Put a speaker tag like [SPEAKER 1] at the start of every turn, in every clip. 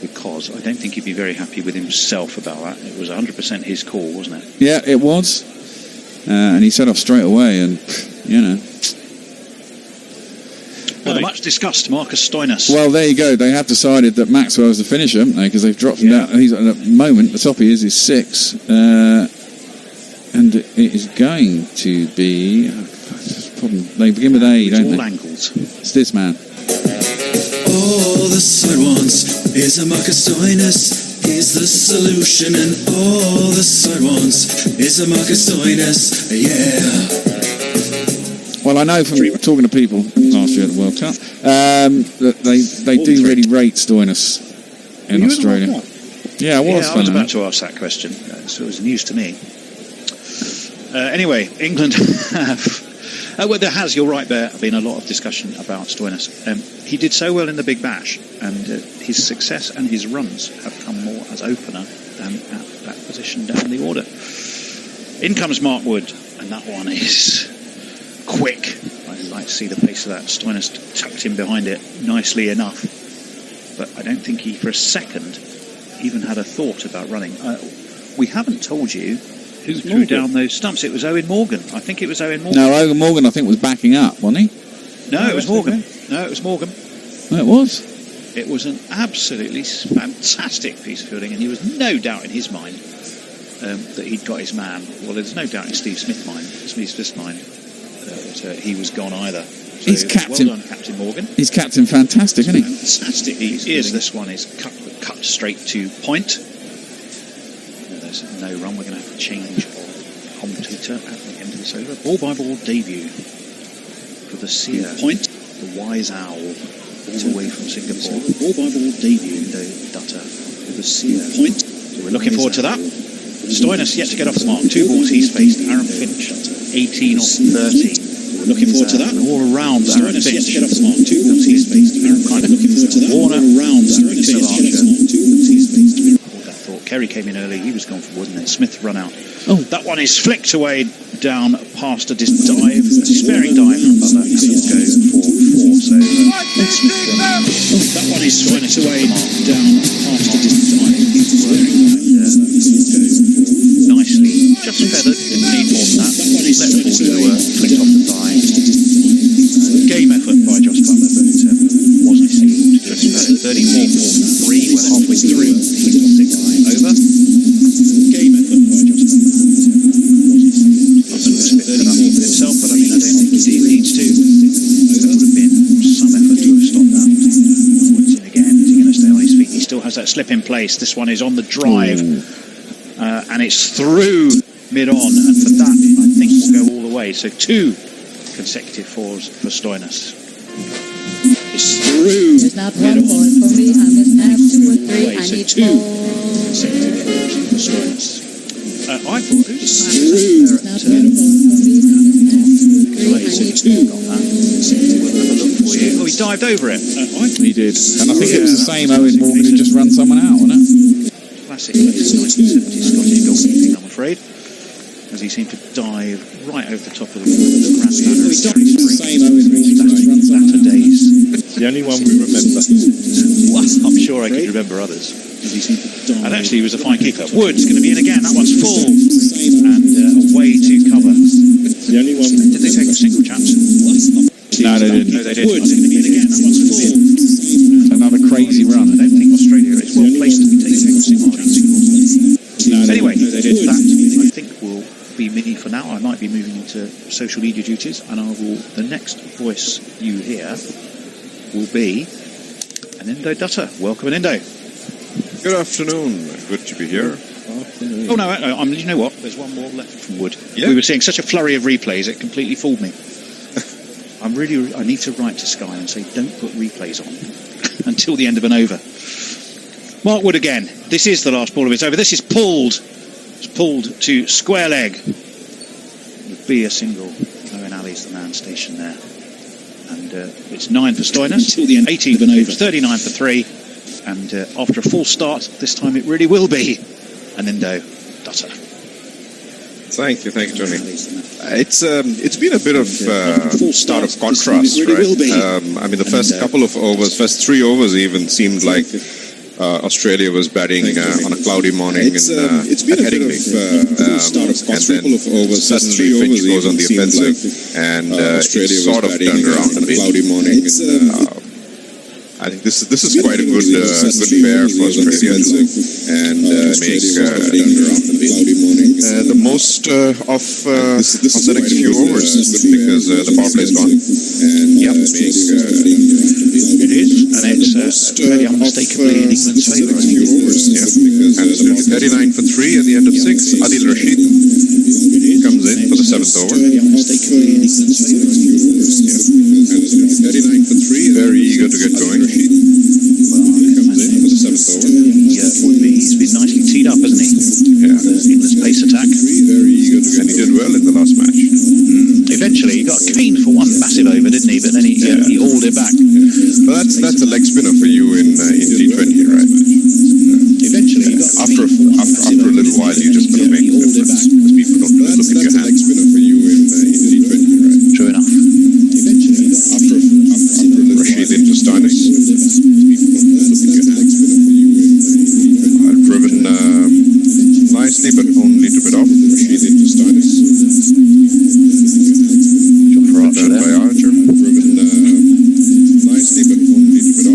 [SPEAKER 1] because I don't think he'd be very happy with himself about that. It was 100% his call, wasn't it?
[SPEAKER 2] Yeah, it was. And he set off straight away, and, you know.
[SPEAKER 1] Well, the much discussed Marcus Stoinis.
[SPEAKER 2] Well, there you go. They have decided that Maxwell's the finisher, haven't they? Because they've dropped him down. He's at the moment, the top he is 6. And it is going to be... They begin with A, don't they?
[SPEAKER 1] All angles.
[SPEAKER 2] It's this man.
[SPEAKER 3] All the sun wants is a Marcus Stoinis. He's the solution, and all the sun wants is a Marcus Stoinis. Yeah.
[SPEAKER 2] Well, I know from talking to people last year at the World Cup that they do really rate Stoinis in Australia. Yeah, I was
[SPEAKER 1] about to ask that question, so it was news to me. Anyway, England have... well, there has, you're right, there been a lot of discussion about Stoinis. He did so well in the Big Bash, and his success and his runs have come more as opener than at that position down the order. In comes Mark Wood, and that one is quick. I'd like to see the pace of that. Stoinis tucked in behind it nicely enough, but I don't think he for a second even had a thought about running. We haven't told you who threw down those stumps. It was Owen Morgan. I think it was Owen Morgan.
[SPEAKER 2] No, Owen Morgan, I think, was backing up, wasn't he?
[SPEAKER 1] No, it was Morgan. No, it was Morgan.
[SPEAKER 2] No, it was.
[SPEAKER 1] It was an absolutely fantastic piece of fielding, and there was no doubt in his mind that he'd got his man. Well, there's no doubt in Steve Smith's mind that he was gone either. So
[SPEAKER 2] he's captain.
[SPEAKER 1] Well done, Captain Morgan.
[SPEAKER 2] He's captain fantastic, isn't he?
[SPEAKER 1] Fantastic. He is. This one is cut straight to point. There's no run. We're going to have to change our commentator at the end of this over. Ball by ball debut for the seer point, the wise owl, all the way from Singapore. Ball by ball debut, Dutter, for the seer point. So we're looking forward to that. Stoinis yet to get off the mark. 2 balls he's faced. Aaron Finch, 18 off 30. We're looking forward to that. All around Aaron Finch. Yet to get off the mark. 2 balls he's faced. Aaron Finch. Looking forward to that. Warner around Aaron Finch. Kerry came in early, he was gone for Wood, and then Smith run out. Oh, that one is flicked away down past a dive, a despairing dive from Butler, and he'll go for 4. So that one is Stoinis away down past a dive, despairing dive, nicely, just feathered, didn't need more than that. Let the ball go, flicked off the dive. Game effort by Josh Butler, but wasn't able to just feather. 34-3, we're halfway through. Over. Game effort by Josh Butler. Himself, but I mean, I don't think he needs to. There would have been some effort to have stopped that. Woods in again. Is he going to stay on his feet? He still has that slip in place. This one is on the drive, and it's through mid-on, and for that, I think we'll go all the way. So 2 consecutive 4s for Stoinis. It's through.
[SPEAKER 4] There's not one ball for me. I must have 2 or 3. I need 4.
[SPEAKER 1] Consecutive 4s for Stoinis. I thought, who's the man?
[SPEAKER 4] Not one ball for me. I must have 2 or 3. I need 4.
[SPEAKER 1] We'll have a look for you. Oh, he dived over it.
[SPEAKER 2] He did. And I think it was the same Owen Morgan who just ran someone out, wasn't it?
[SPEAKER 1] Classic 1970s Scottish goalkeeping, I'm afraid. As he seemed to dive right over the top of the grandstand.
[SPEAKER 2] The same Owen Morgan who ran someone out.
[SPEAKER 1] Days.
[SPEAKER 5] The only one we remember.
[SPEAKER 1] I'm sure I could remember others. And actually, he was a fine keeper. Wood's going to be in again. That one's full. And away to cover.
[SPEAKER 5] The only one.
[SPEAKER 1] Did they take a single chance?
[SPEAKER 2] No, they didn't.
[SPEAKER 1] No, they didn't. Wood's going to be in again. That one's full.
[SPEAKER 2] Another crazy run.
[SPEAKER 1] I don't think Australia is well placed to be taking a single chance. Anyway, that I think will be me for now. I might be moving into social media duties, and the next voice you hear will be Anindo Dutta. Welcome, Anindo.
[SPEAKER 5] Good afternoon. Good to be here.
[SPEAKER 1] Oh no, you know what? There's one more left from Wood.
[SPEAKER 5] Yeah.
[SPEAKER 1] We were seeing such a flurry of replays, it completely fooled me. I need to write to Sky and say, don't put replays on until the end of an over. Mark Wood again. This is the last ball of its over. This is pulled. It's pulled to square leg. It would be a single. Owen Alley's the man stationed there. And it's 9 for Stoinis. 18 for over. 39 for 3. And after a full start, this time it really will be Anindo Dutta.
[SPEAKER 5] Thank you, Johnny. It's been a bit of start of contrast, right? I mean, the first couple of overs, first 3 overs even seemed like Australia was batting on a cloudy morning
[SPEAKER 6] it's been a bit of start of couple of overs.
[SPEAKER 5] Suddenly Finch goes on the offensive, and Australia it sort of turned around a bit.
[SPEAKER 6] Cloudy morning.
[SPEAKER 5] I think this is quite a good fare for Australia to make the most of the next few overs, because the power play is gone.
[SPEAKER 1] Yep. It is, and it's very unmistakably in England's favour.
[SPEAKER 5] Absolutely. 39 for 3 at the end of 6. Adil Rashid comes in for the 7th over.
[SPEAKER 1] 39
[SPEAKER 5] for 3. Very eager to get going. Comes in for the 7th over.
[SPEAKER 1] He's been nicely teed up, hasn't he?
[SPEAKER 5] Yeah.
[SPEAKER 1] England's pace attack.
[SPEAKER 5] Very eager to get going. And he did well in the last match.
[SPEAKER 1] Eventually, he got caned for one massive over, didn't he? But then he hauled it back.
[SPEAKER 5] Well, that's a leg spinner for you in T20, right?
[SPEAKER 1] Eventually,
[SPEAKER 5] after a little while, you just got to make a difference, because people don't look at your hand.
[SPEAKER 1] True enough. Eventually,
[SPEAKER 5] after Rashid into Steiners. Driven nicely, but only to bit off. Rashid into Steiners. Done by Archer. Driven nicely, but only to bit off.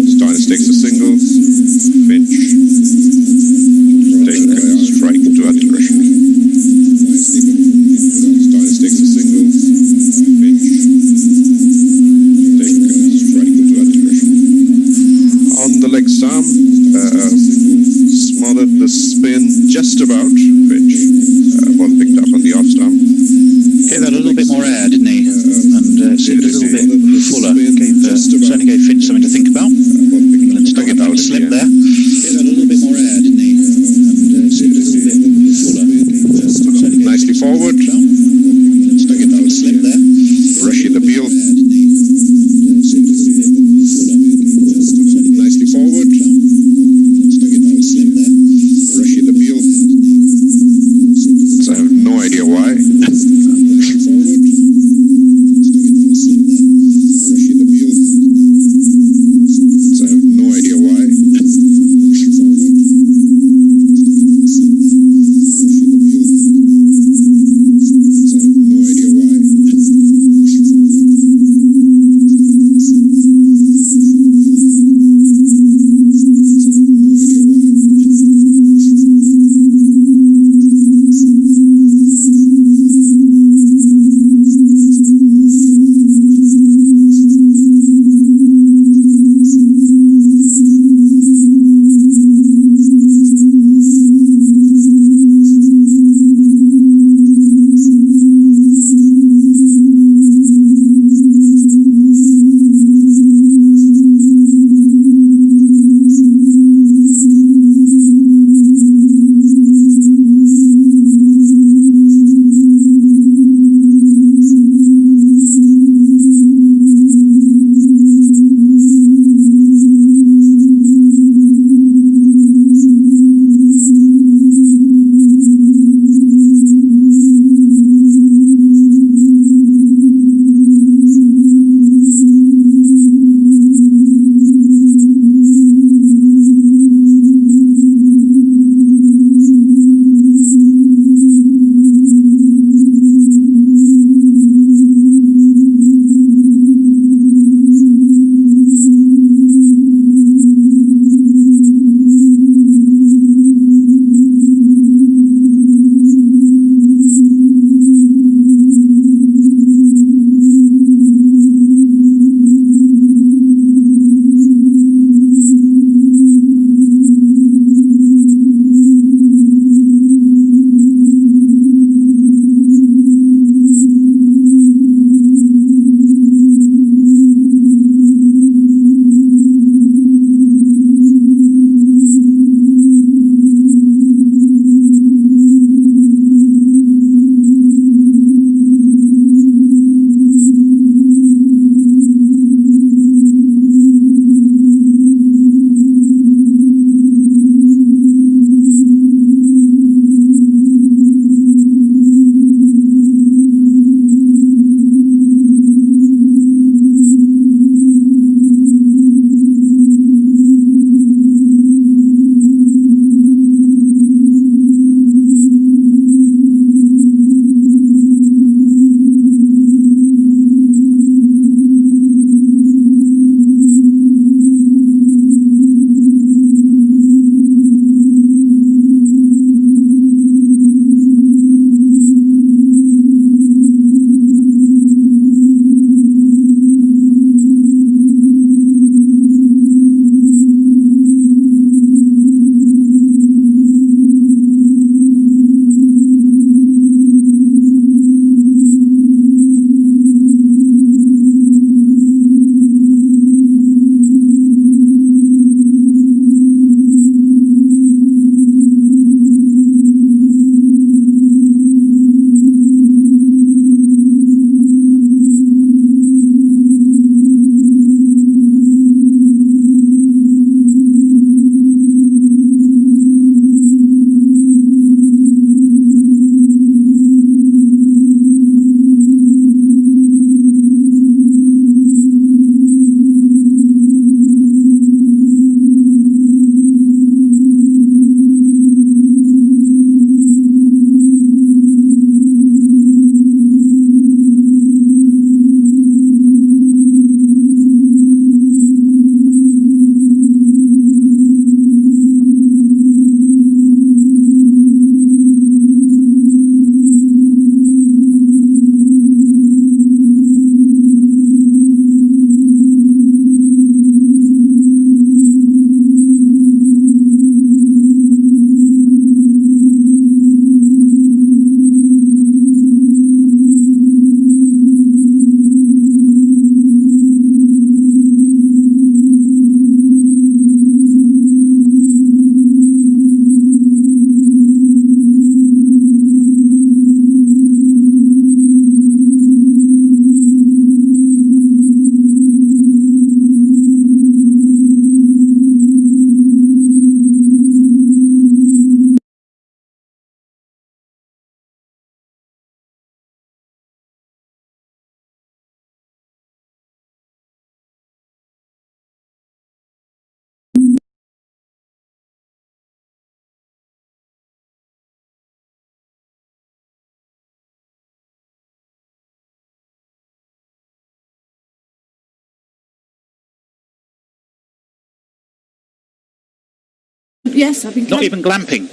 [SPEAKER 7] Yes, I've been
[SPEAKER 1] Not
[SPEAKER 7] glamping.
[SPEAKER 1] even glamping.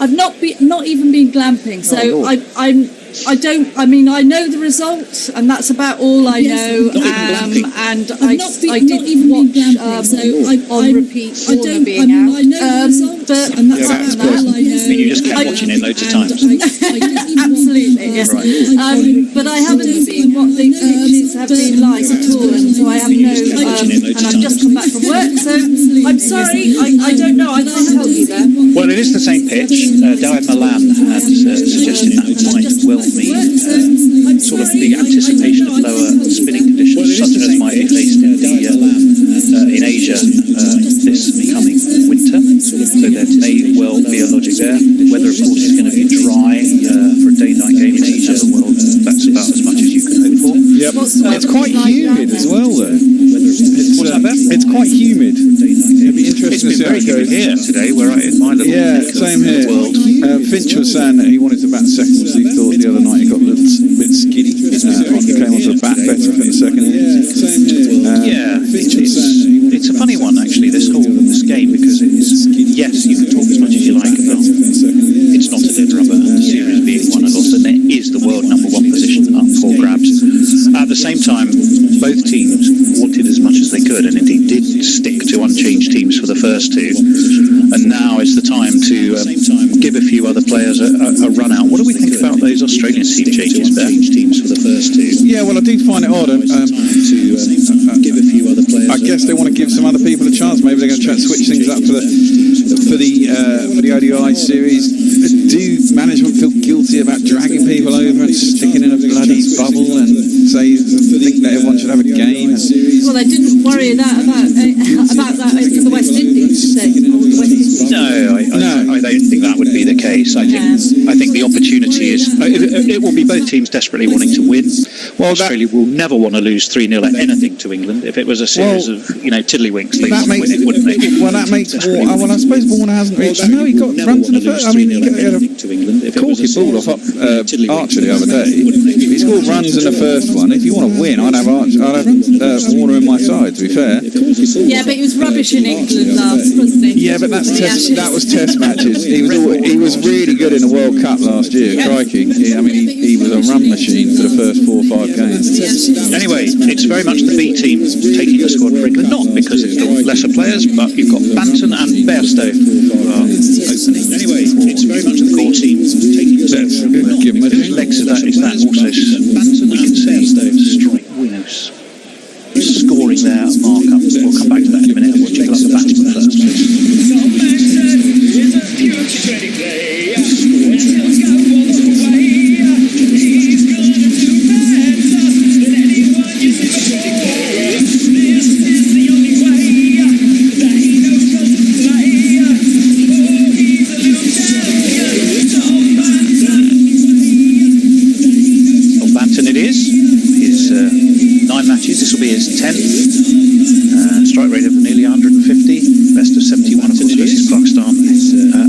[SPEAKER 7] I've not even been glamping. So
[SPEAKER 1] Oh, Lord.
[SPEAKER 7] I mean, I know the result, and that's about all I know.
[SPEAKER 1] Not even glamping.
[SPEAKER 7] And
[SPEAKER 4] I've not even
[SPEAKER 7] watch
[SPEAKER 4] been glamping, so
[SPEAKER 7] on repeat Warner being out.
[SPEAKER 4] I know the results,
[SPEAKER 7] but
[SPEAKER 4] and that's
[SPEAKER 2] that's
[SPEAKER 4] about all I know.
[SPEAKER 1] I mean, you just kept watching it loads of times.
[SPEAKER 7] Absolutely, yes.
[SPEAKER 1] Right.
[SPEAKER 7] But I haven't seen what the pitches have been like at all, and so I have no. And I've just come back from work, so I'm sorry. I don't know. I can't help you there.
[SPEAKER 1] Well, it is the same pitch. Diane Milan had suggested that might well mean sort of the anticipation of lower spinning conditions, such as might be faced in Asia this coming winter. So there may well be a logic there. Weather, of course, is going to be dry for a day-night game in Asia. Well, that's about as much as you can hope for.
[SPEAKER 2] Yep. It's quite humid as well, though. It's quite humid. It'd be interesting to see how
[SPEAKER 1] very
[SPEAKER 2] it
[SPEAKER 1] humid
[SPEAKER 2] goes.
[SPEAKER 1] here today, where I in my little
[SPEAKER 2] Yeah,
[SPEAKER 1] neck of
[SPEAKER 2] same here.
[SPEAKER 1] the world.
[SPEAKER 2] Finch was saying that he wanted to bat seconds. He thought the other night he got a little bit skiddy. He came onto the bat better for the second innings.
[SPEAKER 1] It's a funny one, actually, this game, because it's, yes, you can talk as much as you like about it's not a dead rubber, the series being won and lost, and it is the world #1 position up for grabs. At the same time, both teams wanted as much as they could, and indeed did stick to unchanged teams for the first two, and now is the time to give a few other players a run out. What do we think about those Australian team changes, Beth? Teams for the first two.
[SPEAKER 2] Yeah, well, I do find it odd. I guess they want to give some other people a chance. Maybe they're going to try and switch things up for the ODI series. Do management feel guilty about dragging people over and sticking in a bloody bubble and think that everyone should have a game?
[SPEAKER 7] Well, they didn't worry about that over the West Indies, did they? Or the West Indies.
[SPEAKER 1] No, I don't think that would be the case. I think the opportunity is it will be both teams desperately wanting to win. Well, Australia will never want to lose 3-0 at anything to England. If it was a series of tiddlywinks, they would win it, wouldn't they?
[SPEAKER 2] Well, that makes Warner. Well, I suppose Warner hasn't reached. No, he got runs in the first. I mean, he had a corky ball off Archer the other day. He scored runs in the first one. If you want to win, I'd have Warner in my side. To be fair.
[SPEAKER 7] Yeah, but he was rubbish in England last, wasn't he?
[SPEAKER 2] Yeah, but that was test matches. He was really good in the World Cup last year. Crikey! He was a run machine for the first 4 or 5 games.
[SPEAKER 1] Anyway, it's very much the B team taking the squad for England, not because it's the lesser players, but you've got Banton and Bairstow who are opening. Anyway, it's very much the core team taking the squad for England. Whose legs is that also? We can see strike winners scoring their mark-up. We'll come back to that in a minute, and we'll check out the batsman first. This will be his 10th. Strike rate of nearly 150. Best of 71, of course, versus Clarkston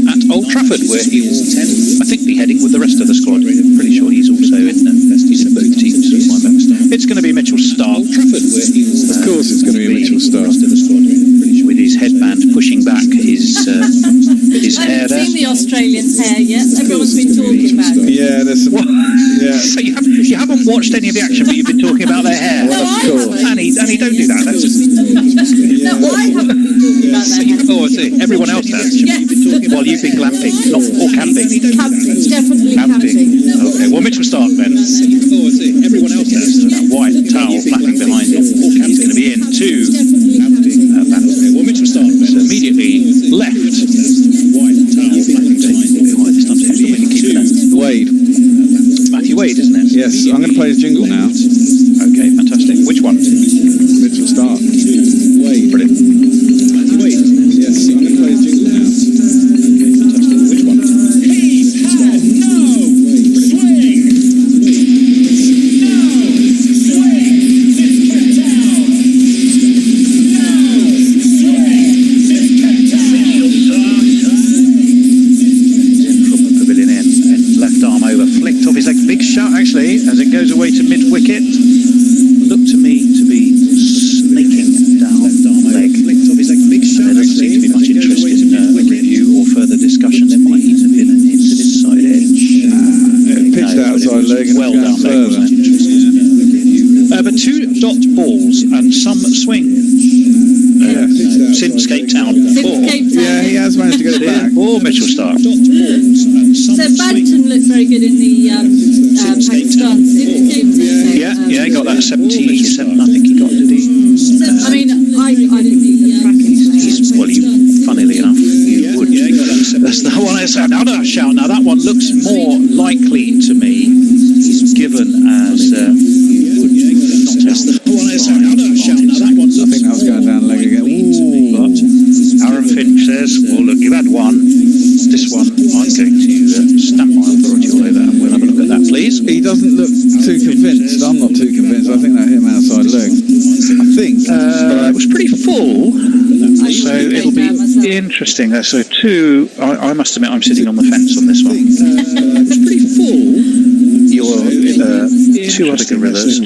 [SPEAKER 1] at Old Trafford, where he will, I think, be heading with the rest of the squad. I'm pretty sure he's also in both teams. It's going to be Mitchell Stark.
[SPEAKER 2] Of course, it's going to be Mitchell Stark.
[SPEAKER 1] With his headband pushing back his hair there.
[SPEAKER 7] I haven't seen the Australian hair yet. Everyone's been talking about it.
[SPEAKER 2] Yeah, there's some. Yeah.
[SPEAKER 1] So you haven't watched any of the action, but you've been talking about their hair.
[SPEAKER 7] No, I haven't.
[SPEAKER 1] Annie, don't do that. That's just...
[SPEAKER 7] No, I haven't been talking about their hair.
[SPEAKER 1] Oh, I see. Everyone else has.
[SPEAKER 7] Yes.
[SPEAKER 1] While you've been glamping, or camping.
[SPEAKER 7] Camping, definitely camping.
[SPEAKER 1] Okay, well, Mitchell Stark then. Oh, I see. Everyone else has. That white towel flapping behind him. He's going to be in too. Okay, well, Mitchell Stark then. Immediately left. White towel flapping behind him. This time to be in
[SPEAKER 2] Wade.
[SPEAKER 1] Matthew Wade, isn't it?
[SPEAKER 2] Yes, I'm going to play his jingle now.
[SPEAKER 1] Okay, fantastic. Which one?
[SPEAKER 2] Mitchell Stark. Wade.
[SPEAKER 1] Brilliant.
[SPEAKER 2] Matthew Wade. Yes, I'm going to play his jingle now.
[SPEAKER 1] Okay, fantastic. Which one? for Mitchell Stark.
[SPEAKER 7] So Banton looked very good in the Pakistan series.
[SPEAKER 1] Yeah, he got that 77, I think he got, did he?
[SPEAKER 7] I mean, I think he's a cracking player.
[SPEAKER 1] Well, funnily enough, you would. That's the one I said. Now that one looks more likely to me, given as not out.
[SPEAKER 2] I think that was going down leg again.
[SPEAKER 1] But Aaron Finch says, well, look, you've had one. This one, I'm going to stamp my authority all over, and we'll have a look at that, please.
[SPEAKER 2] He doesn't look too convinced. I'm not too convinced. I think that hit him outside leg. I think.
[SPEAKER 1] It was pretty full, so it'll be interesting. So I must admit, I'm sitting on the fence on this one. It's pretty full. Your two other gorillas.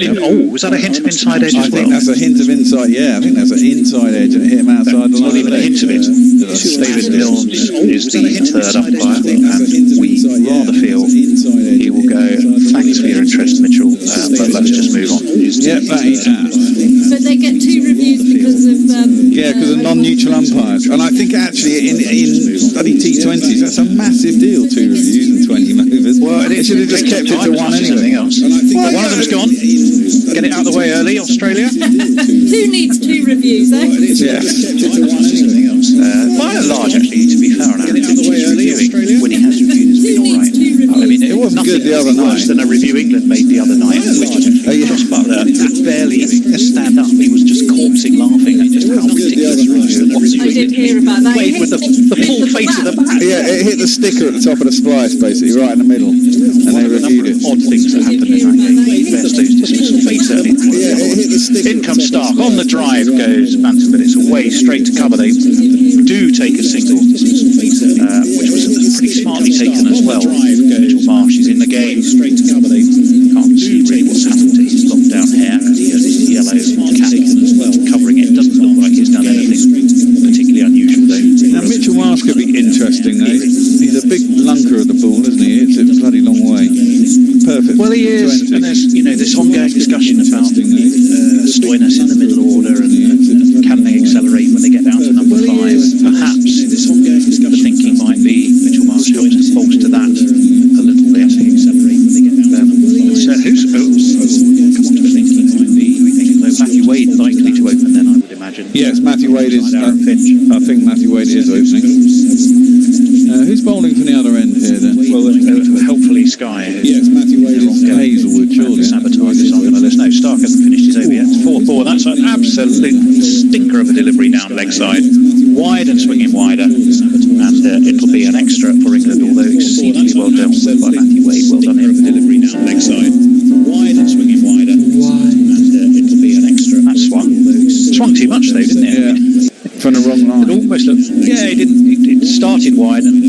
[SPEAKER 1] Was that a hint of inside edge as well?
[SPEAKER 2] I think that's a hint of inside. Yeah, I think that's an inside edge, and it hit him outside the line.
[SPEAKER 1] Not even a hint of it. David Milnes is the third umpire, and we rather feel he will go. Thanks for your interest, Mitchell. But let's just move on.
[SPEAKER 2] Yeah, that is that.
[SPEAKER 7] But they get 2 reviews because of
[SPEAKER 2] because of non-neutral umpires, and I think actually in bloody T20s that's a massive deal. 2 reviews and 20 movers.
[SPEAKER 1] Well, it should have just kept it to one anyway. Else. Well, one of them's gone. Get it out of the way early, Australia.
[SPEAKER 7] Who needs 2 reviews, eh?
[SPEAKER 2] Yeah.
[SPEAKER 1] By and large, actually, to be fair on Aaron Finch's reviewing, when he has reviewed, has been all right. I mean, it wasn't good the other night. Worse than a review England made the other night, which Josh Butler barely stand up. He was just corpsing laughing at just how ridiculous it was.
[SPEAKER 7] I did hear about that.
[SPEAKER 1] Played with the full face of the bat.
[SPEAKER 2] Yeah, it hit the sticker at the top of the splice, basically, right in the middle, and they reviewed it.
[SPEAKER 1] Odd things that happened in that game. Bairstow's dismissal face early. In comes Stark. On the drive goes Banton, but it's away straight to cover. They do take a single, which was pretty smartly taken as well. Mitchell Marsh is in the game. Straight to cover. They can't see really what's happened to his lockdown hair. He has his yellow cap covering it. Doesn't look like he's done anything particularly unusual though.
[SPEAKER 2] Now Mitchell Marsh could be interesting though. He's a big lunker of the ball, isn't he? It's a bloody long way. Perfect.
[SPEAKER 1] Well, he is, and there's this ongoing discussion about Stoinis in the middle order and can they accelerate when they get down to number 5. Perhaps the thinking might be Mitchell Marsh helps to bolster that a little bit. So who's come on to the thinking might be Matthew Wade likely to open then, I would imagine.
[SPEAKER 2] Yes, Matthew Wade is. I think Matthew Wade is opening. Who's bowling from the other end here then?
[SPEAKER 1] Well, helpfully Sky.
[SPEAKER 2] Yes, Matthew Wade is Hazelwood, surely.
[SPEAKER 1] Sabotage is on the list. No, Stark hasn't finished his over yet. 4-4. That's an absolute stinker of a delivery down leg side. Wide and swinging wider. And it'll be an extra for England, although exceedingly well dealt with by Matthew Wade. Well done him. Delivery down leg side. Wide and swinging wider. And it'll be an extra. That swung too much though, didn't it?
[SPEAKER 2] Yeah. From the wrong line.
[SPEAKER 1] It almost looked, it started wide and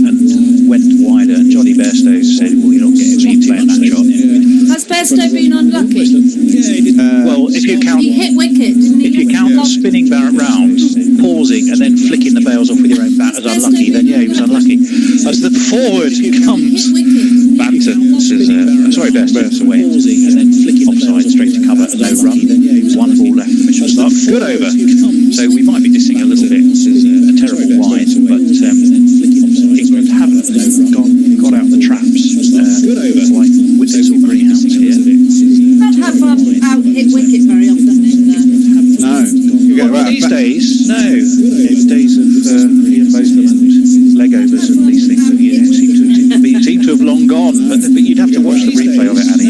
[SPEAKER 1] went wider, and Johnny Bairstow said, well, you're not getting me playing that shot.
[SPEAKER 7] Has Bairstow been unlucky?
[SPEAKER 1] Well, if you count...
[SPEAKER 7] He hit wicket, didn't he?
[SPEAKER 1] If you count spinning Barrett round, pausing and then flicking the bails off with your own bat as unlucky, then yeah, he was unlucky. As the forward comes, Banton says, sorry, Bairstow's away, and then flicking offside straight to cover, no run, 1 ball left for Mitchell Stark. Good over. So we might be dissing a little bit. This is a terrible wide, but England haven't got out the traps like Wittens or Greyhounds here.
[SPEAKER 7] Don't have out-hit wicket very often in
[SPEAKER 2] No. You get
[SPEAKER 1] well, these days, no. Days of Ian Botham and leg overs and these things seem to have long gone. But you'd have to watch the replay of it, Annie.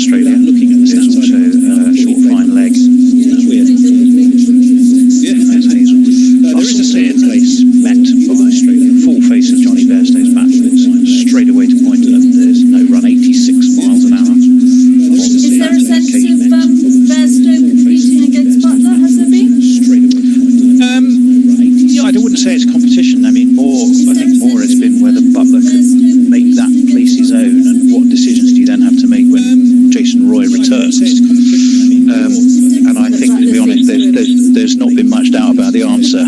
[SPEAKER 1] Australia. There's also a short fine leg. That's weird. There's Hazelwood. There is a second place met by Australia. Full face of Johnny Bairstow's match. Straight away to point at them. There's no run, 86 miles an hour.
[SPEAKER 7] Is there a sense of Bairstow competing against Butler? Has there been?
[SPEAKER 1] Yeah, I wouldn't say it's competition. I mean, I think more it's been whether Butler can make that place his own, and what decisions do you then have to make when Jason Roy returns. And I think, to be honest, there's not been much doubt about the answer.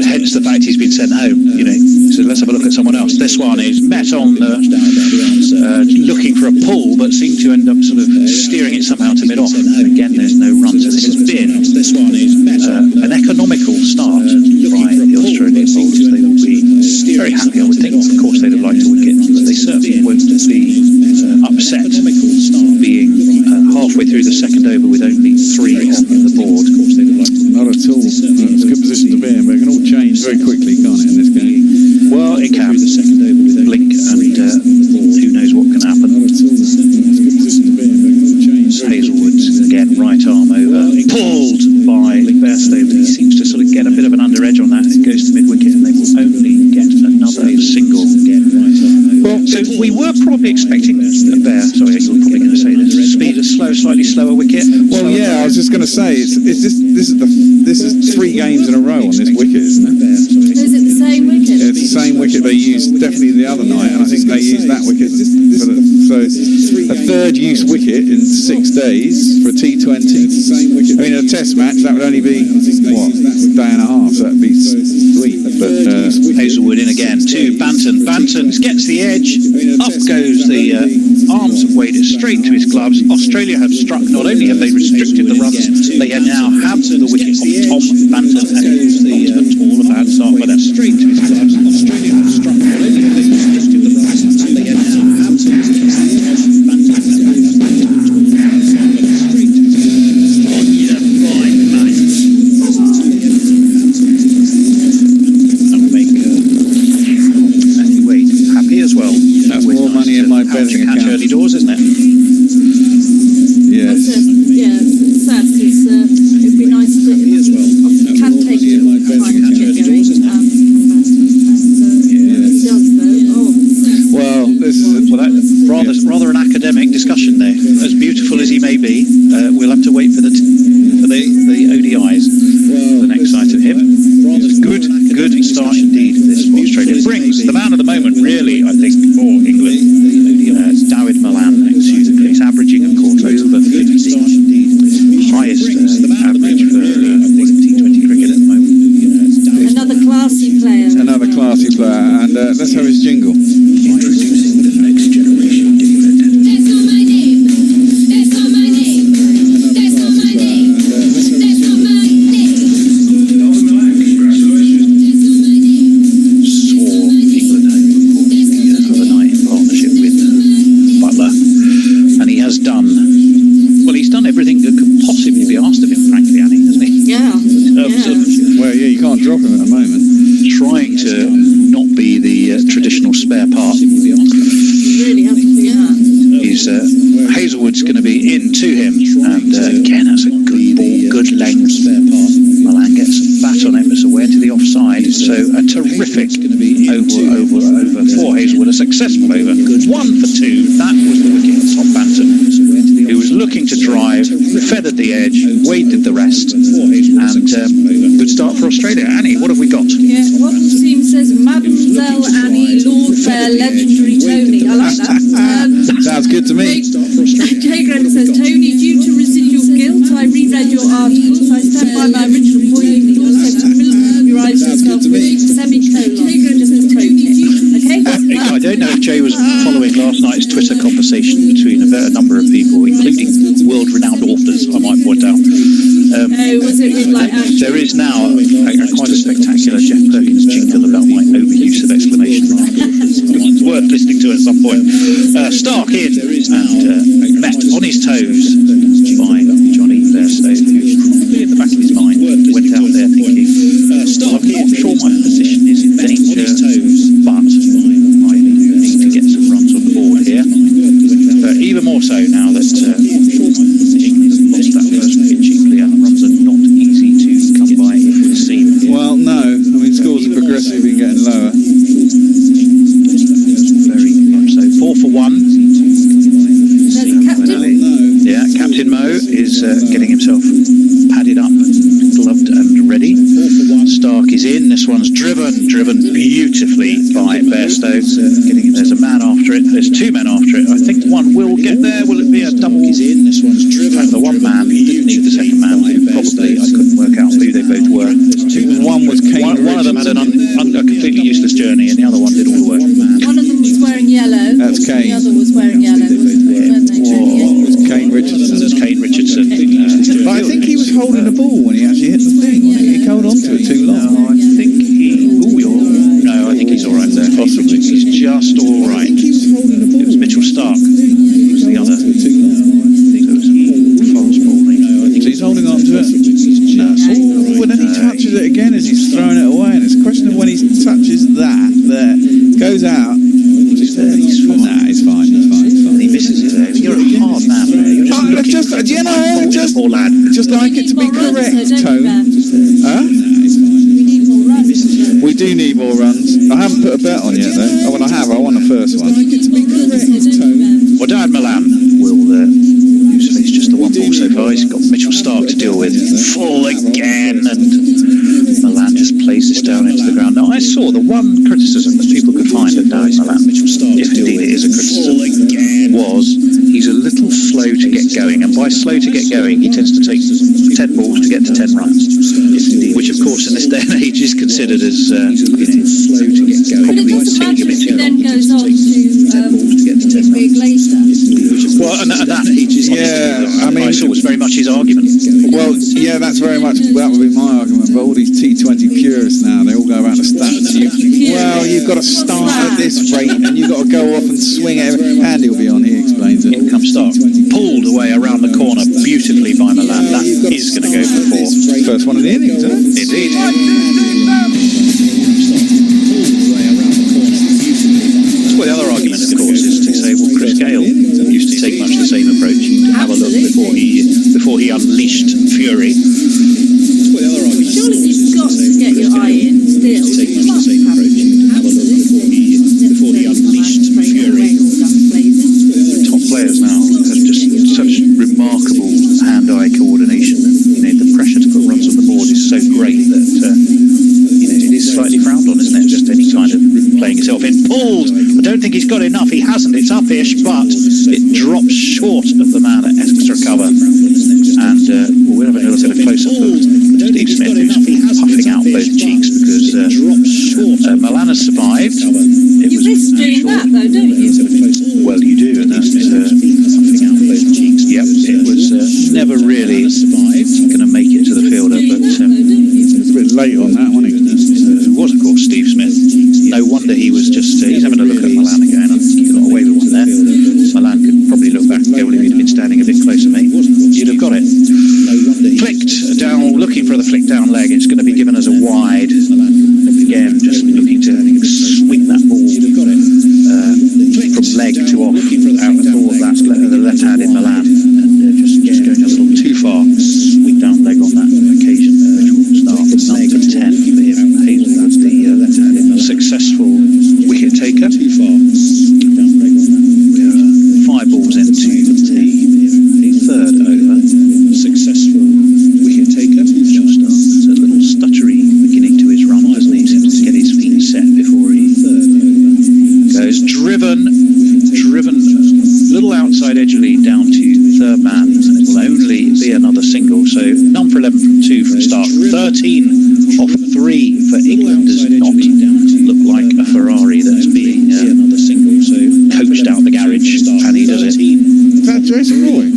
[SPEAKER 1] Hence the fact he's been sent home. So let's have a look at someone else. This one is met on looking for a pull, but seemed to end up sort of steering it somehow to mid-off. Again, there's no run. So this has been an economical start by the Australian bowlers. They will be very happy, I would think. Of course, they'd have liked a wicket, but they certainly won't be upset being halfway through the second over with only 3 on the board.
[SPEAKER 2] Not at all. It's a good position to be in, but it can all change very quickly, can't it, in this game?
[SPEAKER 1] Well, it can. Blink, and who knows what can happen. Hazelwood, again, right arm over. Pulled by Bairstow, but he seems to sort of get a bit of an under edge on that. It goes to mid-wicket, and they will only get another single. Well, so we were probably expecting a Bear. Sorry, you were probably going to say this. Speed a slightly slower wicket.
[SPEAKER 2] Well, yeah, I was just going to say this is 3 games in a row on this wicket, isn't it?
[SPEAKER 7] Is it the same wicket?
[SPEAKER 2] It's the same wicket they used definitely the other night, and I think they used that wicket. So a third use wicket in 6 days for a T20. I mean, a Test match that would only be what, a day and a half. So that'd be sweet. But
[SPEAKER 1] Hazelwood in again to Banton. Banton gets the edge. Up goes the arms have weighed it straight to his gloves. Australia have struck. Not only have they restricted the runs, they now have the wicket of Tom Banton, and not at all a bad start by them. Straight to his gloves. Australia have struck. Not only have they restricted the runs, they now have the wicket of Banton. Early doors, isn't it?
[SPEAKER 2] Yes.
[SPEAKER 7] It's sad because it'd be nice that it can take time to get going. He does though.
[SPEAKER 2] Well, this is
[SPEAKER 1] rather an academic discussion there. As beautiful as he may be, we'll have to wait for the ODIs. The next sight of him. Good start indeed. This for Australia brings the man of the moment, really, I think, for England. Dawid Malan next season. He's averaging, of course, over 50. Highest average for T20 cricket at the moment.
[SPEAKER 7] Another classy player.
[SPEAKER 2] And let's have his jingle.
[SPEAKER 3] Introducing the next generation, David. That's not my name. That's not my name. That's not my name. That's not my name.
[SPEAKER 5] Dawid Malan, congratulations.
[SPEAKER 1] Saw England home, of course, the other night in partnership with Butler, and he has done everything that could possibly be asked of him, frankly, Annie, hasn't he?
[SPEAKER 7] Yeah.
[SPEAKER 2] Well, yeah, you can't drop him at the moment.
[SPEAKER 1] Trying to not be the traditional spare part.
[SPEAKER 7] You really have to do that.
[SPEAKER 1] He's Hazelwood's going to be in to him, and again, that's a good ball, good length. Malan gets a bat on it, but it's away to the offside. So a terrific over for Hazelwood, a successful over. 1 for 2. That was the wicket of Tom Banton, who was looking to drive, feathered the edge, Wade did the rest, and good start for Australia. Annie, what have we got?
[SPEAKER 7] Yeah, what the team says, Mademoiselle Annie, Lord Fair, Legendary Tony. I like that.
[SPEAKER 2] Sounds good to me.
[SPEAKER 7] Jay Graham says, Tony, due to residual guilt, I reread your articles. I stand by my original point. You also familiarise yourself with semicolon, just as Tony. Okay?
[SPEAKER 1] I don't know if Jay was following last night's Twitter conversation between a number of people, including world-renowned authors, I might point out.
[SPEAKER 7] Was it with like
[SPEAKER 1] there is now quite a spectacular Jeff Perkins jingle about my overuse of exclamation marks. It's worth listening to at some point. Stark in and met on his toes by Johnny Bairstow, who probably in the back of his mind went out there thinking, well, I'm not sure my position is in danger, but I need to get some runs on the board here. it. There's two men after it. I think one will get there. Will it be a double? He's in. This one's driven. The one man didn't need the second man. Probably. I couldn't work out who they both were.
[SPEAKER 2] One was Kane.
[SPEAKER 1] One of them had a completely useless journey, and the other one did all the work.
[SPEAKER 7] One of them was wearing yellow.
[SPEAKER 2] That's Kane.
[SPEAKER 7] The other was wearing yellow.
[SPEAKER 2] It was Kane Richardson.
[SPEAKER 1] That's Kane Richardson.
[SPEAKER 2] But I think he was holding the ball when he actually hit the thing. He held on to it too long.
[SPEAKER 1] No, I think I think he's all right there. Possibly. He's just all right. It was Mitchell Stark. He was the other. I think it was fast bowling.
[SPEAKER 2] So he's holding on to it. But then he touches it again as he's throwing it away. And it's a question of when he touches that, there, goes out.
[SPEAKER 1] He's fine.
[SPEAKER 2] Nah, he's fine.
[SPEAKER 1] He misses it there. You're a hard man there. You're just
[SPEAKER 2] just like it to be correct, Tone. Huh? We do need more runs. I haven't put a bet on yet, though. Oh, well, I have. I won the first one.
[SPEAKER 1] Well, Dad Milan will use face just the one ball so far. He's got Mitchell Stark to deal with. Full again, and Milan just plays this down into the ground. Now, I saw the one criticism that people could find of Dad Milan, if indeed it is a criticism, was he's a little slow to get going. And by slow to get going, he tends to take 10 balls to get to 10 runs. Which, of course, in this day and age is considered as slow to get going. Probably taking a bit too long.
[SPEAKER 7] Then goes on to big later.
[SPEAKER 1] Well, and that I mean, I saw was very much his argument.
[SPEAKER 2] Well, yeah, that would be my argument. But all these T20 purists now, they all go around the stats. You've got to start at this rate, and you've got to go off and swing it. Andy will be on. He explains it.
[SPEAKER 1] In comes Stark, pulled away around the corner beautifully by Milan. That is going to go for 4.
[SPEAKER 2] First one of the innings, isn't it?
[SPEAKER 1] Indeed. Well, the other argument, of course, is to say, well, Chris Gale used to take much the same approach. He'd have a look before he unleashed fury.
[SPEAKER 7] Surely you've got to get your eye in still. You must have
[SPEAKER 1] Before he unleashed fury. The top players now have just such remarkable hand-eye coordination. The pressure to put runs on the board is so great that it is slightly frowned on, isn't it? Just any kind of playing yourself in. Pulled! I don't think he's got enough. He hasn't. It's up-ish, but it drops short of the man at extra cover. And we'll have a look at a close-up of Steve Smith, who's puffing out both cheeks because Milan has survived.
[SPEAKER 7] You risk doing that, though, don't you?
[SPEAKER 1] Well, you do, and that's puffing out both cheeks. Yep, it was never really going to make it to the fielder, but
[SPEAKER 2] it was a bit late on that, wasn't it?
[SPEAKER 1] It was, of course, Steve Smith. No wonder he was just he's having a look at Milan again. I think he got away with one there. Milan could probably look back and go, well, if he'd been standing a bit closer, mate, you'd have got it. Flicked down, looking for the flick down leg. It's going to be given as a wide. Again, just looking to swing that ball from leg to off out the ball. That's the left-handed Milan, and just going a little too far. Swing down leg on that occasion, which will start number 10 for him. Hazel, that's the successful wicket taker. Too far. 5 balls into the third over. Successful wicket taker. There's a little stuttery beginning to his run, doesn't he? Seems to get his feet set before he goes driven a little outside edgely down to third man, and it will only be another single. So none for 11 from 2 from start. 13 off 3 for England does not look like a Ferrari that's being coached out the garage, and he does it.
[SPEAKER 2] Is that Jason Roy?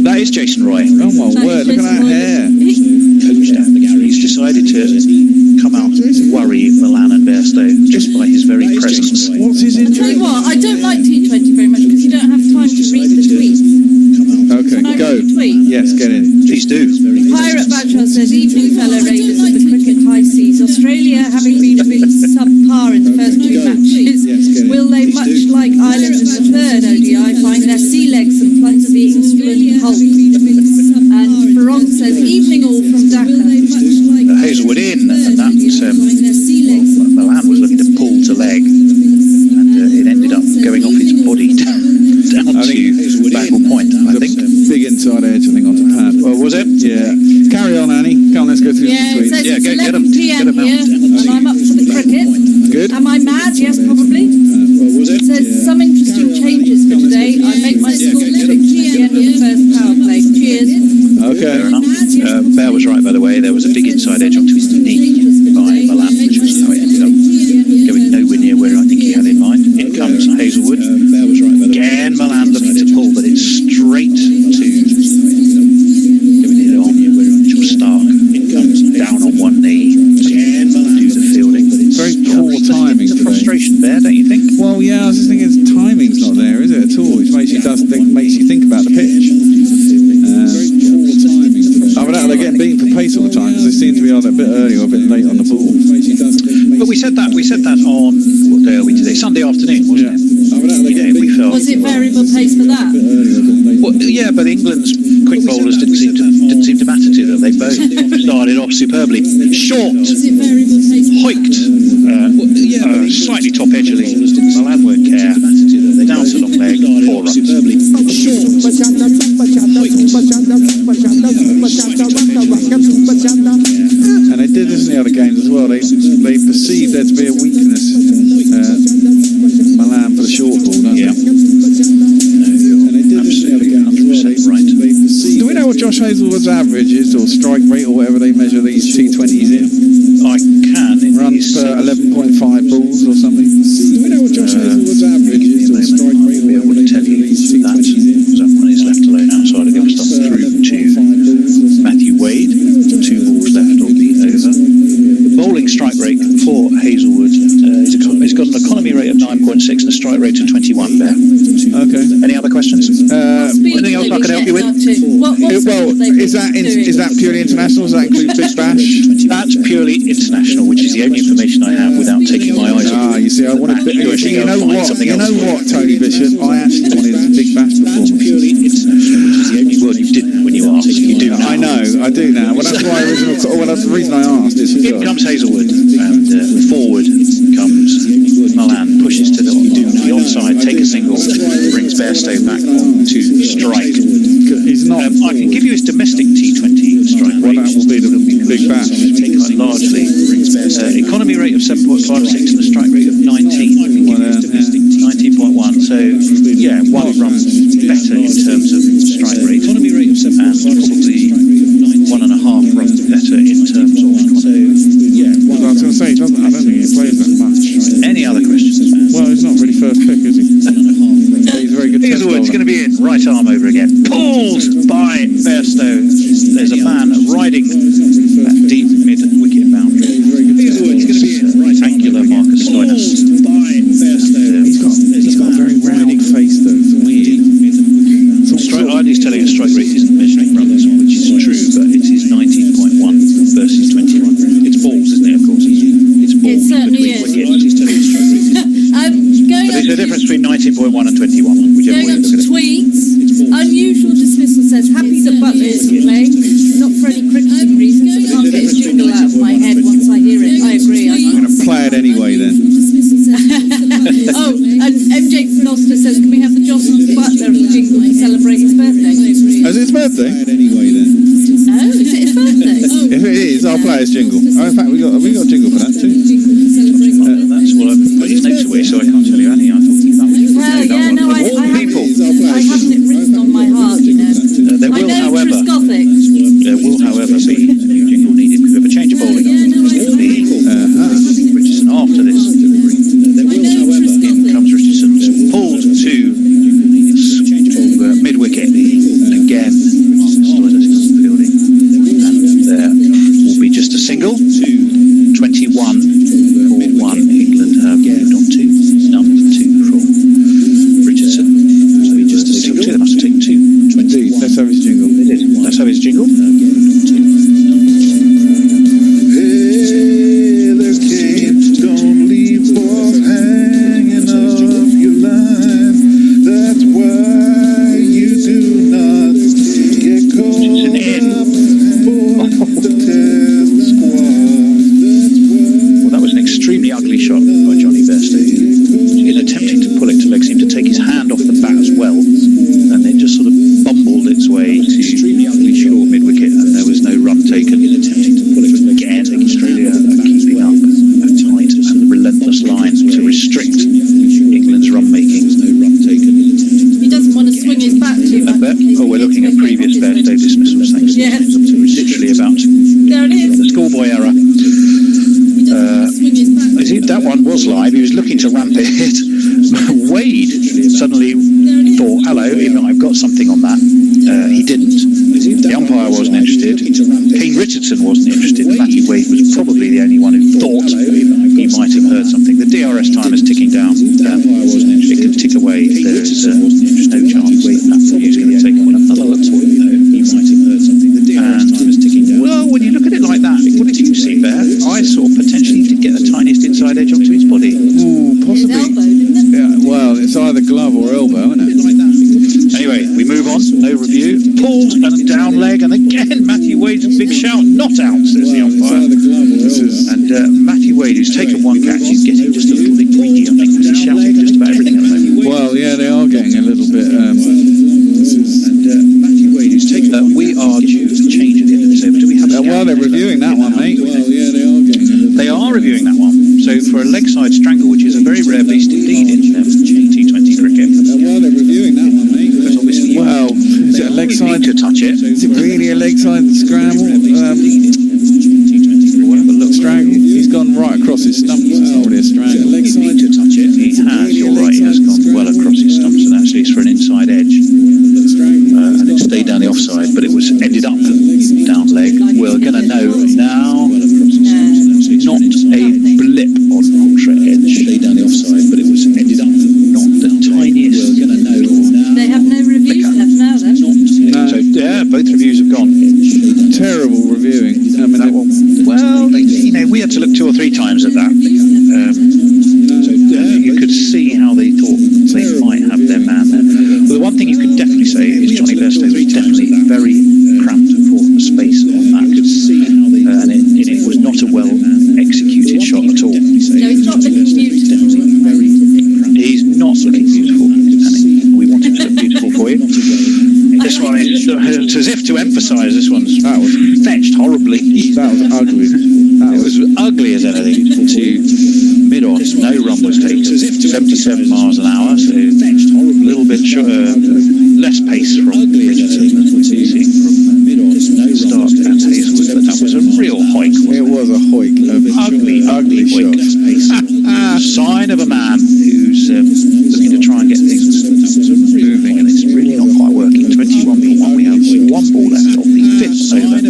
[SPEAKER 1] That is Jason Roy.
[SPEAKER 2] Oh my word, look at that hair.
[SPEAKER 1] Coached out the garage. He's decided to come out and worry Milan and Bairstow just by his very presence.
[SPEAKER 2] What's his
[SPEAKER 7] I'll tell
[SPEAKER 2] injury?
[SPEAKER 7] you what, I don't like T20 very much because you don't have time to read the tweet.
[SPEAKER 2] Okay,
[SPEAKER 7] Can I
[SPEAKER 2] go.
[SPEAKER 7] read the tweet?
[SPEAKER 2] Yes, get in.
[SPEAKER 1] Please do.
[SPEAKER 7] Pirate Bachelor says, evening fellow raiders of the cricket high seas. Australia, having been a bit subpar in the first 2 matches, will they, much like Ireland in the third ODI, find their sea legs and plunge the England hulk? And Ferrong says, evening all from Dhaka.
[SPEAKER 1] Hazelwood in, and that Milan was looking to pull to leg, and it ended up going off his body down to Bagwell Point, I think.
[SPEAKER 2] Big inside edge, I think, onto pad.
[SPEAKER 1] Well, was it?
[SPEAKER 2] Yeah. Carry on, Annie. Come on, let's go through
[SPEAKER 7] Yeah,
[SPEAKER 2] the
[SPEAKER 7] it says
[SPEAKER 2] tweets.
[SPEAKER 7] it's
[SPEAKER 1] get
[SPEAKER 7] 11
[SPEAKER 1] him.
[SPEAKER 7] PM
[SPEAKER 1] Get him out.
[SPEAKER 7] here, and I'm up for the cricket.
[SPEAKER 2] Good.
[SPEAKER 7] Am I mad? Yes, probably. variable pace for that.
[SPEAKER 1] Well, yeah, but England's quick bowlers didn't seem to matter to them. They both started off superbly. Short, hoiked, slightly top edgely. Milan won't care. Down to long leg, 4 runs.
[SPEAKER 2] And they did this in the other games as well. They perceived there to be a weakness, Milan, for the short ball, don't they?
[SPEAKER 1] Absolutely, 100% right.
[SPEAKER 2] Do we know what Josh Hazelwood's average is, or strike rate, or whatever they measure these T20s in?
[SPEAKER 1] I can.
[SPEAKER 2] Runs per 11.5 balls or something. Do we know what Josh Hazelwood's average is, or strike rate, or whatever they measure these T20s in?
[SPEAKER 1] That one is left alone outside of the off-stump through to Matthew Wade. 2 balls left on the over. The bowling strike rate for Hazelwood has got an economy rate of 9.6 and a strike rate of 21 there.
[SPEAKER 2] Okay.
[SPEAKER 1] Any other questions? Anything else I can help you with?
[SPEAKER 2] Is that purely international? Does that include Big Bash?
[SPEAKER 1] That's purely international, which is the only information I have without taking my eyes off.
[SPEAKER 2] You see, I wanted. You know what, Tony Bishop? I actually wanted a Big Bash performance.
[SPEAKER 1] Purely international, which is the only word you didn't when you asked. You do now.
[SPEAKER 2] I know, I do now. Well, that's why that's the reason I asked.
[SPEAKER 1] In comes Hazelwood, and forward comes Milan, pushes to the onside, take a single, brings Bairstow back on to strike.
[SPEAKER 2] He's not.
[SPEAKER 1] I can give you his domestic T20 strike rate.
[SPEAKER 2] Well, that will be the Big Bash.
[SPEAKER 1] Largely economy rate of 7.56 and a strike rate of 19. 19.1. So yeah, 1 run better in terms of strike rate. Economy rate of 7, and probably 1.5 runs better in terms of. So yeah,
[SPEAKER 2] I was going to say, I don't think he plays that much.
[SPEAKER 1] Any other questions?
[SPEAKER 2] Well, he's not really first pick, is he? He's a very good test bowler.
[SPEAKER 1] He's going to be in. Right arm over again. Pulled by Bairstow. There's a man riding that deep mid-wicket boundary. He's going to be in. Right angular Marcus Stoinis.
[SPEAKER 2] He's got a very round face, though. It's weird.
[SPEAKER 1] He's telling us strike rate isn't measuring runs, which is true, but it is 19.1 versus 21. It's balls, isn't it, of course? It's balls.
[SPEAKER 7] It certainly is.
[SPEAKER 1] There's a difference between 19.1 and 21, whichever way you
[SPEAKER 7] Going up
[SPEAKER 1] look
[SPEAKER 7] to
[SPEAKER 1] at it.
[SPEAKER 7] tweets, unusual dismissal says, happy the butler is playing, not for any cricketing reasons, I can't get his jingle out of my head once I hear it. I agree.
[SPEAKER 2] I'm going to play it anyway, then.
[SPEAKER 7] Oh, and MJ Noster says, can we have the Jocelyn Butler jingle to celebrate his birthday?
[SPEAKER 2] Is it his birthday? Anyway, then.
[SPEAKER 7] Oh, is it his birthday?
[SPEAKER 2] If it is, I'll play his jingle. Oh, in fact, we got a jingle for that too.
[SPEAKER 1] That's what I've put his notes away, so I can't tell you any. I thought that was
[SPEAKER 7] Well, yeah, no, I haven't it written on my heart, you know.
[SPEAKER 1] There will,
[SPEAKER 7] I know
[SPEAKER 1] however,
[SPEAKER 7] Triscothic.
[SPEAKER 1] there will, however, be a new jingle needed because we have a change of bowling. Richardson after this. There will, however, in comes Richardson, pulled to mid-wicket. Again, Stoinis is fielding. And there will be just a single. 21 for 1. England have moved on to number 2 from Richardson. So he just a single. They must have taken 2.
[SPEAKER 2] Indeed, let's have his jingle.
[SPEAKER 1] Let's have his jingle.
[SPEAKER 6] Hey, there, Kate, don't leave off hanging off your line. That's why you do not get caught up for the test squad.
[SPEAKER 1] Well, that was an extremely ugly shot by Johnny Bairstow. In attempting to pull it to leg, seemed to take his hand off the bat as well, and it just sort of bumbled its way to short mid-wicket, and there was no run taken. In attempting to pull it again, Australia are keeping up a tight and relentless line to restrict England's run making.
[SPEAKER 7] He doesn't want to swing his bat too much.
[SPEAKER 1] Oh, we're looking at previous Bairstow dismissals. Thanks.
[SPEAKER 7] Yeah.
[SPEAKER 1] Literally about
[SPEAKER 7] There it is.
[SPEAKER 1] the schoolboy error.
[SPEAKER 7] He doesn't want to swing his bat.
[SPEAKER 1] That one was live. He was looking to ramp it. Wade suddenly thought, hello, I've got something on that. He didn't. The umpire wasn't interested. Kane Richardson wasn't interested. Matthew Wade was probably the only one who thought he might have heard something. The DRS time is ticking down. It can tick away. There's no chance that he's going to take another look. He might have heard something. The DRS time is ticking down. Well, when you look at it like that, what did you see, Bear? I saw potentially did get the tiniest inside edge onto his body.
[SPEAKER 2] Ooh,
[SPEAKER 7] His
[SPEAKER 2] possibly.
[SPEAKER 7] elbow, didn't it?
[SPEAKER 2] Yeah, well, it's either glove or elbow, isn't it?
[SPEAKER 1] criticise this one's fetched horribly.
[SPEAKER 2] That was ugly.
[SPEAKER 1] It was ugly as anything to mid-on. No run was taken. 77 miles an hour, so a little bit less pace from Bridgerton than we're seeing from Stark and Hazelwood. But that was a real hoik.
[SPEAKER 2] It was a hoik.
[SPEAKER 1] Ugly hoik. Sign of a man who's looking to try and get things moving, and it's really not quite working. 21.1. We have one ball left of the fifth over.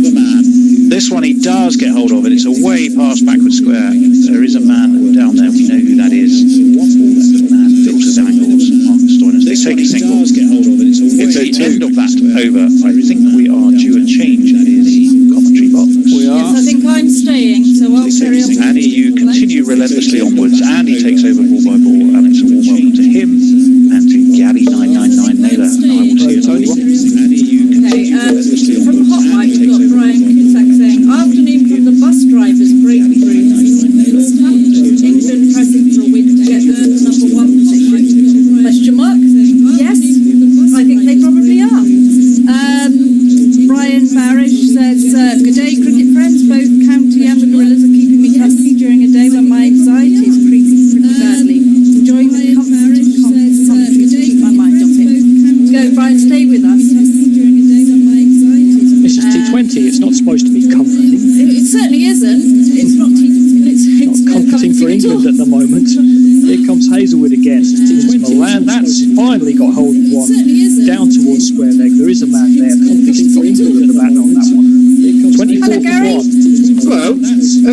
[SPEAKER 1] This one he does get hold of it. It's away past backward square. There is a man down there. We know who that is. The man filters angles. Marcus Stoinis. They take a single. It's the end of that over. I think we are due a change in the commentary box.
[SPEAKER 2] We are.
[SPEAKER 7] Yes, I think I'm staying, so I'll carry on.
[SPEAKER 1] Andy, you continue relentlessly onwards. Andy takes over ball by ball, and it's a warm welcome to him and to Gary 999 Naylor. And I will see you Tony. Andy, you continue relentlessly
[SPEAKER 7] From
[SPEAKER 1] onwards.
[SPEAKER 7] Hot Mic, we've got Brian Cusack saying, afternoon from the bus drivers breakthrough. England pressing for a win to get the number one position. Question mark? Yes, I think they probably are. Brian Barish says, good day, cricket friends. Both county and the Gorillas are keeping me company during a day when my anxiety is creeping pretty badly. Enjoying the commentary to keep my mind off it. Go, Brian, stay with us.
[SPEAKER 8] This is T20. It's not supposed to be comforting.
[SPEAKER 7] It certainly isn't. It's not. It's
[SPEAKER 8] Not comforting for England at the moment. Here comes Hazelwood again. It's Milan. That's finally got hold of one. Down towards square leg. There is a man there. Comforting for England at the back on that one. 24 for 1.
[SPEAKER 9] Hello.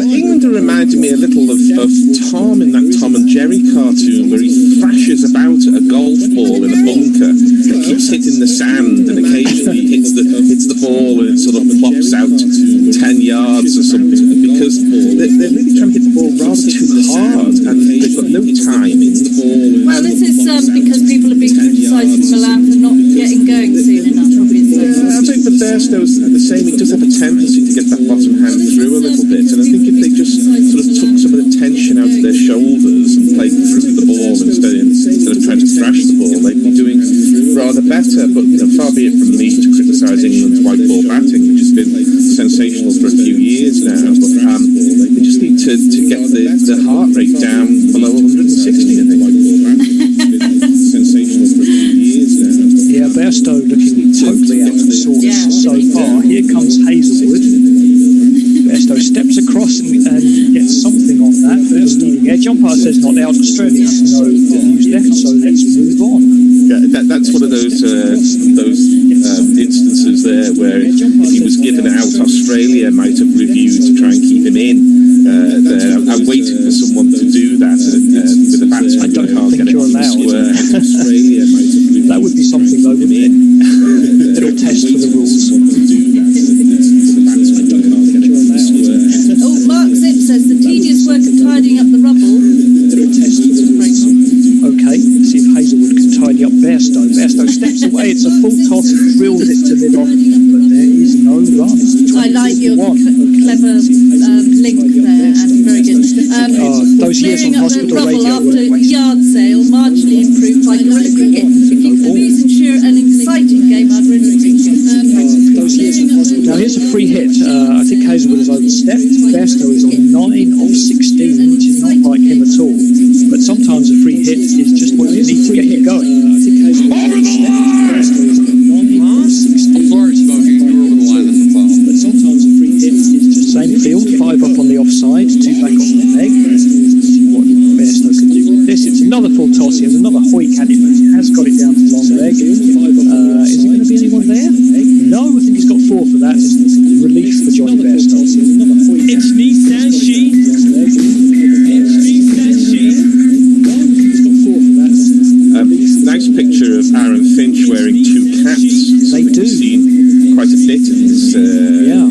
[SPEAKER 9] England reminded me a little of Tom in that Tom and Jerry cartoon where he thrashes about a golf ball in a bunker and keeps hitting the sand, and occasionally hits the ball and it sort of plops out 10 yards or something, because they're really trying to hit the ball rather too hard and they've got no timing.
[SPEAKER 7] Well, this is because people have been criticising Milan for not getting going soon enough, obviously.
[SPEAKER 9] I think the Bairstow's the same. He does have a tendency to get that bottom hand through a little bit, and I think if they just sort of took some of the tension out of their shoulders and played through the ball instead of trying to thrash the ball, they'd be doing rather better. But far be it from me to criticise England's white ball batting, which has been sensational for a few years now. But they just need to get the heart rate down below 160. I think. Sensational for a few years now.
[SPEAKER 8] Yeah, Bairstow looking totally out of sorts so far. Here comes Hazelwood. Bairstow steps across and gets something on that. First leading edge. Umpire says not out. Australia has no views left, so let's move on.
[SPEAKER 9] Yeah, that's one of those instances there where if he was given out, Australia might have reviewed to try and keep him in. I'm waiting for someone to do that with the batsman.
[SPEAKER 8] I don't think you're allowed.
[SPEAKER 9] Australia might have reviewed.
[SPEAKER 8] That would be something though, wouldn't it? Little test for the rules.
[SPEAKER 7] Oh, Mark Zip says the tedious work of tidying up the rubble.
[SPEAKER 8] Okay, let's see if Hazelwood can tidy up Bairstow. Bairstow steps away. It's a full toss and drills it to mid-on, but there is no run.
[SPEAKER 7] I like your clever link there, and very good.
[SPEAKER 8] Those years on
[SPEAKER 7] Clearing up the
[SPEAKER 8] hospital
[SPEAKER 7] rubble
[SPEAKER 8] radio
[SPEAKER 7] after
[SPEAKER 8] weren't wasted.
[SPEAKER 7] yard sale, marginally improved by Gorilla Cricket. If you could please ensure an exciting game, I'd really appreciate it.
[SPEAKER 8] Now here's a free hit. I think Hazelwood has overstepped. Bairstow is on 9 of 16, which is not like him at all. But sometimes a free hit is just what you need to get you going. I think Hazelwood has overstepped. Bairstow is on 9 of 16. But sometimes a free hit is just same field, 5 up on the offside, 2 back on the leg. Let's see what Bairstow can do with this. It's another full toss. He has another hoik at it, but he has got it down to long leg. Is there going to be anyone there? No, I think he's got 4 for that. Relief for Johnny Bairstow.
[SPEAKER 10] It's me, Sashi.
[SPEAKER 9] Nice picture of Aaron Finch wearing 2 caps.
[SPEAKER 8] They do.
[SPEAKER 9] Seen quite a bit in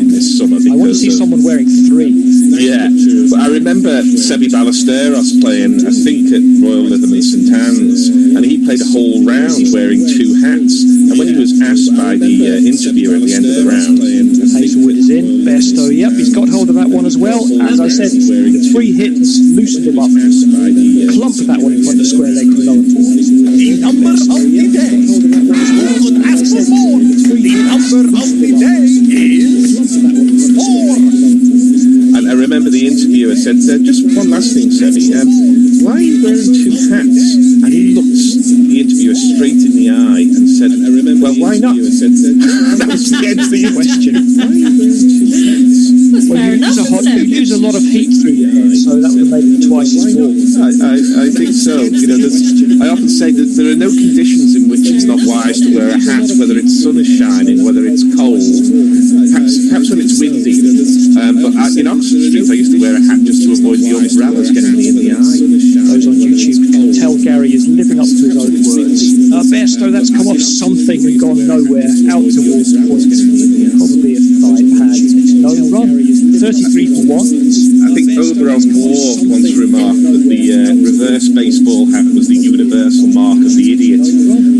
[SPEAKER 9] this summer.
[SPEAKER 8] I want to see someone wearing 3.
[SPEAKER 9] Yeah, but I remember Sebi Ballesteros playing, I think, at Royal Lytham and St Anne's, and he played a whole round wearing 2 hats. And when he was asked by the interviewer at the end of the round,
[SPEAKER 8] Hazelwood is in. Bairstow, yep, he's got hold of that one as well. As I said, the 3 hits loosened him up. Clump that one in front of square leg for lower ball.
[SPEAKER 10] The number of the day. Could ask for more. The number of the day
[SPEAKER 8] enough.
[SPEAKER 9] That was the end of the
[SPEAKER 8] question.
[SPEAKER 7] Fair enough,
[SPEAKER 8] You use a lot of heat through your hair, so that would have made it twice as warm.
[SPEAKER 9] I think so. I often say that there are no conditions in which it's not wise to wear a hat, whether it's sun is shining, whether it's cold, perhaps when it's windy. But in Oxford Street, I used to wear a hat just to avoid the umbrellas getting me in the eye.
[SPEAKER 8] Those on YouTube can tell Gary is living up to his own words. Bairstow, that's come off something and gone nowhere, out towards the point. Probably a 5-pad, no run. 33 for 1.
[SPEAKER 9] I think Oberon Moore once remarked that the reverse baseball hat was the universal mark of the idiot.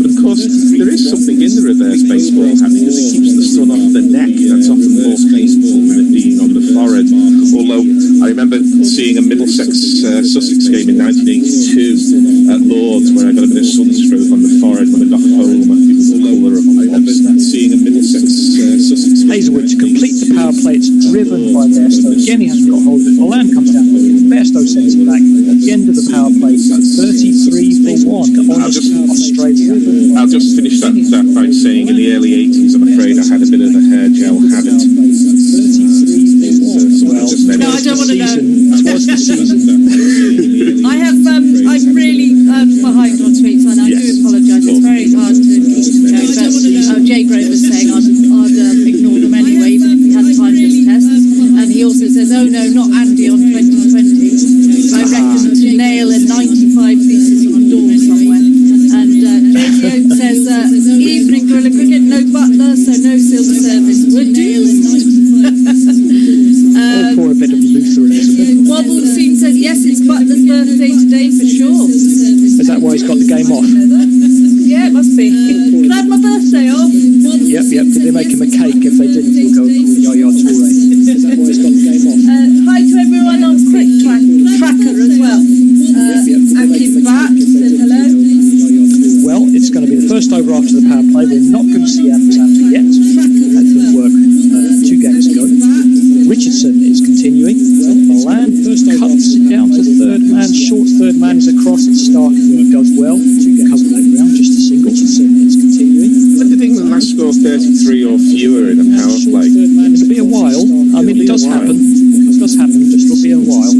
[SPEAKER 9] But of course, there is something in the reverse baseball hat because it keeps the sun off the neck. That's often more painful than it being on the forehead. Although I remember seeing a Middlesex Sussex game in 1982 at Lord's where I got a bit of sunstroke on the forehead when I got home. I think it was the colour of seeing a Middlesex Sussex game.
[SPEAKER 8] Hazelwood to complete the power play. It's driven by Bairstow. Again, he hasn't got hold of it. Milan comes down. Bairstow sends it back. At the end of the power play, 33 for 1 on Australia.
[SPEAKER 9] I'll just finish that by saying in the early 80s, I'm afraid I had a bit of a hair gel habit.
[SPEAKER 7] No, I don't want to know.
[SPEAKER 8] Twas the season.
[SPEAKER 7] I have, I'm really behind on tweets, and I do apologise. It's very hard to keep track. But Jay Grove was saying I'd ignore them anyway, even if we had timeless tests. And he also says, oh no, not Andy on 2020. I reckon to nail a 95 pieces on door somewhere. And JGO says, evening Gorilla Cricket, no butler, so no silver service. We're due.
[SPEAKER 8] For a bit of Lutheranism.
[SPEAKER 7] Wobble Scene said, yes, it's Butler's birthday today for sure.
[SPEAKER 8] Is that why he's got the game off?
[SPEAKER 7] Yeah, it must be. Can I have my birthday off?
[SPEAKER 8] Yep. Did they make him a cake? If they didn't, we'll go and call Yaya Toure. Is that why he's got the game off?
[SPEAKER 7] Hi to everyone on Quick Tracker as well. Active Bat said hello.
[SPEAKER 8] Well, it's going to be the first over after the power play. We're not going to see Adams after yet. That didn't work 2 games ago. Richardson is continuing. Milan cuts it down to third man. Short third man is across. It's Starkey does well. Cover that ground, just a single. Richardson is continuing.
[SPEAKER 9] When did England last score 33 or fewer in a power play?
[SPEAKER 8] It'll be a while. I mean, it does happen. It does happen. Just will be a while.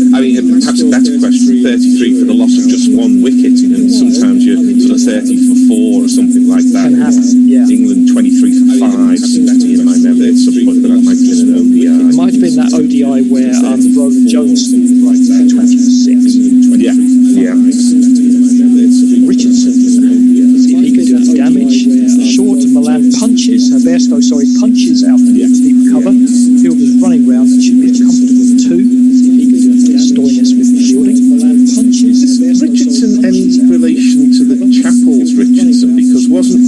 [SPEAKER 9] I mean, perhaps a better question, 33 for the loss of just 1 wicket, sometimes you're sort of 30 for 4 or something like that.
[SPEAKER 8] Can happen, yeah.
[SPEAKER 9] England 23 for 5 seems to be in my memory at some point, but that might have been an ODI.
[SPEAKER 8] It might have been that ODI where Roland Jones right there, 26.
[SPEAKER 9] Yeah.
[SPEAKER 8] Richardson, see if he can do any damage. Short, Milan punches out the deep cover. Fielder's running round, it should be a comfortable 2. Stoinis with the shielding. Punches.
[SPEAKER 9] Richardson any relation to the Chappell's Richardson? Because was it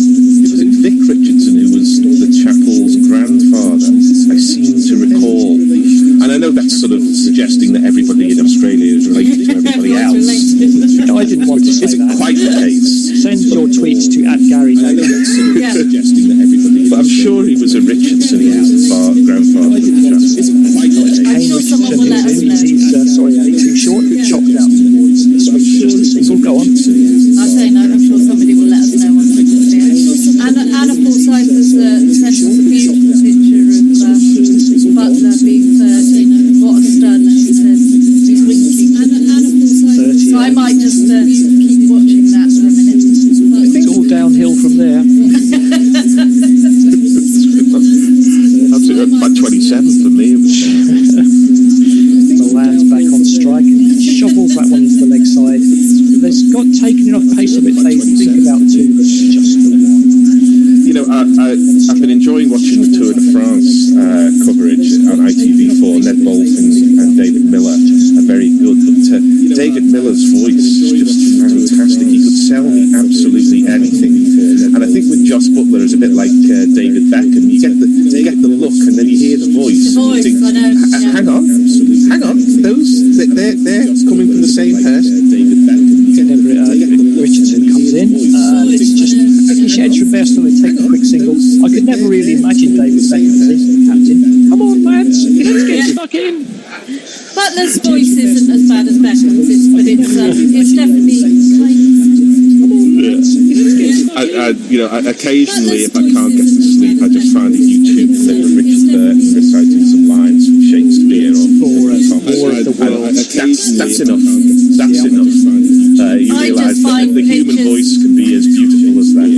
[SPEAKER 9] Vic Richardson who was the Chappell's grandfather? I seem to recall. And I know that's sort of suggesting that everybody in Australia is related to everybody else.
[SPEAKER 8] No, I didn't want to say that.
[SPEAKER 9] Quite the case.
[SPEAKER 8] Send your tweets to @Gary.
[SPEAKER 9] Suggesting that everybody. But I'm sure he was a Richardson. He was the grandfather of the Chappell.
[SPEAKER 7] I'm sure someone will let us know.
[SPEAKER 8] Sorry, too short. Chopped out towards the switch. Just a single. Go on.
[SPEAKER 7] I say no. I'm sure somebody will let us know on Twitter. Anna Forsyth has sent us a beautiful picture of Butler being third. What a stun! She says he's winking. So I might just keep watching that for a minute.
[SPEAKER 8] It's all downhill from there.
[SPEAKER 9] occasionally, if I can't get to sleep, I just find a YouTube clip of Richard Burton reciting some lines from Shakespeare or That's enough. That's enough. You realise that the human voice can be as beautiful as that.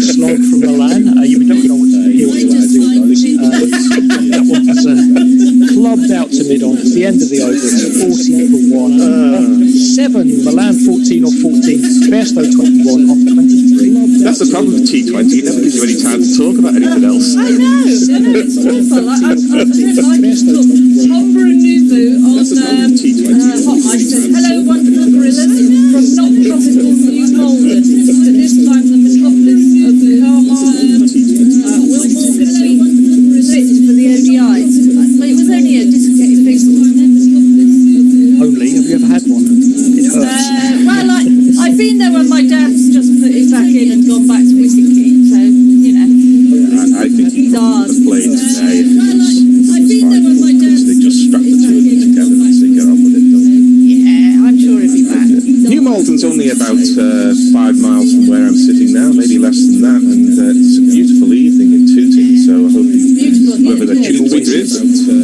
[SPEAKER 8] Slog from Milan. You don't know what to hear what you want to do. That one was clubbed out to mid-on. It's the end of the over. It's 14 for 1. 7. Milan 14 off 14. Bairstow 21 off 23.
[SPEAKER 9] That's the problem with T20. It never gives you any time to talk about anything else.
[SPEAKER 7] I know. It's awful. Hombre Nouveau on Hotline says, hello, wonderful gorillas from not tropical New Malden. But this time the metropolis of Carmine, Will Morgan Sweet fit for the ODIs. But it was only a dislocated finger, wasn't it?
[SPEAKER 8] Only? Have you ever had one? It hurts.
[SPEAKER 7] Well, I've been there when my dad's just put it back in and gone back to wicket keep, so, you know.
[SPEAKER 9] I think
[SPEAKER 7] he's ours.
[SPEAKER 9] Played today.
[SPEAKER 7] I've been there when my dad's...
[SPEAKER 9] They just strap the two of them together and say, get on with it.
[SPEAKER 7] Yeah, I'm sure he'll be back.
[SPEAKER 9] New Malden's only about 5 miles from where I'm sitting now, maybe less than that, and it's a beautiful evening in Tooting, so I hope whoever the tutor is,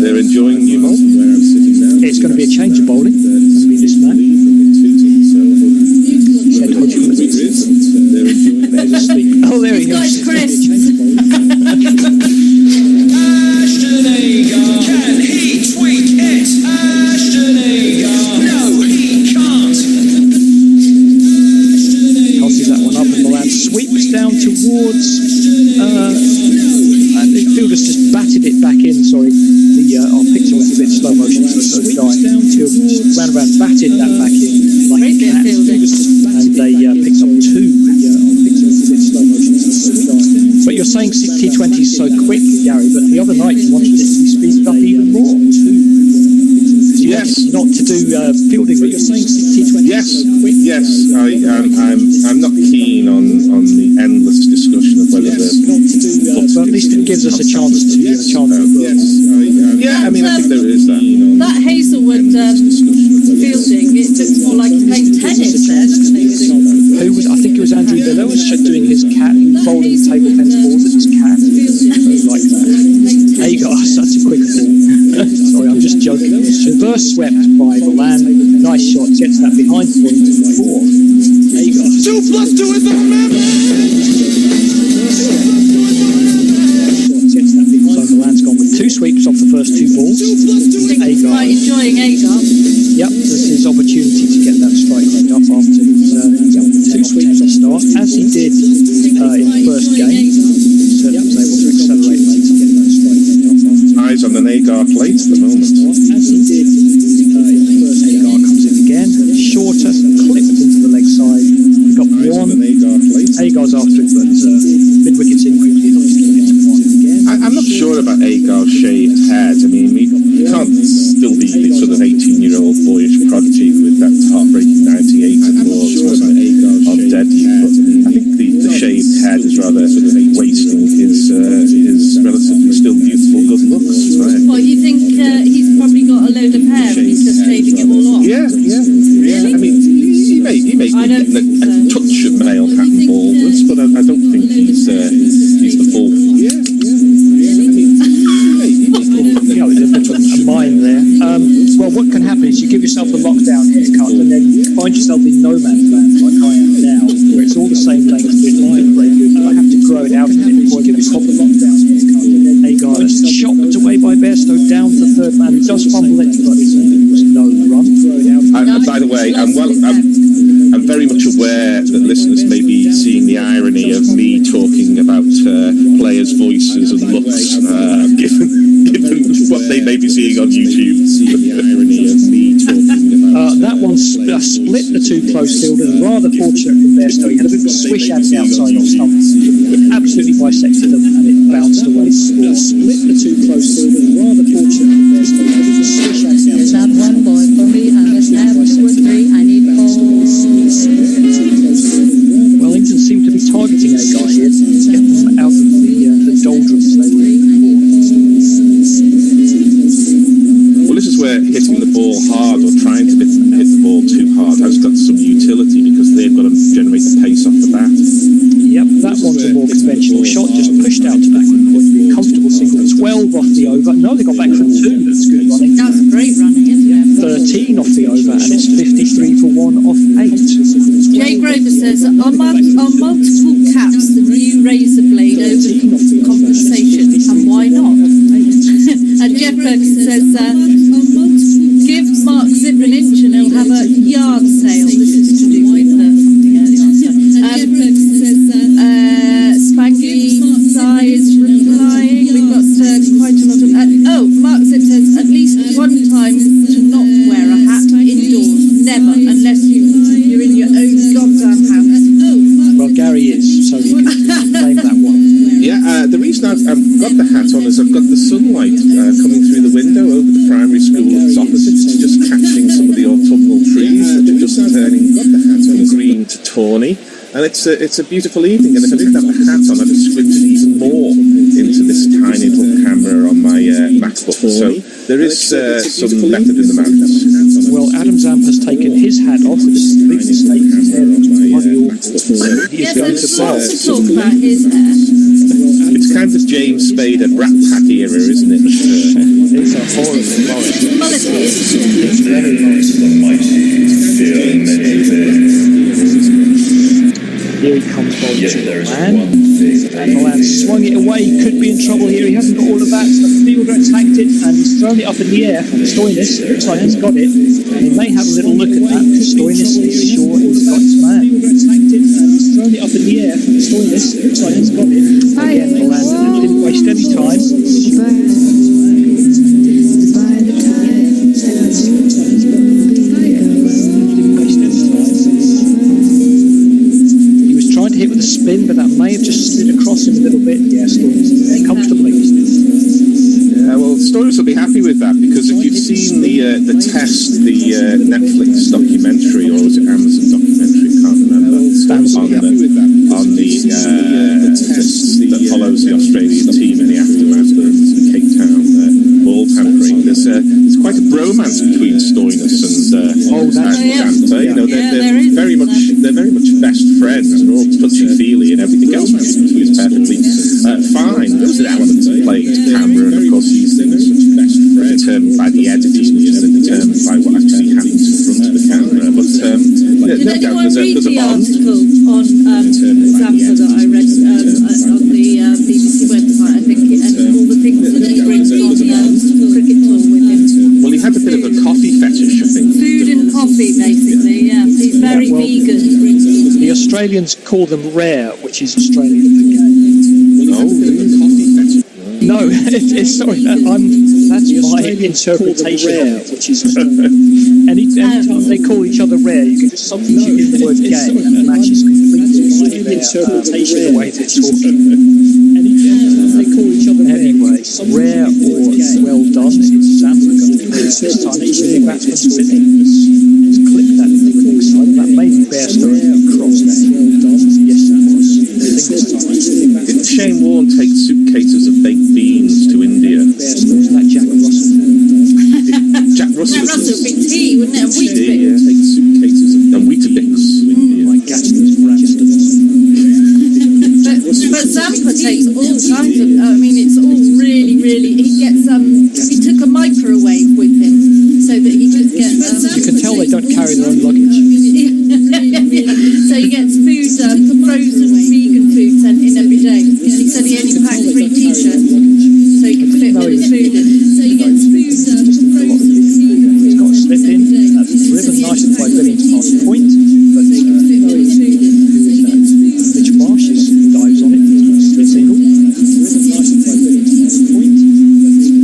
[SPEAKER 9] they're enjoying New Malden where I'm sitting now.
[SPEAKER 8] It's going to be a change of bowling. It's going to be this man. Oh, there he is.
[SPEAKER 7] Chris.
[SPEAKER 3] Ashton Agar, can he tweak it? Ashton Agar, no, he can't.
[SPEAKER 8] Tosses that one up, and Milan sweeps down towards. And the fielder's just batted it back in. Sorry, our picture went a bit slow motion, so it's dying. Ran around, batted that back in like a cat, and they picked up 2. But you're saying T20 is so quick, Gary, but the other night you wanted it to be speeded up even more.
[SPEAKER 9] Yes.
[SPEAKER 8] Not to do fielding, but you're saying T20 is so quick.
[SPEAKER 9] Yes, I'm not keen on the endless discussion of whether
[SPEAKER 8] but at least it gives us a chance to
[SPEAKER 9] Yeah, I mean, I think there is that.
[SPEAKER 7] That Hazelwood fielding, it looks more like he's playing tennis there, doesn't it?
[SPEAKER 8] I think it was Andrew Miller was doing his cat, bowling table tennis balls at his cat. Like that. Agar, such a quick ball. Sorry, I'm just joking. Reverse swept by Milan. Nice shot, gets that behind point 4. Agar.
[SPEAKER 3] 2 plus 2 is the remember.
[SPEAKER 8] So Milan's gone with 2 sweeps off the first 2 balls.
[SPEAKER 7] Agar. Quite enjoying Agar.
[SPEAKER 8] Yep, this is his opportunity to get that strike rate up after his 2 sweeps to start, as he did in the first game. Certainly was able to accelerate late to get that strike rate up after.
[SPEAKER 9] Eyes on an Agar plate at the moment.
[SPEAKER 8] As he did in the first, Agar comes in again, shorter, clipped into the leg side. He got 1. Agar's after it, but mid-wicket's in quickly enough to get to 1 again.
[SPEAKER 9] I'm not sure about Agar's shaved head. I mean, he can't still be the sort of 18-year-old boyish prodigy with that heartbreaking 98 on debut. But I think the shaved head is rather wasting his relatively still youthful good looks. Right?
[SPEAKER 7] Well, you think he's probably got a load of hair and he's just shaving it all off?
[SPEAKER 9] Yeah.
[SPEAKER 7] Really?
[SPEAKER 9] I mean, he may a touch of male pattern baldness, but I don't think he's the full.
[SPEAKER 8] A mine there. Well, what can happen is you give yourself a lockdown haircut and then you find yourself in no man's land like I am now, where it's all the same length. I have to grow it out a bit before I get a proper lockdown haircut. Agar is chopped away by Bairstow down to the third man. He does fumble it, but it was no run.
[SPEAKER 9] By the way, I'm very much aware that listeners may be seeing the irony of me talking about players' voices and looks, given what they may be seeing on YouTube. The irony of me talking about
[SPEAKER 8] that one split the 2 close fielders. Rather fortunate from Bairstow. He had a bit of a swish at the outside of stump. It absolutely bisected them and it bounced away. Split the 2 close fielders. Rather fortunate from Bairstow. He had a bit of a swish at the outside.
[SPEAKER 4] Not 1 ball for me, and a snap 2 or 3. I need 4.
[SPEAKER 8] Wellington seemed to be targeting Agar here to get them out of the doldrums they were in before.
[SPEAKER 9] Well, this is where hitting the ball hard or trying to hit the ball too hard has got some utility because they've got to generate the 14 to Tawny. And it's a beautiful evening, and if I didn't have a hat on, I'd have squinted even more into this tiny little camera on my MacBook. So there is some method in the madness.
[SPEAKER 8] Well, Adam Zamp has taken his hat off with a big mistake. His hair looks bloody awful. He is going to
[SPEAKER 7] lots to talk about his hair.
[SPEAKER 9] It's kind of James Spade and Rat Pack era, isn't it?
[SPEAKER 8] It's a horrible Morris. It's very Morris. Here he comes forward to Milan. And Milan swung it away, could be in trouble here. He hasn't got all of that. So the fielder attacked it and he's thrown it up in the air. Stoinis looks like he's got it. And he may have a little look at that. Stoinis is sure he's got his man. The fielder attacked it and he's thrown it up in the air. Stoinis looks like he's got it. Again, Milan didn't waste any time. Hit with a spin, but that may have just slid across him a little bit. Yeah, Stories comfortably.
[SPEAKER 9] Yeah, well, Stories will be happy with that, because if you've seen the test, the Netflix documentary, or was it Amazon documentary? Can't remember. On the test that follows the Australian team in the aftermath of the Cape Town ball tampering. There's quite a bromance between Stoinis and Zampa. You know, they're very much best friends. They're all touchy-feely and everything else. He's perfectly fine. There's an element of playing to camera, and of course these things are determined by the editing, they're determined by what actually happens in front of the camera. But
[SPEAKER 7] did anyone read the article on Zampa that I read on the BBC website? I think, and all the things that he brings on cricket tour with him.
[SPEAKER 9] Well, he had a bit of a coffee fetish, I think.
[SPEAKER 7] Food and coffee, basically. Yeah, he's very vegan.
[SPEAKER 8] The Australians call them rare, which is Australian for gay. No, sorry, that's my interpretation. Rare, which is anytime they call each other rare, you can just substitute in the word gay, and it matches completely my interpretation of the way they're talking. Anytime they call each other anyway, rare or well done, it's Zampa going to do this time. It's the batsman's spinning. Just click that in the quick side. That may be Bairstow cross. Well done. Yes, that was.
[SPEAKER 9] Didn't Shane Warne take suitcases of baked beans to India?
[SPEAKER 8] Wasn't that Jack Russell?
[SPEAKER 9] Jack Russell
[SPEAKER 7] would be tea, wouldn't it?
[SPEAKER 9] Tea, yeah, take suitcases and Weetabix to India.
[SPEAKER 8] Like Gatsby's Branston's.
[SPEAKER 7] But Zampa takes all kinds of. I mean, it's all really. He gets He took a microwave with him so that he could get.
[SPEAKER 8] You can tell they don't carry their own luggage.
[SPEAKER 7] So he gets food, frozen vegan food sent in every day. He said he only packed 3 t-shirts so he could fit all his food in. So he gets food, frozen vegan food.
[SPEAKER 8] He's got a slip in. Driven nice and by Billings past point, but Mitch Marsh dives on it. Slip single. Driven nice and by Billings past point.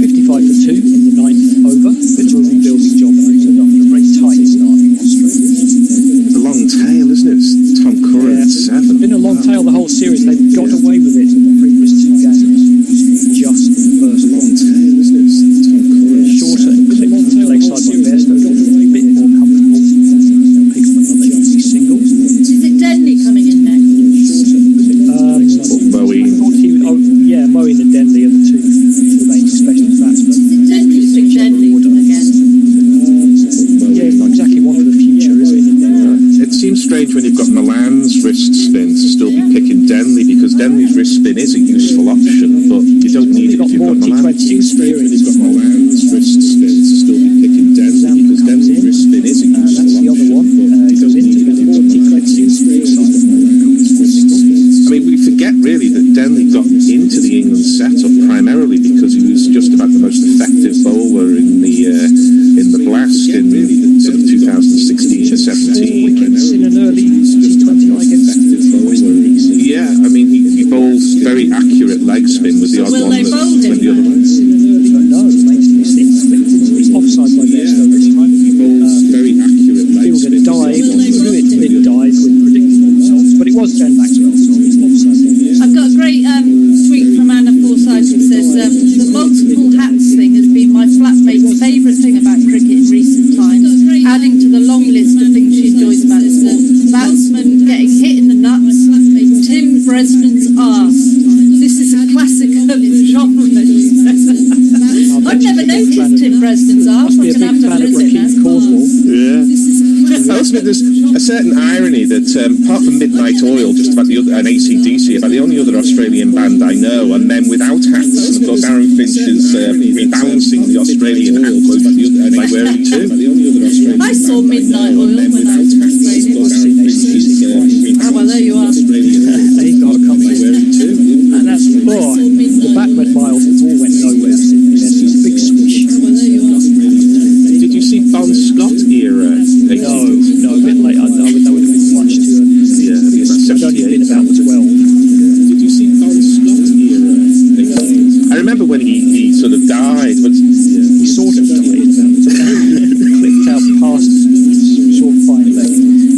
[SPEAKER 8] 55 for 2 in the 9th over. Bit of a rebuilding job after a very tight start in Australia.
[SPEAKER 9] It's a long tail, isn't it? It's Tom Curran at 7.
[SPEAKER 8] It's been a long tail the whole series. They've got away with it in the previous 2 games. Just the first long tail, isn't it? It's Tom Curran. Shorter and clipped to the leg side by Bairstow. A bit more comfortable. They'll pick up another easy single.
[SPEAKER 7] Is it Denley coming in next?
[SPEAKER 8] Mowing and Denley are the 2 remaining specialist batsmen.
[SPEAKER 7] It's interesting, Denley again.
[SPEAKER 8] Yeah, it's not exactly one for the future, is it?
[SPEAKER 9] It seems strange when you've got Milan's wrist spin to still be picking Denley, because Denley's wrist spin is a useful option, but you don't need it if you've got Milan's. It seems strange when you've got Milan's wrist spin to still be picking Denley, because Denley's wrist spin is a useful option.
[SPEAKER 8] That's the other one. Goes into the more T20
[SPEAKER 9] I mean, we forget really that Denley got into the England setup primarily because he was just about the most effective bowler in the blast in sort of 2016-17.
[SPEAKER 8] Wickets in an early T20I against West Indies.
[SPEAKER 9] Yeah, I mean, he bowls very accurate that apart from Midnight Oil, just about the other, and AC/DC, about the only other Australian band I know, and then without hats. And of course, Aaron Finch is rebalancing the Australian hat quote by wearing two.
[SPEAKER 7] I saw Midnight Oil when I was in Australia. Oh, well, there you are.
[SPEAKER 8] They got coming in. And that's the backward miles all went nowhere. There's a big switch.
[SPEAKER 9] Did you see Bon Scott era?
[SPEAKER 8] No, a bit late. I would have been much too early.
[SPEAKER 9] Yeah,
[SPEAKER 8] I'd only been about 12.
[SPEAKER 9] Did you see Bon Scott era? I remember when he sort of died, but
[SPEAKER 8] He sort of died. Clipped out past short fine leg.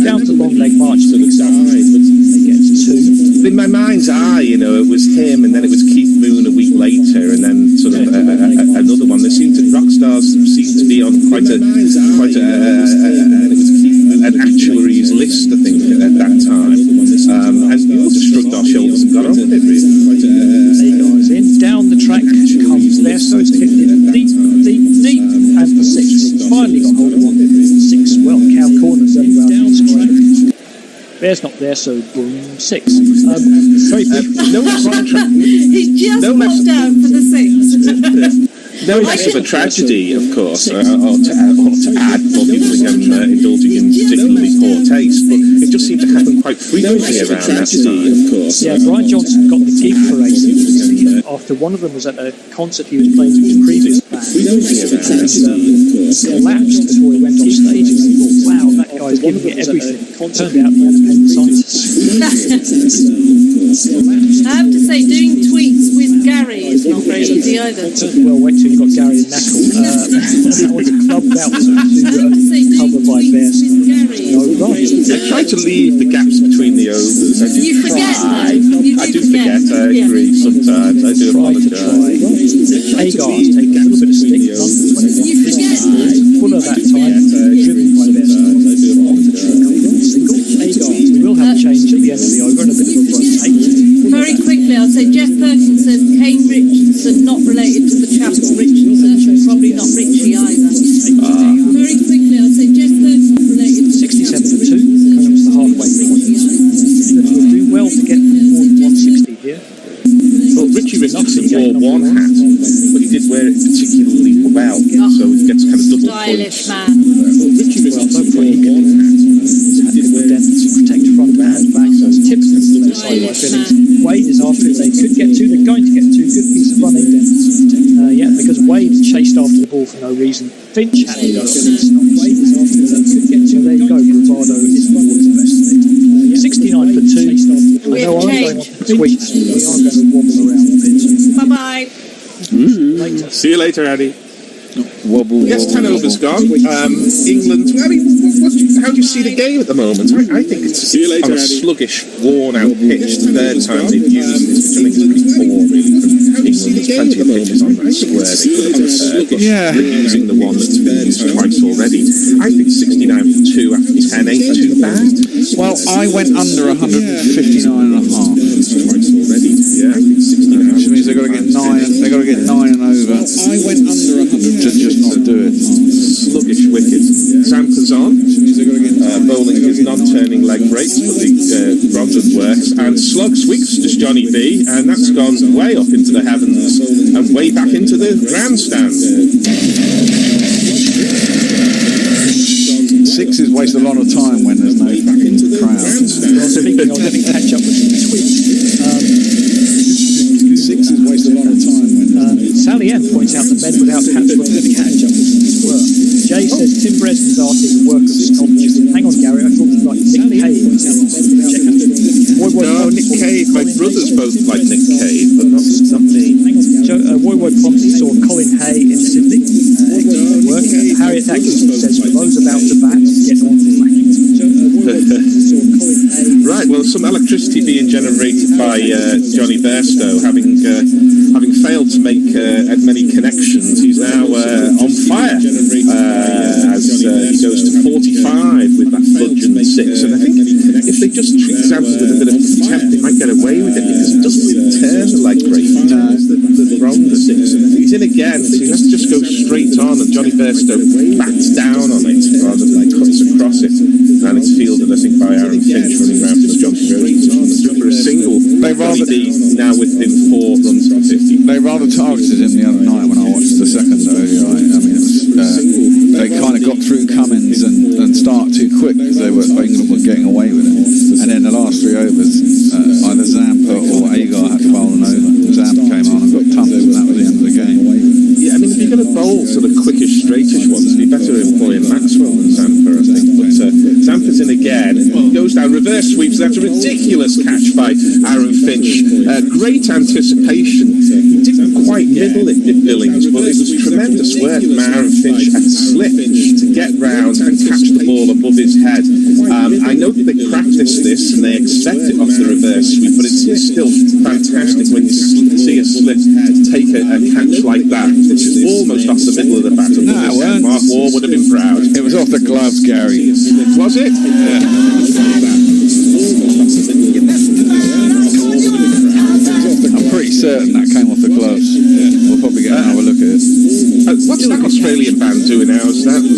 [SPEAKER 8] Down to long leg march to the side, but they get to 2.
[SPEAKER 9] in my mind's eye, you know, it was him, and then it was Keith Moon a week later, and then sort of another one. There seemed to Rockstars seemed to be on quite a and it was Keith, an actuary's list, I think, at that time. And we all just shrugged our shoulders and got on with it, really.
[SPEAKER 8] There goes in. Down the track comes there, so it's kicked in deep, and for 6. Finally got hold of 1. 6, well, cow corners only down the track. Bear's not there, so boom, 6. Very big.
[SPEAKER 9] No less of a
[SPEAKER 7] He's just popped down for the 6.
[SPEAKER 9] No less of a tragedy, of course, or to add for people indulging in particularly poor taste, but it just seemed to happen quite frequently around that time.
[SPEAKER 2] Of course.
[SPEAKER 8] Yeah, Brian Johnson got the gig for AC/DC after one of them was at a concert he was playing with his previous band. Collapsed before he went on stage, and they thought, wow, that guy's giving it everything. Turned out he had appendicitis.
[SPEAKER 7] I have to say, doing tweets with Gary is not very easy either.
[SPEAKER 8] Well, wait till you got Gary and Knackle. That was a clubbed out cover by Bear. No, right.
[SPEAKER 9] I try to leave the gaps between the overs. I do
[SPEAKER 7] You forget,
[SPEAKER 9] try.
[SPEAKER 7] though.
[SPEAKER 9] I do forget. I agree sometimes. I do apologise.
[SPEAKER 8] Agar's taking a little bit of stick, run for 21. Fuller that time, driven by Bear. We will have a change at the end of the over and a bit of a rotate.
[SPEAKER 7] Very quickly, I'll say Jeff Perkins says Kane Richardson not related to the Chapel Richardson, probably not Richie either. Very quickly, I'll say Jeff Perkins not related to
[SPEAKER 8] 67 for 2, coming up to the halfway point. We'll do well to get more than 160 here.
[SPEAKER 9] Well, Richie Richardson wore one hat, but he did wear it particularly well, so he gets kind of double
[SPEAKER 7] stylish
[SPEAKER 9] points.
[SPEAKER 7] man.
[SPEAKER 9] Richie Richardson
[SPEAKER 8] Well,
[SPEAKER 9] wore one hat.
[SPEAKER 8] Did dent to protect front and back, so it's tips to the left side by Phillies. Wade is after it. They could get 2. They're going to get 2. Good piece of running. Yeah, because Wade chased after the ball for no reason. Finch had to go. Wade is after it. They could get 2. There you go. Bravado is always the best. 69 for 2. I know I'm going on to tweets. We are going to wobble around a bit.
[SPEAKER 7] Bye-bye.
[SPEAKER 8] Later.
[SPEAKER 9] See you later, Addy.
[SPEAKER 2] Wobble.
[SPEAKER 9] Yes, 10 over's gone. England. I mean, how do you see the game at the moment? I think it's on a sluggish, worn-out pitch. The third time they've used this, which I think is pretty poor, really, from England. There's plenty of pitches on that square they could have they're using the one that's been used twice already. I think 69 for 2 after 10 ain't too bad.
[SPEAKER 2] Well, I went under 159 and a half.
[SPEAKER 9] Yeah, I think 69.
[SPEAKER 2] Which means they've got to get 9. They've got to get 9 and over. I went under 100 to just not do it.
[SPEAKER 9] Sluggish wicket. Sampers on. Bowling his non-turning leg breaks, but the Bromden works. And slug sweeps to Johnny B, and that's gone way up into the heavens and way back into the grandstand.
[SPEAKER 2] 6 is waste a lot of time when there's no crowd.
[SPEAKER 8] Well, speaking of, let me catch up with some tweets.
[SPEAKER 2] 6 is waste a lot of time when
[SPEAKER 8] Sally M points out that men without hats were going to catch up with this work. Jay says Tim Breslin's art is a work of sculpture. Hang on, Gary, I thought you liked Nick Cave.
[SPEAKER 9] No, Nick Cave, my brothers both like Nick Cave, but not me.
[SPEAKER 8] Woy promptly saw Colin Hay in Sydney. Work. Harriet Atkinson says for those about to bat, get on to
[SPEAKER 9] Right, well, some electricity being generated by Johnny Bairstow, having failed to make as many connections. He's now on fire as he goes to 45 with that bludgeon 6. And I think if they just treat Sampson with a bit of contempt, they might get away with it because it doesn't really turn the leg break. The wrong 6. He's in again, so he has to just go straight on, and Johnny Bairstow bats down on it rather than cuts across. across it, and it's fielded, I think, by Aaron Finch running round for John for a single. Now within 4 runs to 50.
[SPEAKER 2] They rather targeted him the other night when I watched the second ODI. I mean, it was, they kind of got through Cummins and start too quick because England were getting away with it. And then the last 3 overs, either Zampa or Agar had to bowl them over. Zampa came on and got tons, and that was the end of the game.
[SPEAKER 9] Yeah, I mean, if you're going to bowl sort of quickish, straightish ones, it'd be better employing Maxwell than Zampa, I think. But Zampa's in again, goes down, reverse sweeps. That's a ridiculous catch by Aaron Finch. Great anticipation. He didn't quite middle it, did Billings, but it was tremendous work from Aaron Finch at slip to get round and catch the ball above his head. I know that they practice this and they expect it off the reverse sweep, but it's still fantastic when you see a slip take a catch like that. It's almost off the middle of the bat. Mark Waugh would have been proud.
[SPEAKER 2] It was off the gloves, Gary.
[SPEAKER 9] Was it? Yeah.
[SPEAKER 2] I'm pretty certain that came off the gloves. We'll probably get another look at it.
[SPEAKER 9] What's that Australian band doing now? Was that
[SPEAKER 2] I'm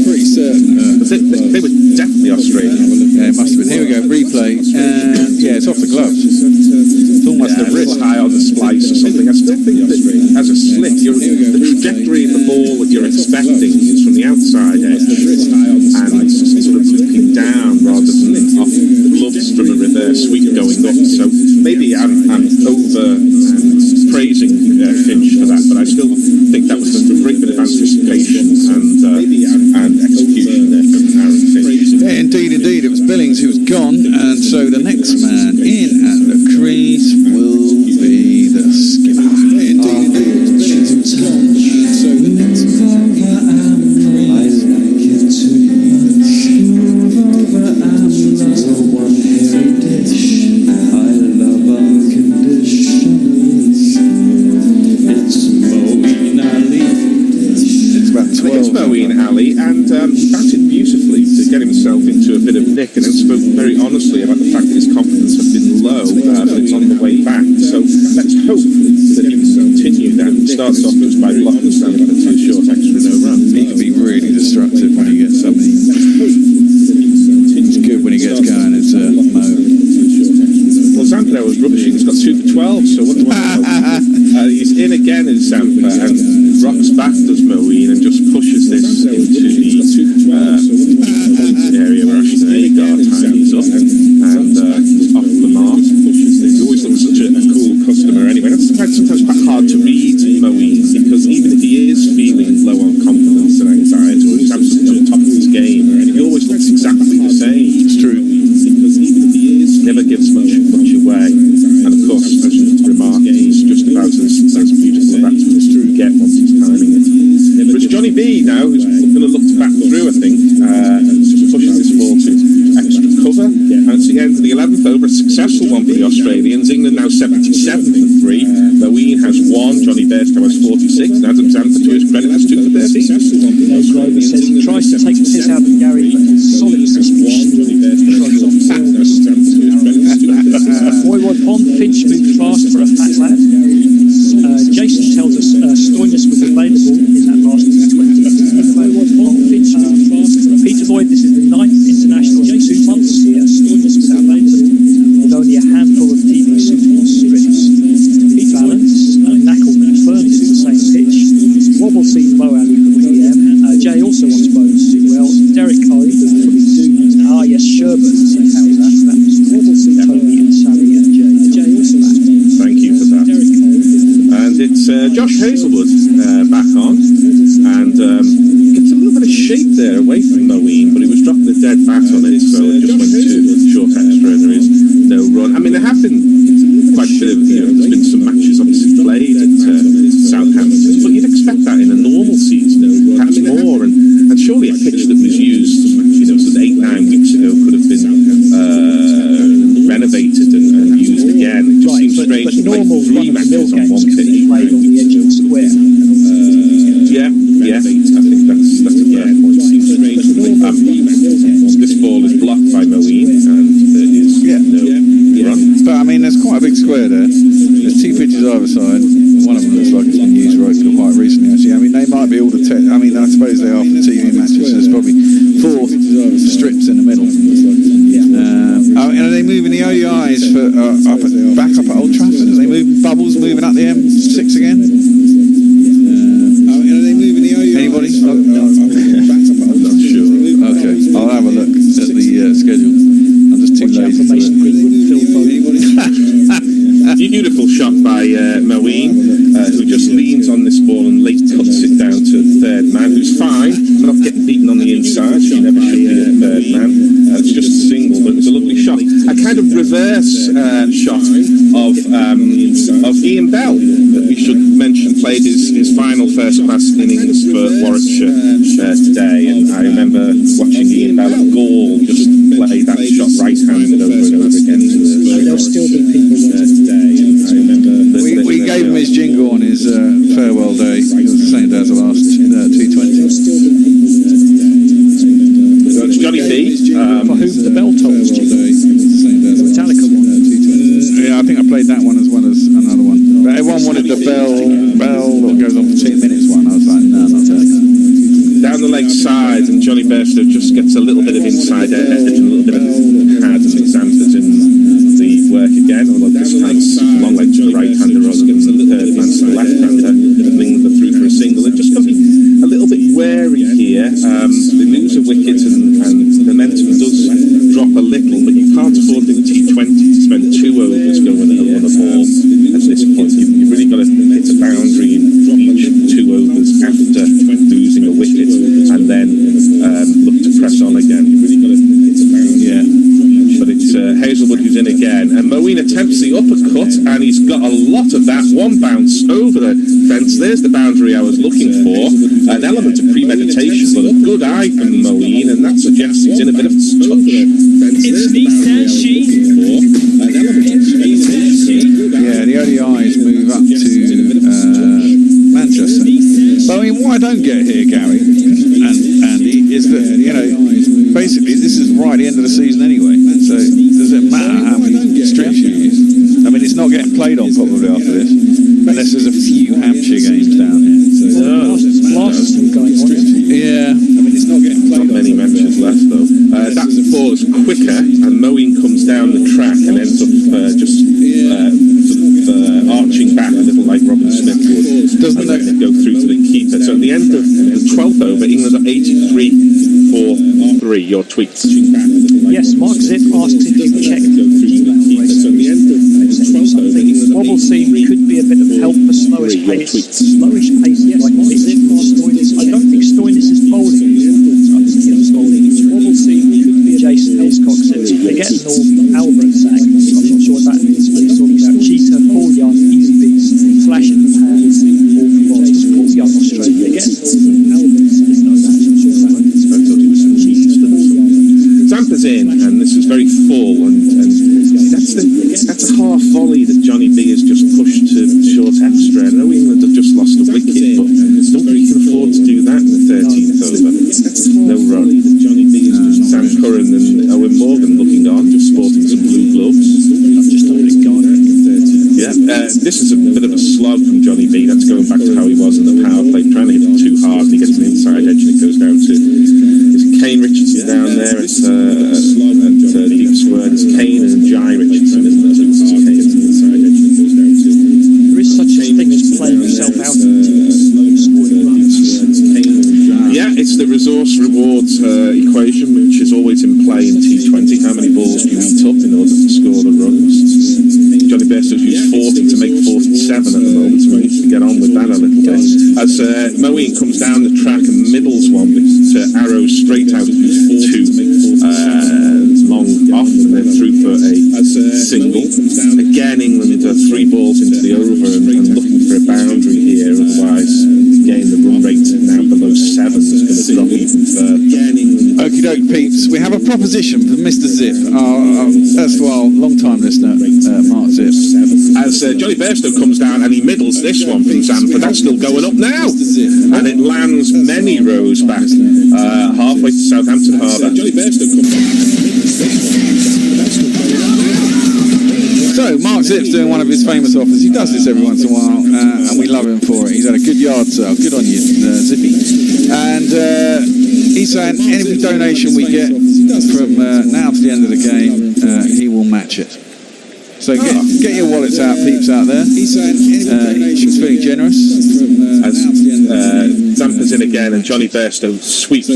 [SPEAKER 2] pretty certain.
[SPEAKER 9] They were definitely Australian.
[SPEAKER 2] Yeah, it must have been. Here we go, replay. And yeah, it's off the gloves. It's almost
[SPEAKER 9] a little high on the splice or something. I still think that as a slip, the trajectory of the ball that you're expecting is from the outside edge and sort of looking down rather than off the gloves from a reverse sweep going up. So maybe I'm over praising Finch for that, but I still think that was a great bit of anticipation and execution there from Aaron Finch.
[SPEAKER 2] Yeah, indeed. It was Billings who was gone, and so the next man in at the crease will be the skipper. Indeed. So the next man I like it too much. Move over, I'm the one hairy dish. I love unconditionally. It's Moeen Ali. It's about 12.
[SPEAKER 9] It's Moeen Ali, and he batted beautifully to get himself into a bit of nick, and then spoke very honestly about the fact that his confidence had been low, but it's on the way back. So let's hope that he can continue that. It starts off just by blocking the stand for 2 short extra no run.
[SPEAKER 2] He can be really destructive when he gets something. It's good when he gets going. It's Mo.
[SPEAKER 9] Well, Zampa was rubbishing. He's got 2 for 12, so what do I know? He's in again in Zampa and rocks back, does Moeen, and just pushes this into the area where Ashton Agar ties up and off the mark. He always looks such a cool customer anyway. That's sometimes quite hard to read Moeen, because even if he is feeling low on confidence and anxiety, or he's absolutely on top of his game, he always looks exactly the same. It's true. Because even if he is, never gives much away. And of course, as you remarked, he's just about as beautiful a batsman as you get once he's timing it. But it's Johnny B now who's going to look to back through, I think, and just pushes this ball to extra cover. And it's the end of the 11th over, a successful one for the Australians. England now 77 for 3. Moeen has 1, Johnny Bairstow has 46, and Adam Zampa, to his credit, has 2 for 13.
[SPEAKER 8] Grover says he tries to take the piss out of Gary, but his solid suspicion tries on forwards. Boywood Pond, Finch moved fast for a fat lad. Jason tells us Stoinis was available in that last T20. Boywood Pond, Finch moved fast. Peter Boyd, this is the 9th international in 2 months. Stoinis was available with only a handful of TV strips. Balance, Knackle confirmed to the same pitch. Wobble sees Mo Ali for the PM. Jay also wants bonus as well. Derek O, the fully doomed. Yes, Sherbert. That was Wobble see Tony and Sally and Jay. Jay also wants bonus.
[SPEAKER 9] Thank you for that. And it's Josh Hazelwood back on, and gets a little bit of shape there away from Moeen, but he was dropping a dead bat on it, so it just went to short extra, and there is no run. I mean, there have been quite a bit of, there's been some matches obviously played at Southampton, but you'd expect that in a normal season, perhaps more, and surely a pitch that was used, sort of 8-9 weeks ago could have been renovated and used again. It just seems strange to play 3 matches on one pitch.
[SPEAKER 8] Played on the edge of the square.
[SPEAKER 9] Yeah, I think that's a fair point. It seems strange. This ball is blocked by Moeen.
[SPEAKER 2] eyes for back up at Old Trafford? Are they moving bubbles, moving up the M6 again? Anybody?
[SPEAKER 9] I'm not sure.
[SPEAKER 2] Okay, I'll have a look at the schedule. I'm just too lazy.
[SPEAKER 9] Beautiful shot by Moeen, who just leans on this ball and late cuts it down to third man, who's fine, not getting beaten on the inside. She never should be a third man. It's just a single, but it's a lovely shot. A kind of reverse shot of Ian Bell, that we should mention, played his final first-class innings for Warwickshire today, and I remember watching Ian Bell at Gaul just play that shot right-handed over and over again.
[SPEAKER 8] There'll still be people
[SPEAKER 9] today.
[SPEAKER 2] We gave him his jingle on his farewell day. It was the same day as the last T20.
[SPEAKER 9] So it's Johnny B.
[SPEAKER 8] For whom the bell tolls jingle. The Metallica one.
[SPEAKER 2] Yeah, I think I played that one as well as another one. But everyone wanted the bell that goes on for 2 minutes one. I was like, no, not that.
[SPEAKER 9] Down the leg side, and Johnny Bairstow just gets a little bit of inside edge and a little bit of pad and Xanthers in the work again, although this time long leg to the right-hander rather than the third man to the left-hander. England are through for a single. They've just got to be a little bit wary here. They lose a wicket and momentum does drop a little, but you can't afford in T20 to spend 2 overs going on a ball at this point. You've really got to hit a boundary in each 2 overs after losing a wicket, and then look to press on again. Yeah. But it's Hazelwood who's in again, and Moeen attempts the uppercut, and he's got a lot of that. One bounce over the fence. There's the boundary I was looking for. An element of premeditation, but a good eye from Moeen, and that suggests he's in a bit of touch.
[SPEAKER 10] It's Nissan Sheet.
[SPEAKER 2] Yeah, the ODIs move up to Manchester. But I mean, what I don't get here, Gary and Andy, is that, basically this is right at the end of the season anyway. So does it matter how many strips you use? I mean, it's not getting played on probably after this, unless there's a few Hampshire games down here.
[SPEAKER 8] Last still going on.
[SPEAKER 2] Yeah, I mean, it's not getting played
[SPEAKER 9] not many matches left though. That ball is quicker, and Moeen comes down the track and ends up just arching back a little like Robin Smith would. Doesn't that go through to the keeper? So at the end of the 12th over, England are 83 for 3. Your tweets.
[SPEAKER 8] Yes, Mark Zip asks if you checked wobble seam could be a bit of help for slowish pace. Slowish pace, yes. Like Mark Zip asked Stoinis. I don't think Stoinis is bowling. I think it's bowling. Wobble seam could be Jason Hiscock said. They get North Albert saying. I'm not sure what that means, but he's talking about Cheetah, Paul Young, Easy Beats, Flash in the Pan, all from Boston, Paul Young, Australia. They get North Albert.
[SPEAKER 9] Zampa's in, and this is very full, and that's a half volley that Johnny B has just pushed to short extra. I know England have just lost a wicket, but nobody can afford to do that in the 13th over. No run. Sam Curran and Owen Morgan looking on, just sporting some blue gloves. Yeah, this is a bit of a slog from Johnny B. That's going back to how he was in the power play, trying to hit it too hard, and he gets an inside edge, and it goes down to Kane Richardson down there at deep square. It's Kane and Jai Richardson, isn't it?
[SPEAKER 8] There is such a thing as playing yourself out.
[SPEAKER 9] Yeah, it's the resource rewards equation, which is always in play in T20. How many balls do you eat up in order to score the runs? Johnny Bairstow's used 40 to make 47 at the moment, so we need to get on with that a little bit. As Moeen comes down the track and middles one with arrows straight out to long off, and then through for a single. Again, England are 3 balls into the over and looking for a boundary here, otherwise again the run rate now below 7 is going to drop even further.
[SPEAKER 2] Okie doke, peeps. We have a proposition from Mr. Zip, our long-time listener, Mark Zip.
[SPEAKER 9] As Johnny Bairstow comes down and he middles this one from Zampa, that's still going up now, and it lands many rows back halfway to Southampton Harbour.
[SPEAKER 2] So, Mark Zip's doing one of his famous offers. He does this every once in a while, and we love him for it. He's had a good yard sale. Good on you, Zippy. And he's saying any donation we get from now to the end of the game, he will match it. So get your wallets out, peeps out there. She's feeling generous.
[SPEAKER 9] As Zampa's in again, and Johnny Bairstow sweeps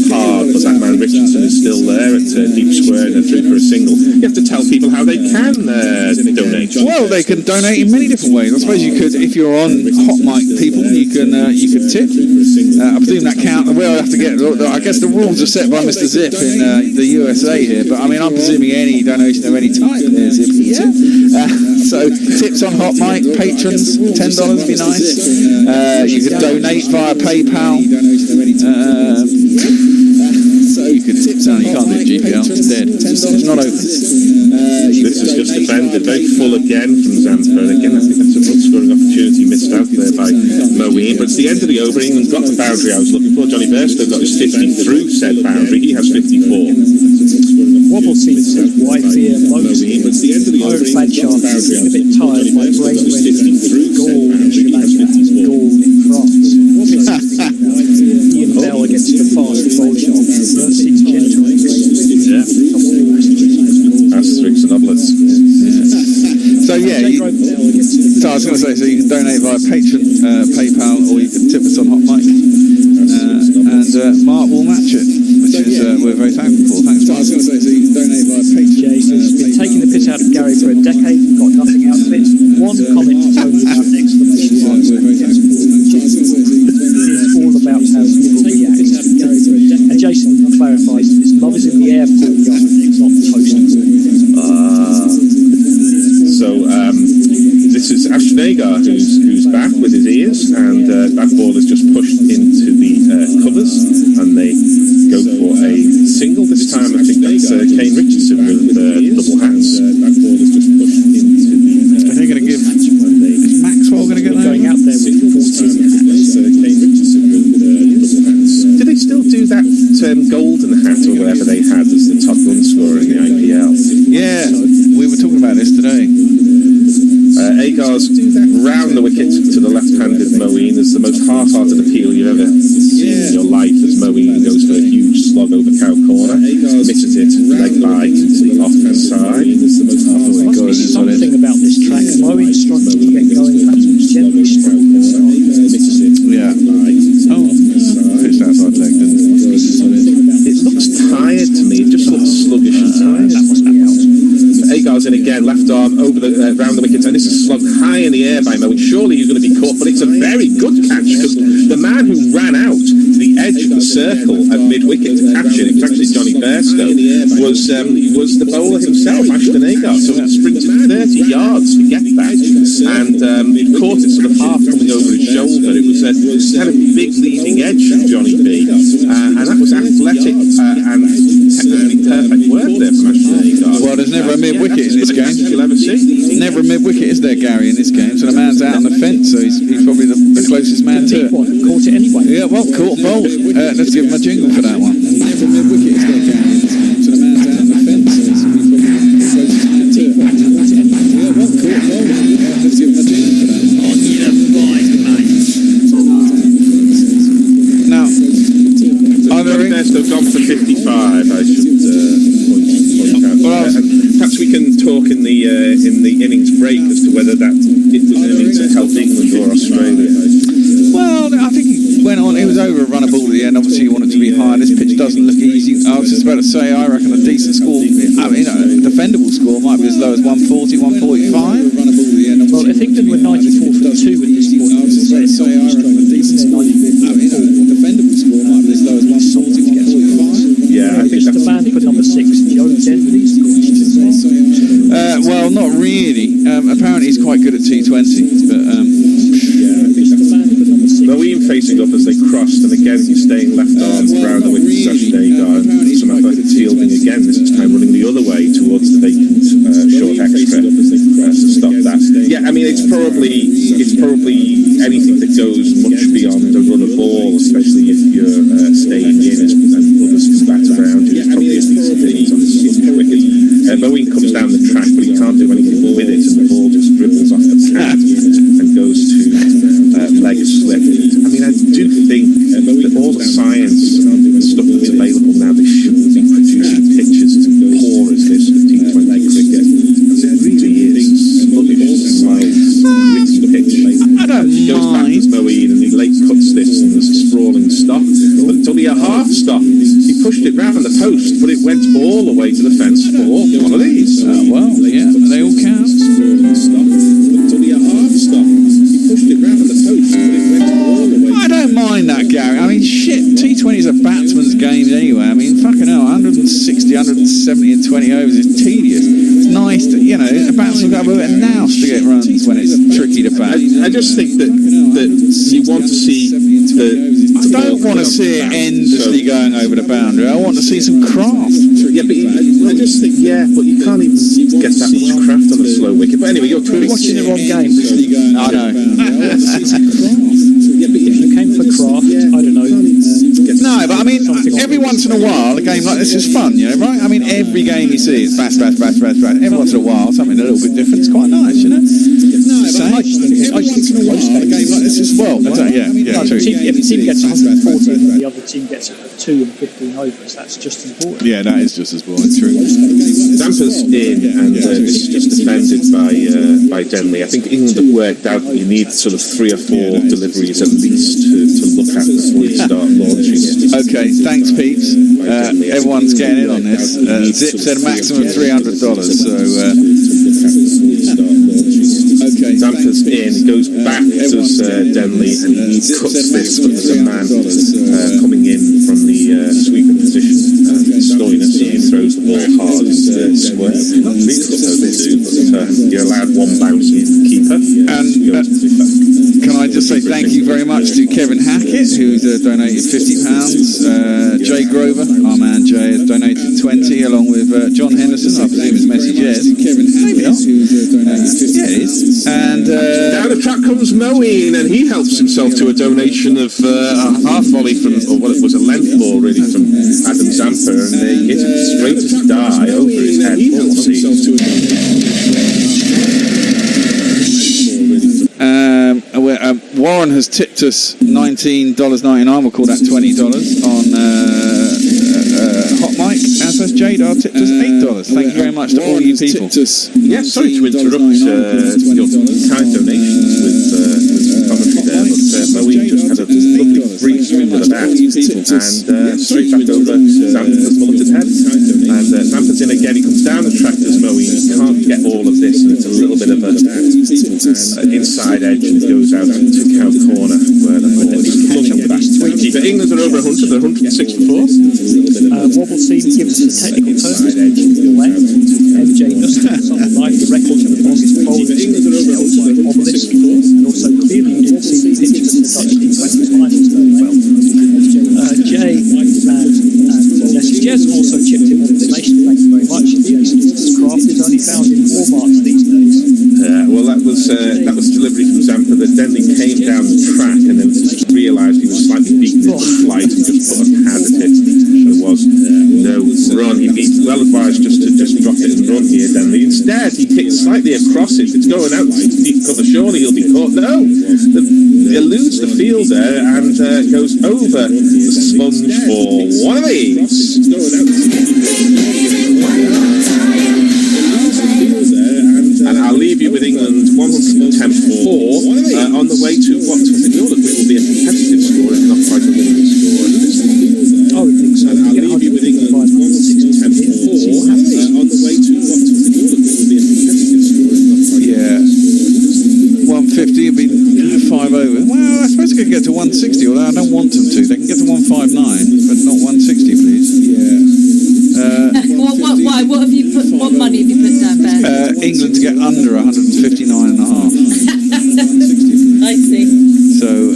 [SPEAKER 9] hard, but that man Richardson is still there at deep square and through for a single. You have to tell people how they can donate.
[SPEAKER 2] Well, they can donate in many different ways. I suppose you could, if you're on hot mic people, you could tip. I presume that count. Well, I have to get. I guess the rules are set by Mr. Zip in the USA here, but I mean, I'm presuming any donation of any type there, Zip. Yeah. So tips on hot mic, patrons, $10 would be nice. You could donate via PayPal. You could tip down. You can't do GPL. It's dead. It's not open.
[SPEAKER 9] This is just defended. Very full again from Zampa. And again, I think that's a run scoring opportunity missed out there by Moeen. But it's the end of the over. England got the boundary I was looking for. Johnny Bairstow got his 50 through said boundary. He has 54.
[SPEAKER 8] Wobble seats says wide fear most. Irish Fanshawe a bit tired. My brain went goal in Sri Lanka, goal in France. Ian Bell against the fast ball shot. Versus gentle.
[SPEAKER 9] Asterisks and omelets.
[SPEAKER 2] So so I was going to say, so you can donate via Patreon, PayPal, or you can tip us on Hot Mic, and Mark will match it, which is we're very thankful for. Thanks, Mark. I was going to say, so you can donate via Patreon.
[SPEAKER 8] Jason's been taking the piss out of Gary for a decade, got nothing out of it. One comment to Tony about exclamation marks. It's all about how people react. And Jason clarifies, love is in the air for it's not toast.
[SPEAKER 9] So this is Ashton Agar who's back with his ears, and that ball is just pushed into the covers, and they go for a single this time. I think that's Kane Richardson with double hats. That ball is just pushed into the.
[SPEAKER 2] Are they going to give? Is Maxwell going to get
[SPEAKER 8] going out there with 14 hats?
[SPEAKER 9] Kane Richardson with double hats. Do they still do that golden hat or whatever they had as the top run scorer in the IPL?
[SPEAKER 2] Yeah, we were talking about this today.
[SPEAKER 9] Agar's round the wicket to the left-handed Moeen is the most half-hearted appeal you've ever seen in your life, as Moeen goes for a huge slog over cow corner, misses it, leg by to the off-side.
[SPEAKER 8] Must be something about this track. Moeen's struggling to get going. Gently struggling.
[SPEAKER 2] Yeah. Oh, pitched outside leg, didn't it?
[SPEAKER 9] It looks tired to me. It just looks sluggish and tired.
[SPEAKER 8] That must be out.
[SPEAKER 9] Agar's in again, left arm over the round the wicket, and this is slugged high in the air by Moeen. Surely he's going to be caught, but it's a very good catch, because the man who ran out to the edge of the circle at mid-wicket to catch it was actually Johnny Bairstow, was the bowler himself, Ashton Agar. So he sprinted 30 yards to get that, and he caught it sort of half coming over his shoulder. It was kind of big leading edge from Johnny B, and that was athletic and technically perfect work there from Ashton Agar.
[SPEAKER 2] Well, there's never a mid-wicket in this game.
[SPEAKER 9] You'll ever see.
[SPEAKER 2] Never a mid-wicket, is there, Gary, in this game? So the man's out on the fence, so he's probably the closest man to it.
[SPEAKER 8] Caught it anyway.
[SPEAKER 2] Yeah, well, caught and bowled. Let's give him a jingle for that one. Never a mid-wicket, is there, Gary, in this game? So the man's out on the fence, so he's probably the closest man to it. Yeah, well, caught and bowled. Let's give him a jingle for that one. Now, are there
[SPEAKER 9] Bairstow gone for 55, I should point out.
[SPEAKER 2] Well,
[SPEAKER 9] perhaps we can talk in the innings break as to whether it was an innings that helped England or Australia.
[SPEAKER 2] Well, I think he went on. It was over a run of ball at the end. Obviously, you want it to be high. This pitch doesn't look easy. I was just about to say, I reckon a decent score, defendable score might be as low as 140, 145.
[SPEAKER 8] Well, if England were 94 for 2 at this point, I was going to say, I reckon a decent
[SPEAKER 2] defendable score might be as low as 140, 145.
[SPEAKER 8] Yeah, I think the man for number 6, Joe Denley.
[SPEAKER 2] Well, not really. Apparently, he's quite good at T20, but
[SPEAKER 9] Moeen facing up as they crossed, and again he's staying left arm around the wicket to Ashton Agar, and some athletic fielding again, this time running the other way towards the vacant short extra to stop that. Yeah, I mean, it's probably anything that goes much beyond a run of ball, especially if you're staying in and others can bat around you. It's probably a piece of things on the wicket. Moeen comes down the track, but he can't do anything with it, and the ball just dribbles off the pad.
[SPEAKER 2] 20 overs is tedious. It's nice to, you know, the bats will go a bit now to get runs when it's tricky to bat.
[SPEAKER 9] I just think that you want to see the...
[SPEAKER 2] I don't want to see it endlessly going over the boundary. I want to see some craft.
[SPEAKER 9] Yeah, but I just think, but you can't even get that much craft on a slow wicket. But anyway, you're
[SPEAKER 8] watching the wrong game.
[SPEAKER 2] I know.
[SPEAKER 8] If you came for craft, I don't know.
[SPEAKER 2] No, but I mean, every once in a while, a game like this is fun, you know, right? I mean, every game you see is bash. Every once in a while, something a little bit different. It's quite nice, you know? No, but I just think a game like this is well. Yeah, true.
[SPEAKER 8] If a team gets 140 and the other team gets 2 and 15 overs, that's just important.
[SPEAKER 2] Yeah, that is just as important, true.
[SPEAKER 9] Zamper's in, and this is just defended by Denley. I think England have worked out that you need sort of 3 or 4 deliveries at least to look at before you start launching it.
[SPEAKER 2] Okay, thanks, peeps. Everyone's getting in on this. Zip said a maximum of $300, so... Okay,
[SPEAKER 9] Zamper's in, goes back to Denley, and he cuts this, but there's a man coming in from the sweeping position. Stoinis, he throws the ball hard into the square. You're allowed 1 bounce keeper.
[SPEAKER 2] And can I just say thank you very much to Kevin Hackett, who's donated £50. Jay Grover, our man Jay, has donated 20, along with John Henderson, I presume his message is. Kevin Hackett, who's donated 50. Yeah, it is. And
[SPEAKER 9] down the track comes Moeen, and he helps himself to a donation of a half volley from, or what it was, a length ball really from Adam Zamper, and they hit it straight as a die over his head.
[SPEAKER 2] Warren has tipped us $19.99. We'll call that $20 on Hot Mic. As has Jadar tipped us $8. Thank you very much to all you people.
[SPEAKER 9] Yeah, sorry to interrupt your kind donations with commentary there, but Moeen just had a lovely free swing with a bat, and straight back over Zamper's mulleted head. And Zamper's in again. He comes down the track as Moeen. He can't get all of this, and it's a little bit of an inside edge, and it goes out to Cow Corner, where the ball is flung back. But England are over 100, they're 106 for 4.
[SPEAKER 8] Wobble seam gives us a technical term to the left. MJ Nustin, something like the record of the positive bowlers, obelisk, and also clearly you didn't see the pictures of the Dutch T20 finals very well. Jay and Leslie Jez also chipped in with information. Thank you very much. This craft is only found in Walmarts these days.
[SPEAKER 9] Well, that was delivery from Zamper that Denley came down the track and then just realised he was slightly beaten in flight and just put a hand at it. There was no run. He'd be well advised just to drop it and run here, Denley. Instead, he hit slightly across it. It's going out to deep cover. Surely he'll be caught. No! He eludes the fielder and goes over the sponge for one of these. And I'll leave you with England 110-4 on the way to what I think we all agree will be a competitive score, if not quite a winning score.
[SPEAKER 8] I would think so.
[SPEAKER 9] And I'll leave you with England 110-4 on the way to what I think we all agree will be a competitive score, if not quite a winning score.
[SPEAKER 2] 150 would be 5 over. Well, I suppose they could get to 160, although I don't want them to. They can get to 159, but not 160, please.
[SPEAKER 7] Why? What have you put? What money have you put down, Ben?
[SPEAKER 2] England to get under 159.5.
[SPEAKER 7] I see.
[SPEAKER 2] So,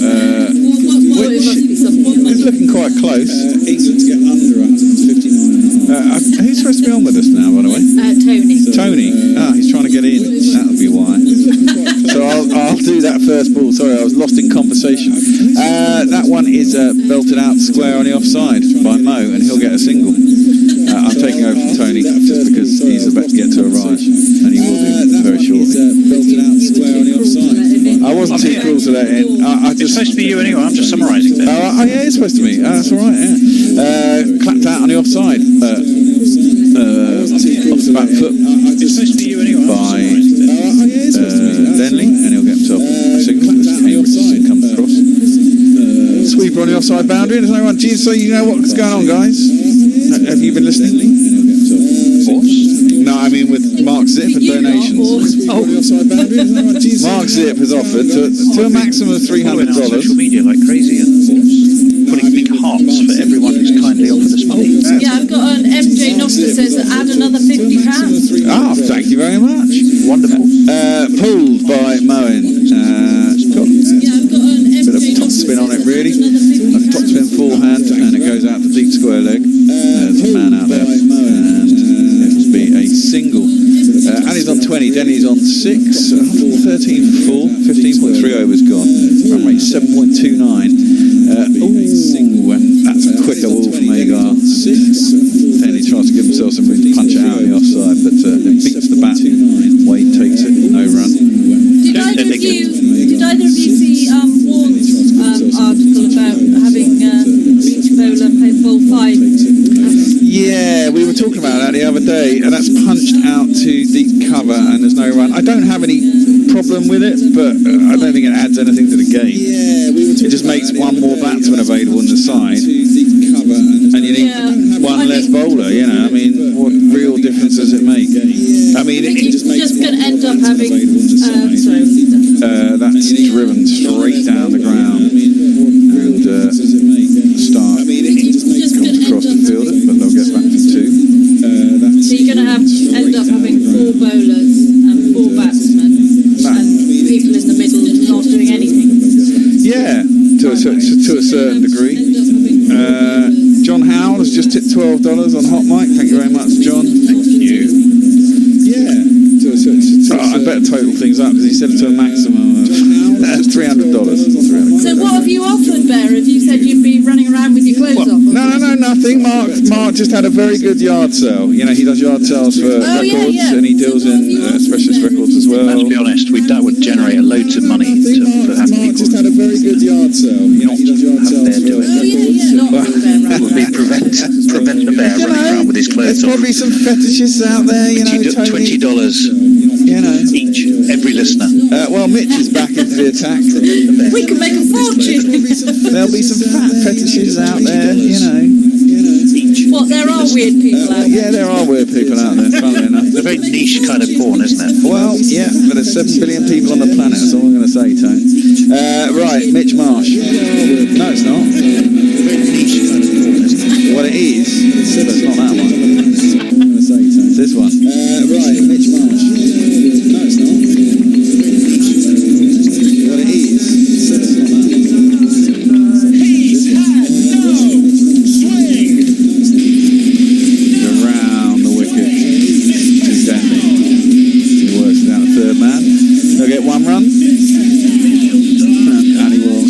[SPEAKER 2] which is looking quite close. England to get under 159.5. Who's supposed to be on with us now, by the way?
[SPEAKER 7] Tony.
[SPEAKER 2] Ah, he's trying to get in. That'll be why. So I'll do that first ball. Sorry, I was lost in conversation. That one is belted out square on the offside by Mo, and he'll get a single. I'm taking over from Tony just because he's about to get to a Raj, and he will do very shortly. I wasn't too cruel to let in.
[SPEAKER 1] It's supposed to be you anyway. I'm just summarising that.
[SPEAKER 2] Oh yeah, it's supposed to be. That's all right. Yeah. Clapped out on the offside. Off the back foot.
[SPEAKER 1] It's supposed to be you anyway.
[SPEAKER 2] By Denley, and he'll get himself a single. Cambridge comes across. Sweeper on the offside boundary. There's no one. Geez, so you know what's going on, guys? Have you been listening? No, I mean with Mark Zip and donations. Mark Zip has offered to a maximum of $300.
[SPEAKER 1] Social media like crazy and putting big hearts for everyone who's kindly offered us money.
[SPEAKER 7] Yeah, I've got an MJ Noss that says add another 50
[SPEAKER 2] Denley's on 6, 113 for 4, 15.3 overs gone. Run rate 7.29. That's a quicker ball from Agar. Denley tries to give himself some room to punch it out in the offside, but it beats the bat. Wade takes it, no run.
[SPEAKER 7] Did either of you see Warren's article about having each bowler play ball 5?
[SPEAKER 2] Yeah, we were talking about that the other day, and that's punched out to deep cover, and there's no run. I don't have any problem with it, but I don't think it adds anything to the game. It just makes one more batsman available on the side, and you need one less bowler. You know, I mean, what real difference does it make? I mean,
[SPEAKER 7] it's just going to end up having.
[SPEAKER 2] That's driven straight down the ground, and start comes across the fielder, but they'll get back to 2.
[SPEAKER 7] So you're going to end up having 4 bowlers and 4 batsmen, and people in the middle not doing anything.
[SPEAKER 2] Yeah, to a certain degree. John Howell has just tipped $12 on Hot Mic. Thank you very much, John. Thank you. Yeah, I better total things up because he said it to a maximum of $300.
[SPEAKER 7] So what have you offered, Bear? Have you said you'd be running around with your clothes off?
[SPEAKER 2] No, nothing. Mark just had a very good yard sale. You know, he does yard sales for records, and he deals in specialist records as well.
[SPEAKER 1] Let's be honest, that would generate loads of money for having people
[SPEAKER 2] just had a very good yard sale.
[SPEAKER 1] Not have Bear do it. It would be prevent the Bear running around with his clothes
[SPEAKER 2] on. There's probably some fetishists out there, you know,
[SPEAKER 1] $20 each, every listener.
[SPEAKER 2] Well, Mitch is back into the attack.
[SPEAKER 7] We can make a fortune.
[SPEAKER 2] There'll be some fat fetishes out there, you know.
[SPEAKER 7] What, there are weird people out there?
[SPEAKER 2] Yeah, there are weird people out there, funnily enough.
[SPEAKER 1] It's a very niche kind of porn, isn't it?
[SPEAKER 2] Well, yeah, but there's 7 billion people on the planet, that's all I'm going to say, Tone. Right, Mitch Marsh. No, it's not.
[SPEAKER 1] Niche kind of porn, isn't it?
[SPEAKER 2] Well, it is, but it's not that one. I'm going to say, Tone. It's this one. Right, Mitch Marsh. No, it's not. Well, it is, but it's not that one.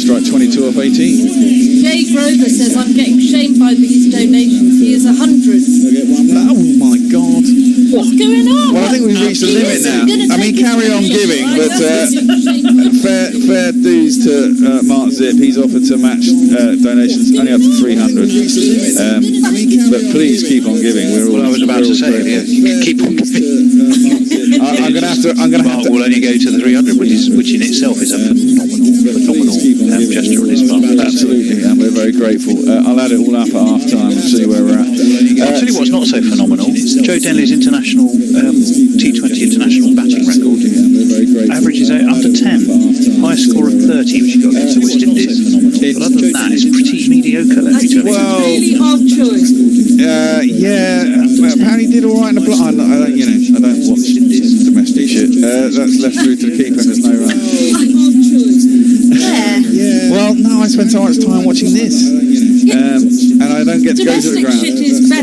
[SPEAKER 2] Strike 22 off 18.
[SPEAKER 7] Jay Grover says, I'm getting shamed by these donations. He is 100.
[SPEAKER 2] Oh my God.
[SPEAKER 7] What's going on?
[SPEAKER 2] Well, I think we've reached the limit now. I mean, carry on giving, but fair dues to Mark Zip. He's offered to match donations only up to 300. But please keep on giving. We're all.
[SPEAKER 1] Well, I was about to say, you can keep on giving.
[SPEAKER 2] I'm going to have to.
[SPEAKER 1] Mark will only go to the 300, which in itself is a phenomenal gesture on his part.
[SPEAKER 2] Absolutely, and we're very grateful. I'll add it all up at half time and see where we're at.
[SPEAKER 1] I'll tell you what's not so phenomenal. Joe Denley's international T20 international batting record averages out under 10. Highest score of 30, which he got against the West Indies. But other than that, it's pretty mediocre. Let me tell you.
[SPEAKER 7] Well, really hard choice.
[SPEAKER 2] Apparently he did all right in the block. I don't watch domestic shit. That's left through to the keeper and there's no run. Well, no, I spend so much time watching this, and I don't get to go to the ground.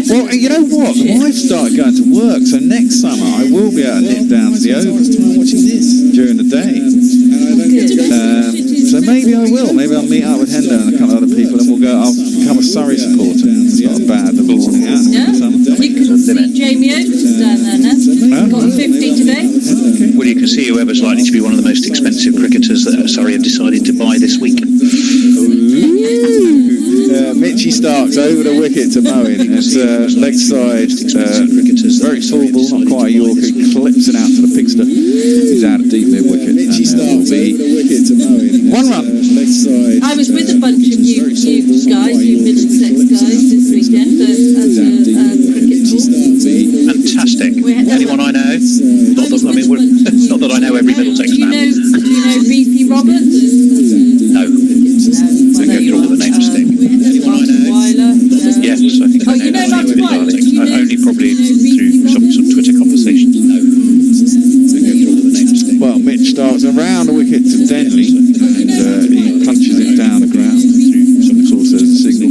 [SPEAKER 2] Well, you know what? The wife started going to work, so next summer I will be able to nip down to the overs during the day. So maybe I will. Maybe I'll meet up with Hendo and a couple of other people, and I'll become a Surrey supporter. It's not bad. The morning out.
[SPEAKER 7] Yeah. You can see Jamie Oates down there now. Got a 50 today.
[SPEAKER 1] Well, you can see whoever's likely to be one of the most expensive cricketers that Surrey have decided to buy this week.
[SPEAKER 2] Mitchie Starks over the wicket to Moen. It's leg side, very soluble, not quite a Yorker. Clips it out to the pigster. He's out of deep mid wicket. Mitchie Starks over the wicket to Moen. 1 run. Leg side.
[SPEAKER 7] I was with a bunch of you guys, you Middlesex guys, this weekend at a cricket tour.
[SPEAKER 1] Fantastic. Anyone I know? Not that I know every Middlesex
[SPEAKER 7] fan. Do you know BP Roberts?
[SPEAKER 1] No. I go through all the names stick. Anyone I know? Yes, I think I know that name. Only probably through some Twitter conversations. No. I go through all the names stick.
[SPEAKER 2] Well, Mitch starts around the wicket to Denley, and he punches it down the ground. Of course, there's a signal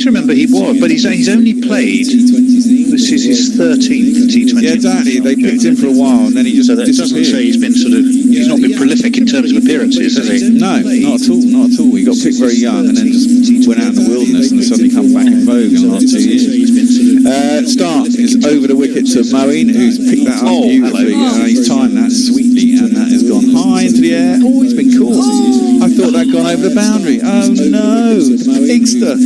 [SPEAKER 1] to remember he was, but he's only played. This is his 13th T20.
[SPEAKER 2] Yeah, exactly. They picked him for a while, and then he just
[SPEAKER 1] So that doesn't say he's been he's not been prolific in terms of appearances, has he?
[SPEAKER 2] No, not at all, not at all. He got picked very young, and then just went out in the wilderness, and suddenly come back in vogue in the last 2 years. Start is over the wicket to Moeen, who's picked that up beautifully. He's timed that sweetly, and that has gone high into the air. Oh, he's been caught. I thought that'd gone over the boundary. Oh no, the pigster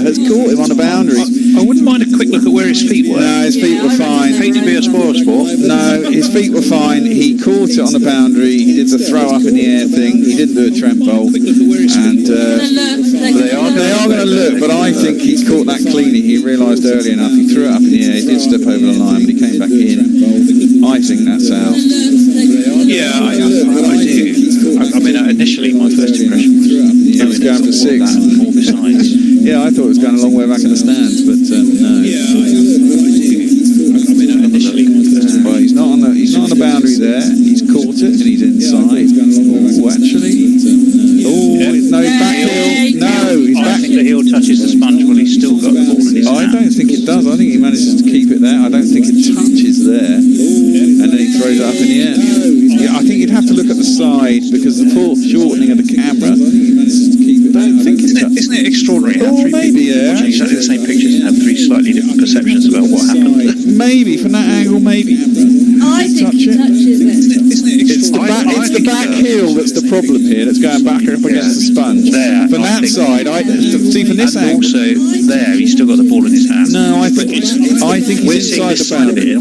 [SPEAKER 2] has caught him on the boundary.
[SPEAKER 1] I wouldn't mind a quick look at where his feet were.
[SPEAKER 2] No, his feet were fine.
[SPEAKER 1] Hate to be a spoil sport.
[SPEAKER 2] No, his feet were fine. He caught it on the boundary. He did the throw up in the air thing. He didn't do a Trent bolt. And they are going to look, but I think he's caught that cleanly. He realised early enough. He threw it up in the air. He did step over the line, but he came back in. I think that's out.
[SPEAKER 1] Yeah, I do. I mean, initially my first impression was
[SPEAKER 2] it was going for 6.
[SPEAKER 1] More besides.
[SPEAKER 2] Yeah, I thought it was going a long way back in the stands, but no.
[SPEAKER 1] Yeah, I do. I mean, initially my first.
[SPEAKER 2] Well, he's not on the boundary there. He's caught it and he's inside. Oh, actually. Oh, no, he's back heel. No, he's back.
[SPEAKER 1] I think the heel touches the sponge. Well, he's still got the ball in his hand.
[SPEAKER 2] I don't think it does. I think he manages to keep it there. I don't think it touches there, and then he throws it up in the air. Yeah, I think you'd have to look at the side because the foreshortening of the camera.
[SPEAKER 1] Isn't it extraordinary how three
[SPEAKER 2] maybe,
[SPEAKER 1] people watching exactly the same pictures and have 3 slightly different perceptions about what happened?
[SPEAKER 2] Maybe from that angle, maybe.
[SPEAKER 7] I think he touches it.
[SPEAKER 2] It's the back heel that's the problem here. That's going back up against the sponge.
[SPEAKER 1] There,
[SPEAKER 2] from that side, see from this
[SPEAKER 1] and
[SPEAKER 2] angle.
[SPEAKER 1] Also, there he's still got the ball in his hand.
[SPEAKER 2] No, I think he's inside the boundary.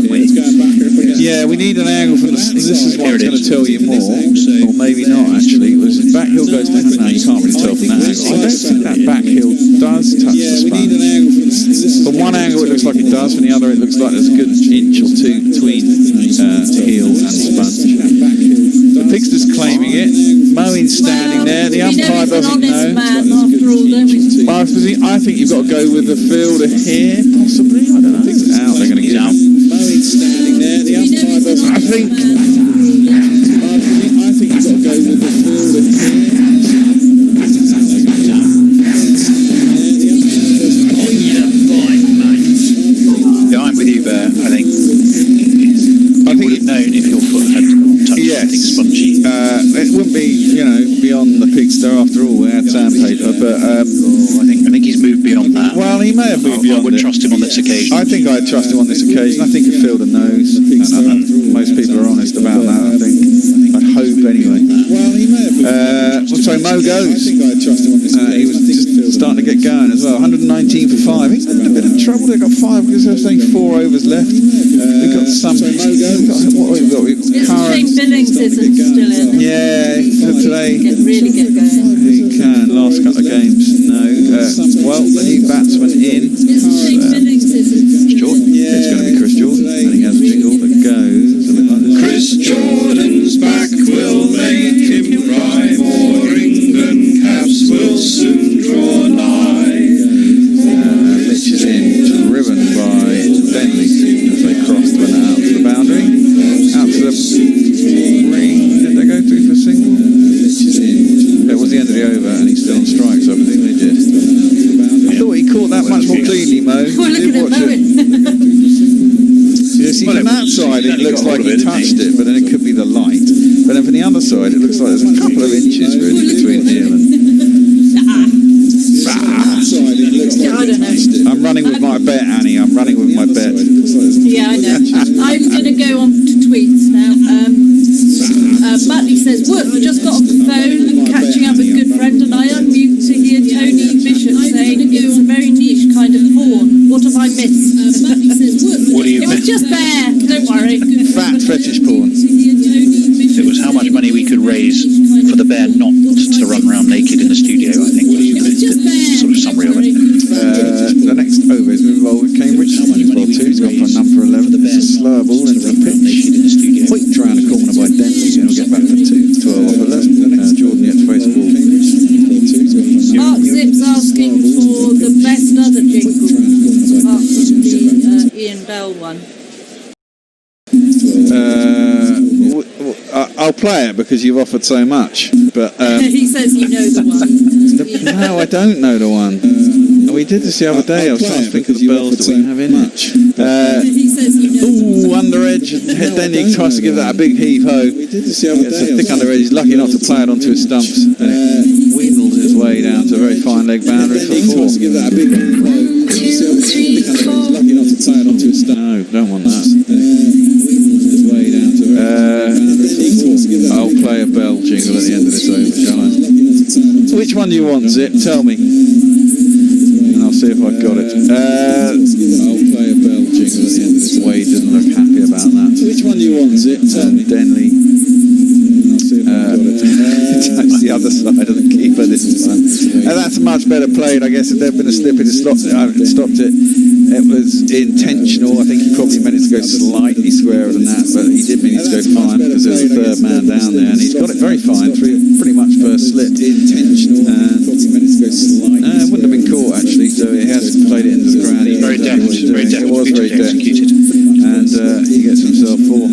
[SPEAKER 2] Yeah, we need an angle from the. This is what's going to tell you more, or maybe not. Actually, it was his back heel goes down. No, you can't really tell from that angle. I don't think that back heel does touch the sponge. From one angle, it looks like it does. From the other, it looks like there's a good inch or 2 between heel and sponge. The pigster's claiming it. Moeen's standing there. The umpire doesn't know. I think you've got to go with the fielder here, possibly. I don't know. It's out. They're going to get out. Moeen's standing there. The umpire doesn't. I think you've got to go with the fielder here.
[SPEAKER 1] Yeah, I'm with you there. I think you would have known if your foot had touched something spongy.
[SPEAKER 2] It wouldn't be, beyond the pigster after all. We had sandpaper, but
[SPEAKER 1] I think he's moved beyond that.
[SPEAKER 2] Well, he may have moved beyond.
[SPEAKER 1] I would trust him on this occasion.
[SPEAKER 2] I think I'd trust him on this occasion. I think a fielder knows. Most people are honest about that. I think. I'd hope anyway. Well, he may have. So Mo goes. He was just starting to get going as well. 119 for 5. He's in a bit of trouble. They've got 5 because there's only 4 overs left. We've got some. What we've got?
[SPEAKER 7] It's a shame Billings isn't still in.
[SPEAKER 2] Yeah, today.
[SPEAKER 7] Really get going.
[SPEAKER 2] He can. Last couple of games, no. Well, the new batsman in.
[SPEAKER 7] It's a shame Billings isn't.
[SPEAKER 1] Jordan.
[SPEAKER 2] Yeah. It's going to be Chris Jordan, and he has a jingle that goes a bit like this.
[SPEAKER 3] Chris Jordan's back will make him rhyme, or England caps will soon draw nigh.
[SPEAKER 2] Mitch is in, driven by Denley as they crossed went out to the boundary. Out to the green. Did they go through for a single? It was the end of the over, and he's still on strike, so I think they did. I thought he caught that much more cleanly, Mo.
[SPEAKER 7] Well, look at it.
[SPEAKER 2] You see, from that side, it looks like he touched it, but then it could be the light. But then from the other side, it looks like there's a couple of inches really between heel and.
[SPEAKER 7] I don't know.
[SPEAKER 2] I'm running with my bet, Annie. I'm running with my bet.
[SPEAKER 7] Yeah, I know. I'm going to go on to tweets now. Muttley says, "Woof, just got off the phone, catching up with a good friend, and I unmute to hear Tony Bishop saying it's a very niche kind of porn. What have I missed?"
[SPEAKER 1] What do you
[SPEAKER 7] It was just there. Don't worry.
[SPEAKER 2] Fat fetish porn.
[SPEAKER 1] It was how much money we could raise for the bear not to run around naked in the studio, I think was the sort of summary of it.
[SPEAKER 2] The next over is involved with Cambridge. Ball 2, he's gone for a number 11. It's a slower ball into the pitch. Whipped round the corner by Denley, and we'll get back for 2. 12 off 11. Jordan yet to face ball.
[SPEAKER 7] Mark Zip's asking for the best other jingle, apart from the Ian Bell one.
[SPEAKER 2] I'll play it because you've offered so much. But
[SPEAKER 7] he says you know the one.
[SPEAKER 2] no, I don't know the one. We did this the other day. I was trying to think of the bells that we have in it. Under edge. Denny tries to give that a big heave ho. It's a thick under edge. He's lucky not to play it onto his stumps. And it wheedles his way down to a very fine leg boundary for 4. No, don't want that. I'll play a bell jingle at the end of this over, shall I? Which one do you want, Zip? Tell me. And I'll see if I've got it. I'll play a bell jingle at the end of this. Wade doesn't look happy about that. Which one do you want, Zip? Tell me. Denley. I'll see if I've got it. That's the other side of the keeper this time. That's much better played, I guess. If there'd been a slip, he'd have stopped it. It was intentional. I think he probably meant it to go slightly squarer than that, but he did mean it to go fine because there's a third man down there, and he's got it very fine through pretty much first slip. Intentional. And it wouldn't have been caught actually, so he has played it into the ground.
[SPEAKER 1] Very deft.
[SPEAKER 2] It was very deft. And he gets himself 4.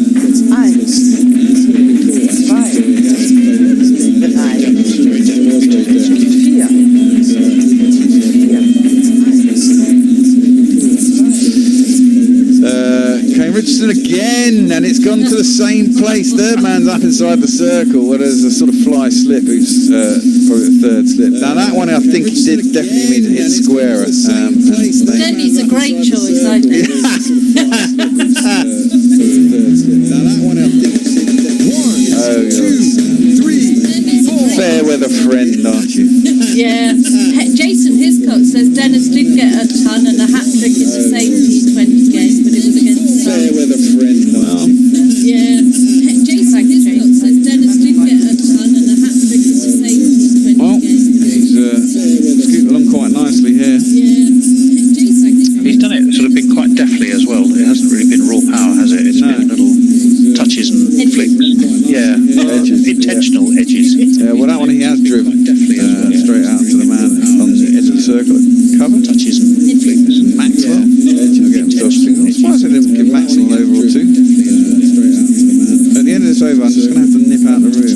[SPEAKER 2] Richardson again, and it's gone to the same place. Third man's up inside the circle where there's a sort of fly slip who's probably the third slip. Now that one I think he did definitely mean to hit squarer.
[SPEAKER 7] Denny's a great choice, I think. Fair weather friend, aren't you? Yeah. Jason Hiscock says Dennis did get a ton and a hat-trick in the same T20 game, but it was against
[SPEAKER 2] fair weather friend, aren't you?
[SPEAKER 7] Yeah. Jason Hiscock says Dennis did get a ton and a hat-trick in the same T20 game.
[SPEAKER 2] He's scooted along quite nicely here.
[SPEAKER 1] He's done it sort of been quite deftly as well. It hasn't really been raw power, has it? It's been little touches and flicks. Yeah, edges, intentional edges.
[SPEAKER 2] Yeah, well, that one he has driven straight out to the man on the edge of the circle. Cover.
[SPEAKER 1] Touches and flicks.
[SPEAKER 2] Maxwell. He'll get himself single. I'm surprised they didn't give Maxwell an over or 2. At the end of this over, I'm just going to have to nip out the room.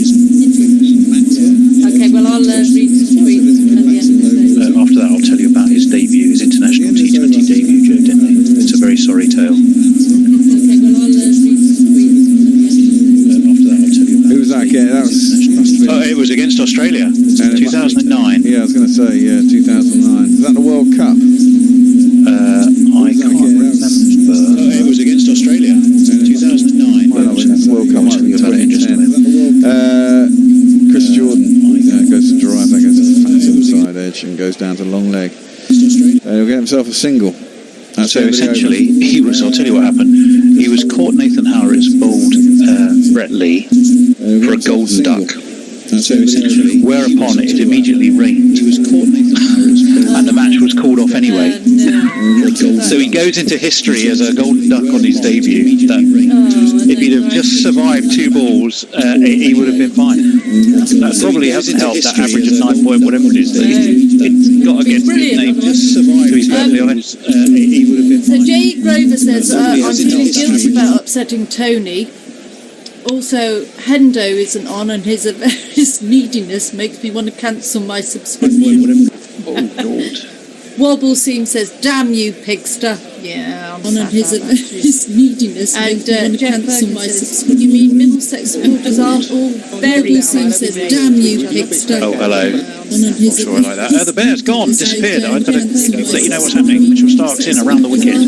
[SPEAKER 7] Okay, well, I'll read the tweet at the end of this.
[SPEAKER 1] After that, I'll tell you about his debut, his international T20 debut, Joe Denley. It's a very sorry tale.
[SPEAKER 7] Okay, well, I'll read the tweet.
[SPEAKER 1] After that, I'll tell you about.
[SPEAKER 2] Who was that again? That was.
[SPEAKER 1] It was against Australia, 2009.
[SPEAKER 2] Yeah, I was going to say, 2009. Was that the World Cup?
[SPEAKER 1] I can't remember. It was against Australia, 2009.
[SPEAKER 2] Well, the World Cup might be 2010. Chris Jordan goes to drive, that goes to the fat side edge and goes down to long leg. He'll get himself a single.
[SPEAKER 1] So essentially, I'll tell you what happened. He was caught Nathan Howard's bowled Brett Lee for a golden duck. So essentially, whereupon it immediately rained. He was caught Nathan Howard's and the match was called off anyway. So he goes into history as a golden duck on his debut. If he'd have just survived 2 balls, he would have been fine. That probably hasn't helped that average of 9 point whatever it is. It's got against his name. To be perfectly honest, he would have been fine.
[SPEAKER 7] So Jay Grover says, I'm feeling guilty about upsetting Tony. Also, Hendo isn't on, and his neediness makes me want to cancel my subscription.
[SPEAKER 1] Oh, Lord.
[SPEAKER 7] Wobble Seam says, damn you, pigster. Yeah, on and his neediness makes me want to cancel my subscription. You mean Middlesex supporters aren't all very Seam says, damn you, pigster.
[SPEAKER 1] Oh, hello. Not sure I like that. The bear's gone, disappeared. I'd better let you know what's happening. Mitchell Stark's in around the wicket. 2.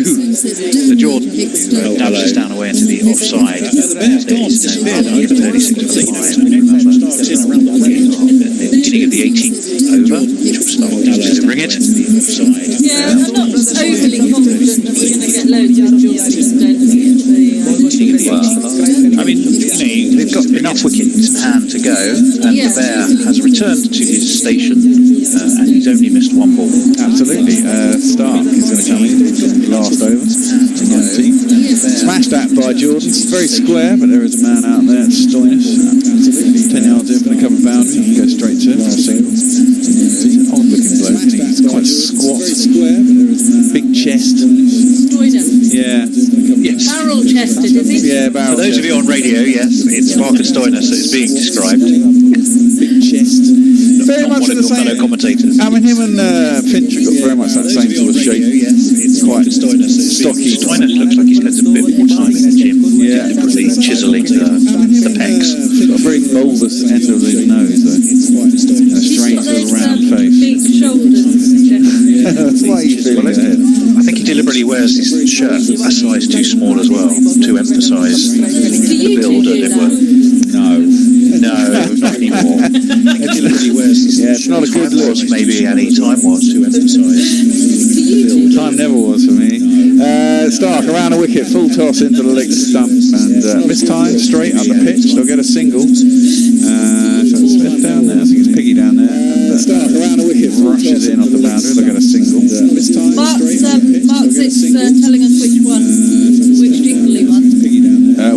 [SPEAKER 1] The Jordan nudges down away into the offside. The bear's gone, disappeared. I'd better let you know what's happening. Mitchell Stark's in around the wicket. Beginning of the 18th over. Mitchell Stark nudges to bring it.
[SPEAKER 7] Yeah, I'm not overly confident that we're going to get loads of Jordan.
[SPEAKER 1] I mean, they've got enough wickets in hand to go, and the bear has returned to his station, and he's only missed 1 ball.
[SPEAKER 2] Absolutely. Stark is going to come in last over. Smashed that by Jordan. Very square, but there is a man out there, Stoinis. 10 yards in for the cover boundary. He goes straight to him for a single. He's an odd looking bloke, isn't he? He's quite squat. Big chest.
[SPEAKER 7] Stoinis.
[SPEAKER 2] Yeah.
[SPEAKER 1] Yes.
[SPEAKER 7] Barrel chested, is he?
[SPEAKER 2] Yeah, barrel.
[SPEAKER 1] For those of you on radio, yes, it's Marcus Stoinis that is being described.
[SPEAKER 2] Big chest. Very much in the
[SPEAKER 1] fellow commentators.
[SPEAKER 2] I mean, him and Finch have got very much that same sort of shape. It's quite stocky.
[SPEAKER 1] Stoinis looks like he spends a bit more time in the gym, deliberately chiseling the pecs.
[SPEAKER 2] He's got a very bulbous end of his nose, though. And a strange little round face.
[SPEAKER 7] Big shoulders.
[SPEAKER 2] That's why you feel it.
[SPEAKER 1] I think he deliberately wears his shirt a size too small as well, to emphasise the build, as it were.
[SPEAKER 2] No,
[SPEAKER 1] not anymore.
[SPEAKER 2] It's not a good look.
[SPEAKER 1] Maybe any time was to emphasise.
[SPEAKER 2] Time never was for me. Stark around the wicket, full toss into the leg stump, and this time straight up the pitch. They'll get a single. So it's Smith down there. I think it's Piggy down there. And, Stark around the wicket, rushes in off the boundary. They'll get a single.
[SPEAKER 7] Mark's telling us which one, which jingly one.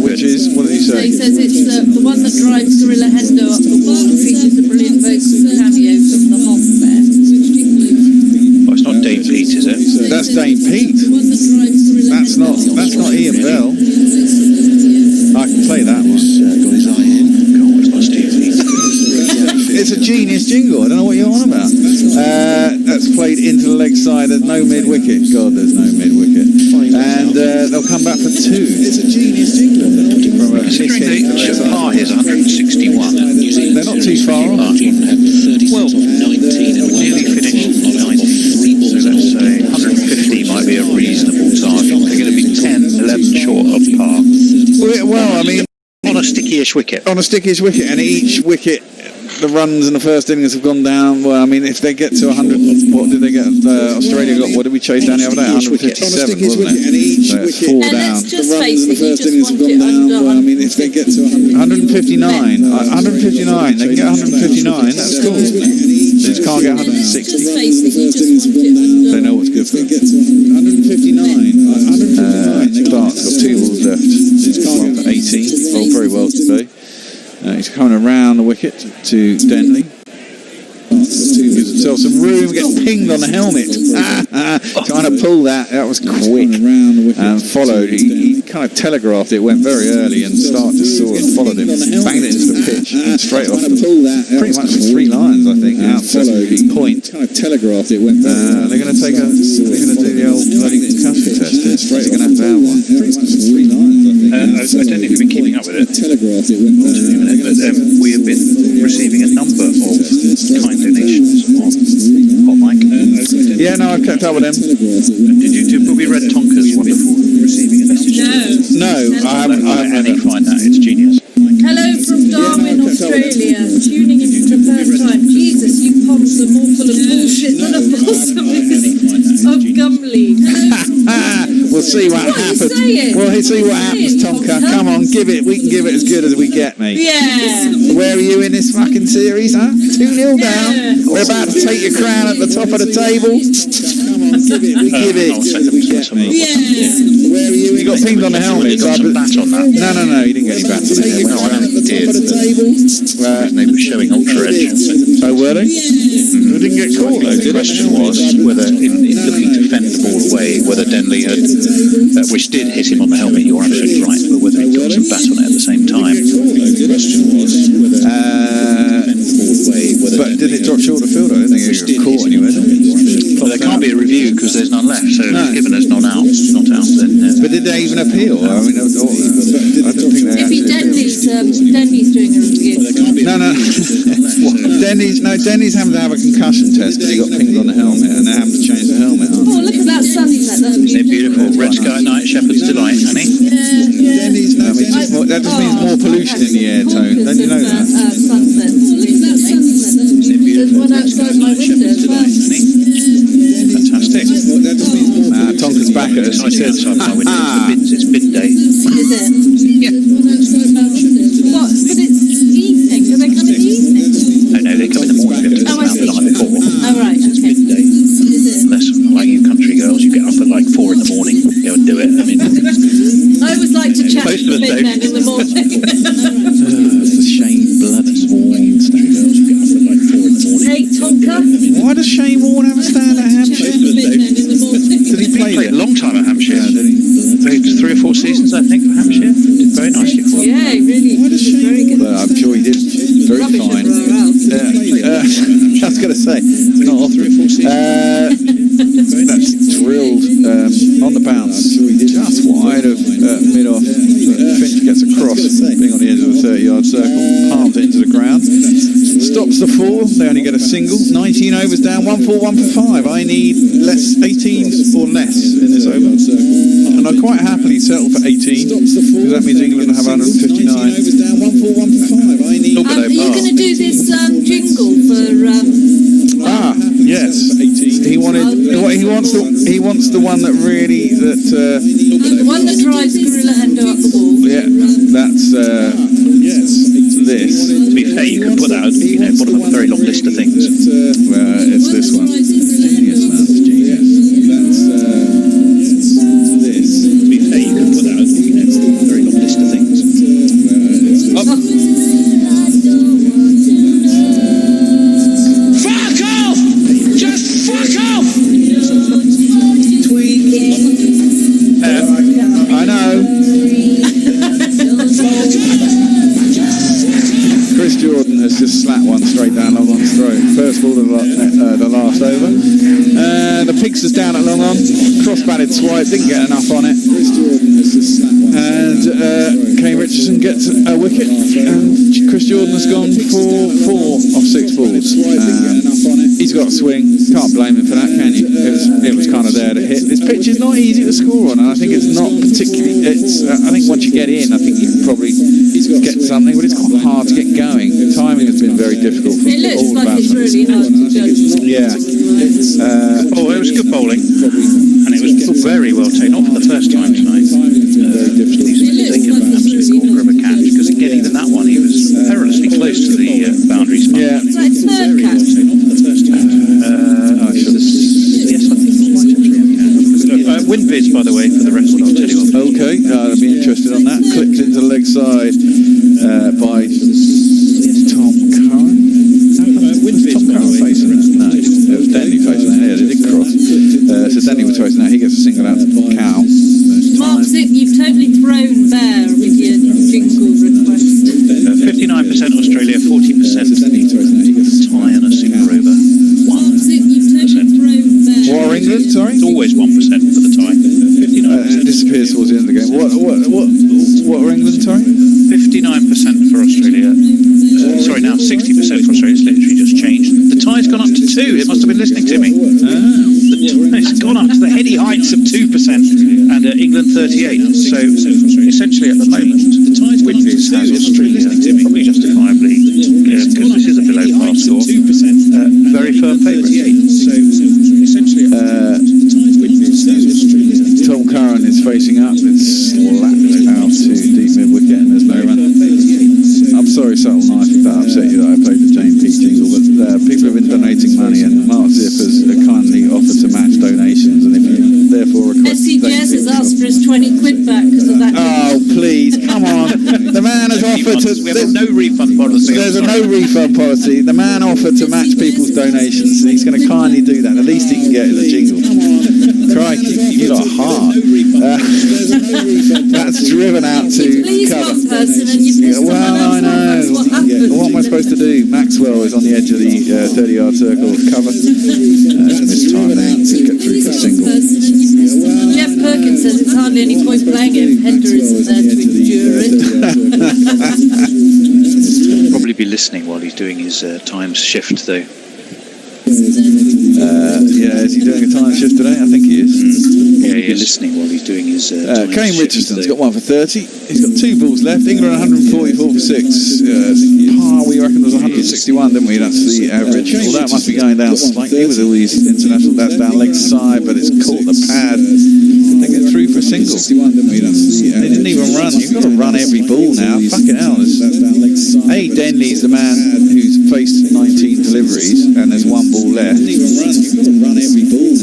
[SPEAKER 2] Which is, what did he say?
[SPEAKER 7] He says it's the one that drives Gorilla Hendo up the wall and features a brilliant vocal cameo from the Hoff there.
[SPEAKER 1] Oh, it's not Dame Pete, is it?
[SPEAKER 2] That's Dame Pete. That's not Ian Bell. I can play that one.
[SPEAKER 1] Got his eye in. God, it's not Steve Pete.
[SPEAKER 2] It's a genius jingle. I don't know what you're on about. That's played into the leg side. There's no mid-wicket. God, there's no mid-wicket. And they'll come back for two. It's a genius jingle.
[SPEAKER 1] Considering the par is 161.
[SPEAKER 2] They're not too far off.
[SPEAKER 1] Well, we nearly finished 90. So let's say 150 might be a reasonable target. They're going to be 10, 11 short of par.
[SPEAKER 2] Well, I mean,
[SPEAKER 1] on a sticky-ish wicket.
[SPEAKER 2] On a sticky-ish wicket, and each wicket, the runs in the first innings have gone down. Well, I mean, if they get to 100, what did they get? Australia got, what did we chase down the other day? 157, wasn't it? So it's 4 down.
[SPEAKER 7] Let's just face it, you just want it under.
[SPEAKER 2] Well, I mean, if they get to 159, 159, they can get 159, that's cool. They just can't get 160. They know what's good for them. 159. Clark's got 2 balls left. One for 18. Bowled very well today. He's coming around the wicket to Denley. Gives himself some room, gets pinged on the helmet. Trying to pull that. That was quick. And followed. He kind of telegraphed it, went very early, and Stark just saw and followed him. Banged it into the pitch. Straight off. Pretty much 3 lines, I think. Out to point. Kind of telegraphed it, went very early. They're going to take a. They're going to do the old bloody concussion test. They're going to have one. Pretty much 3 lines, I think.
[SPEAKER 1] I don't know if you've been keeping up with it. We have been receiving a number of kind donations on Hot Mic.
[SPEAKER 2] Yeah, no, I've kept up with them.
[SPEAKER 1] But we read Tonka's wonderful receiving a message.
[SPEAKER 2] No, I haven't.
[SPEAKER 1] And you find that it's genius.
[SPEAKER 7] Hello from Darwin, Australia. Tuning in for the first time. Jesus, you ponds are more full of bullshit than a possum of Gumley.
[SPEAKER 2] We'll see what happens. We'll see what happens, Tonka. Come on, give it. We can give it as good as we get, mate.
[SPEAKER 7] Yeah.
[SPEAKER 2] Where are you in this fucking series, huh? 2-0 down. We're about to take your crown at the top of the table. Come on, give it. We give it as good as we get, mate.
[SPEAKER 7] Yeah.
[SPEAKER 2] Where are you? You got pinged on the helmet.
[SPEAKER 1] Got some bat on that.
[SPEAKER 2] No, you didn't get any bat on it.
[SPEAKER 1] No, I don't think he did. They were showing ultra edge.
[SPEAKER 2] Oh, were they? We didn't get caught, though.
[SPEAKER 1] The question was whether, in looking to fend the ball away, whether Denley had, which did hit him on the helmet, you're absolutely right, but whether he got some bat on it at the same time. The question was whether fend the ball away,
[SPEAKER 2] but did it drop short of field? I don't think it got caught anyway.
[SPEAKER 1] Well, there can't be a review because there's none left, so given as not out, then...
[SPEAKER 2] But did they even appeal? I mean, I don't think they
[SPEAKER 7] Maybe Denley's doing a review.
[SPEAKER 2] No. Denny's having to have a concussion test because he got pinged on the helmet, and they're having to change the helmet.
[SPEAKER 7] Oh, look at that sunset. That's
[SPEAKER 1] beautiful. Red sky night, Shepherd's delight, honey.
[SPEAKER 7] Yeah.
[SPEAKER 2] That just means more pollution in the air, Tone. Don't you know that?
[SPEAKER 7] Sunset. Oh, look at that sunset. There's one outside my window as well.
[SPEAKER 1] Fantastic.
[SPEAKER 2] Tonka's back at us.
[SPEAKER 1] He says, it's bin day.
[SPEAKER 7] Is it?
[SPEAKER 1] Yeah.
[SPEAKER 7] What? But it's evening. Do they come in the evening?
[SPEAKER 1] No, they come in the morning. We have to
[SPEAKER 7] Oh, I see.
[SPEAKER 1] the night before.
[SPEAKER 7] Oh, right.
[SPEAKER 1] It's
[SPEAKER 7] Okay.
[SPEAKER 1] midday. Unless, like you country girls, you get up at like 4 in the morning. Go and do it. I mean,
[SPEAKER 7] I always like to chat
[SPEAKER 1] most
[SPEAKER 7] to
[SPEAKER 1] of us
[SPEAKER 7] men in the morning.
[SPEAKER 2] It's a shame, bloody Stops the 4. They only get a single. 19 overs down. 1 for 1 for 5. I need 18 or less in this over. And I quite happily settle for 18 because that means England have 159.
[SPEAKER 7] Are you going to do this jingle for?
[SPEAKER 2] Yes. He wants the one that really
[SPEAKER 7] the one that drives Gorilla Hendo up the wall.
[SPEAKER 2] Yeah, that's this.
[SPEAKER 1] To be fair, you could put that, bottom of a very long list of things.
[SPEAKER 2] It's this one. Genius, man. Genius. That's this.
[SPEAKER 1] To be fair, you could put that, bottom of a very long list of things.
[SPEAKER 2] It's this one.
[SPEAKER 10] Fuck off! Just fuck off!
[SPEAKER 2] I know. Chris Jordan has just slapped one straight down long on's throat. First ball of the last over. The Pigs is down at long on. Cross-batted swipe, didn't get enough on it. Chris Jordan has just slapped one. And Kane Richardson gets a wicket. And Chris Jordan has gone for 4 off 6 balls. He's got a swing. Can't blame him for that, can you? It was kind of there to hit. This pitch is not easy to score on, and I think it's not particularly. I think once you get in, I think you can probably get something, but it's quite hard to get going. The timing has been very difficult.
[SPEAKER 7] It looks like it's really hard to judge.
[SPEAKER 2] Yeah.
[SPEAKER 1] It was good bowling, and it was very well taken. Not for the first time tonight. He's taken an absolute corker of a catch, because again, even that one, he was perilously close to the boundary spot.
[SPEAKER 7] Yeah. It's like third catch.
[SPEAKER 1] Yes, I think it's right actually. Wind vids, by the way, for the record, I'll tell you what.
[SPEAKER 2] Okay, I'll be interested on that. Clipped into the leg side by Tom Curran. Tom Curran facing that? No, it was Denny facing that. Yeah, they did cross. So Denny was facing that. He gets a single out to Cow.
[SPEAKER 7] Mark Zip, you've totally thrown bare with your jingle request.
[SPEAKER 1] 59% Australia, 40% tie and a super over. 1%.
[SPEAKER 2] What are England? Sorry,
[SPEAKER 1] it's always 1% for the tie. 59%.
[SPEAKER 2] It disappears towards the end of the game. What are England? Sorry,
[SPEAKER 1] 59% for Australia. Sorry, now 60% for Australia. It's literally just changed. The tie's gone up to 2. It must have been listening to me. It's gone up to the heady heights of 2%, and England 38. So essentially, at the moment, Winviz has Australia probably justifiably, because this is a below par score, very firm favourites.
[SPEAKER 2] Tom Curran is facing up. It's slapped out to deep mid wicket, and there's no run. I'm sorry, Subtle Knife, if that upset you that I played the Jane P jingle, but people have been donating money, and Mark Zip has kindly offered to match donations, and if you therefore request...
[SPEAKER 7] SCGS has asked for his 20 quid back because of that.
[SPEAKER 2] Oh, please, come on. The man has offered to...
[SPEAKER 1] We have no refund policy.
[SPEAKER 2] There's a no refund policy. The man offered to match people's donations, and he's going to kindly do that. The least he can get is a jingle. Crikey, you got a heart. That's driven out to cover. Well, I know. What am I supposed to do? Maxwell is on the edge of the 30-yard circle of cover. This time they get through for a single.
[SPEAKER 7] Jeff Perkins says it's hardly any point playing it if Hender isn't there to endure it.
[SPEAKER 1] Probably be listening while he's doing his times shift, though.
[SPEAKER 2] Is he doing a time shift today? I think he is.
[SPEAKER 1] Yeah, he's listening while he's doing his
[SPEAKER 2] Kane Richardson's got 1 for 30. He's got 2 balls left. England 144 for 6. Par, we reckon, was 161, didn't we? That's the average. Well, that must be going down slightly with all these international bats down leg side, but it's caught the pad. They get through for a single. They didn't even run. You've got to run every ball now. Fucking hell. A. Denley's the man who's faced 19 deliveries, and there's 1 ball left.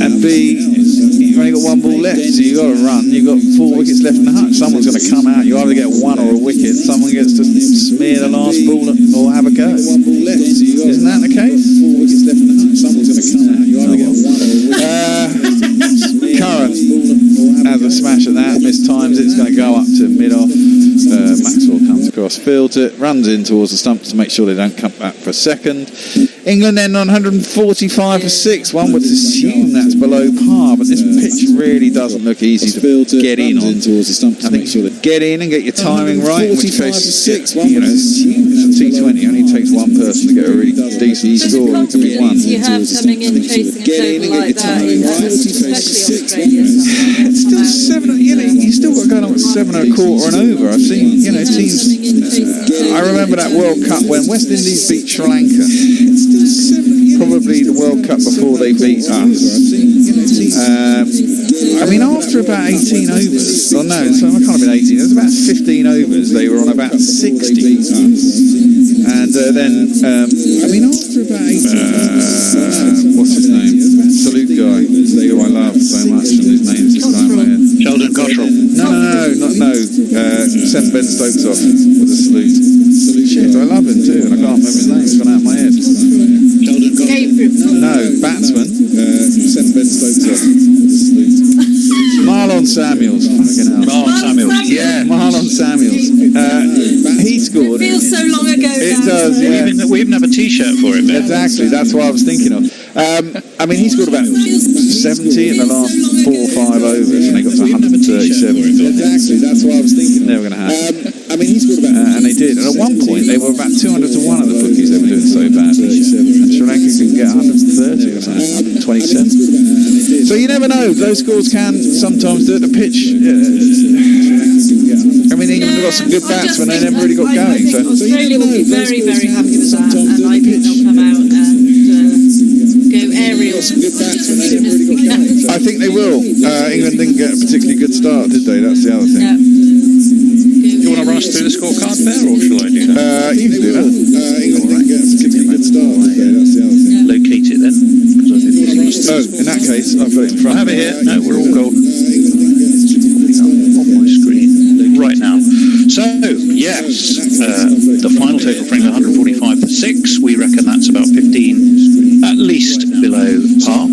[SPEAKER 2] And B, you've only got 1 ball left, so you've got to run. You've got 4 wickets left in the hutch. Someone's going to come out. You either get 1 or a wicket. Someone gets to smear the last ball or have a go. Isn't that the case? 4 wickets left in the hutch. Someone's going to come out. You either get 1 or a wicket. Curran has a smash at that. Mistimes it. It's going to go up to mid-off. Maxwell comes across, fields it, runs in towards the stumps to make sure they don't come back for a second. England then on 145 for 6. One would assume that's below par, but this pitch really doesn't look easy to get in on. I think get in and get your timing right, in which case, T20 only takes 1% decent score. It could be one.
[SPEAKER 7] You have coming in chasing a table like that, especially Australia.
[SPEAKER 2] It's still 7. You still got going on with 7 and a quarter and over. I've seen, teams. I remember that World Cup when West Indies beat Sri Lanka. Probably the World Cup before they beat us. After about 18 overs, it can't have been 18. It was about 15 overs. They were on about 60. And then, after about 18, what's his name? Salute guy, who I love so much, and his name's just out of my head.
[SPEAKER 1] Sheldon Cottrell.
[SPEAKER 2] No. Sent Ben Stokes off with a salute. Shit, I love him too, and I can't remember his name. It's gone out of my head. No, batsman. Sent Ben Stokes off with a salute. Marlon Samuels. Fucking hell. Marlon Samuels. He scored.
[SPEAKER 7] It feels so long ago.
[SPEAKER 2] It does, yeah.
[SPEAKER 1] We even have a T-shirt for him.
[SPEAKER 2] Exactly, that's what I was thinking of. He scored about 70 in the last 4 or 5 overs, and they got to 137. Exactly, that's what I was thinking. They were going to happen. He scored about, and they did. And at one point, they were about 200 to 1 of the bookies. They were doing so badly. And Sri Lanka could get 130 or something, 127. So you never know. Those scores can sometimes do it. The pitch. England have got some good bats when they never really got going.
[SPEAKER 7] I think Australia will be very, very happy with that, and I think they'll come out and go aerial.
[SPEAKER 2] I think they will. England didn't get a particularly good start, did they? That's the other thing.
[SPEAKER 7] Yeah.
[SPEAKER 1] You want to run us through the scorecard there, or shall I do that?
[SPEAKER 2] You can do that. England didn't get a particularly good start, did they? That's the other thing.
[SPEAKER 1] Locate it then.
[SPEAKER 2] In that case, I've got it in front.
[SPEAKER 1] I have it here. No, we're all golden. On my screen right now. So, yes, the final total frame 145 for 6. We reckon that's about 15, at least below par.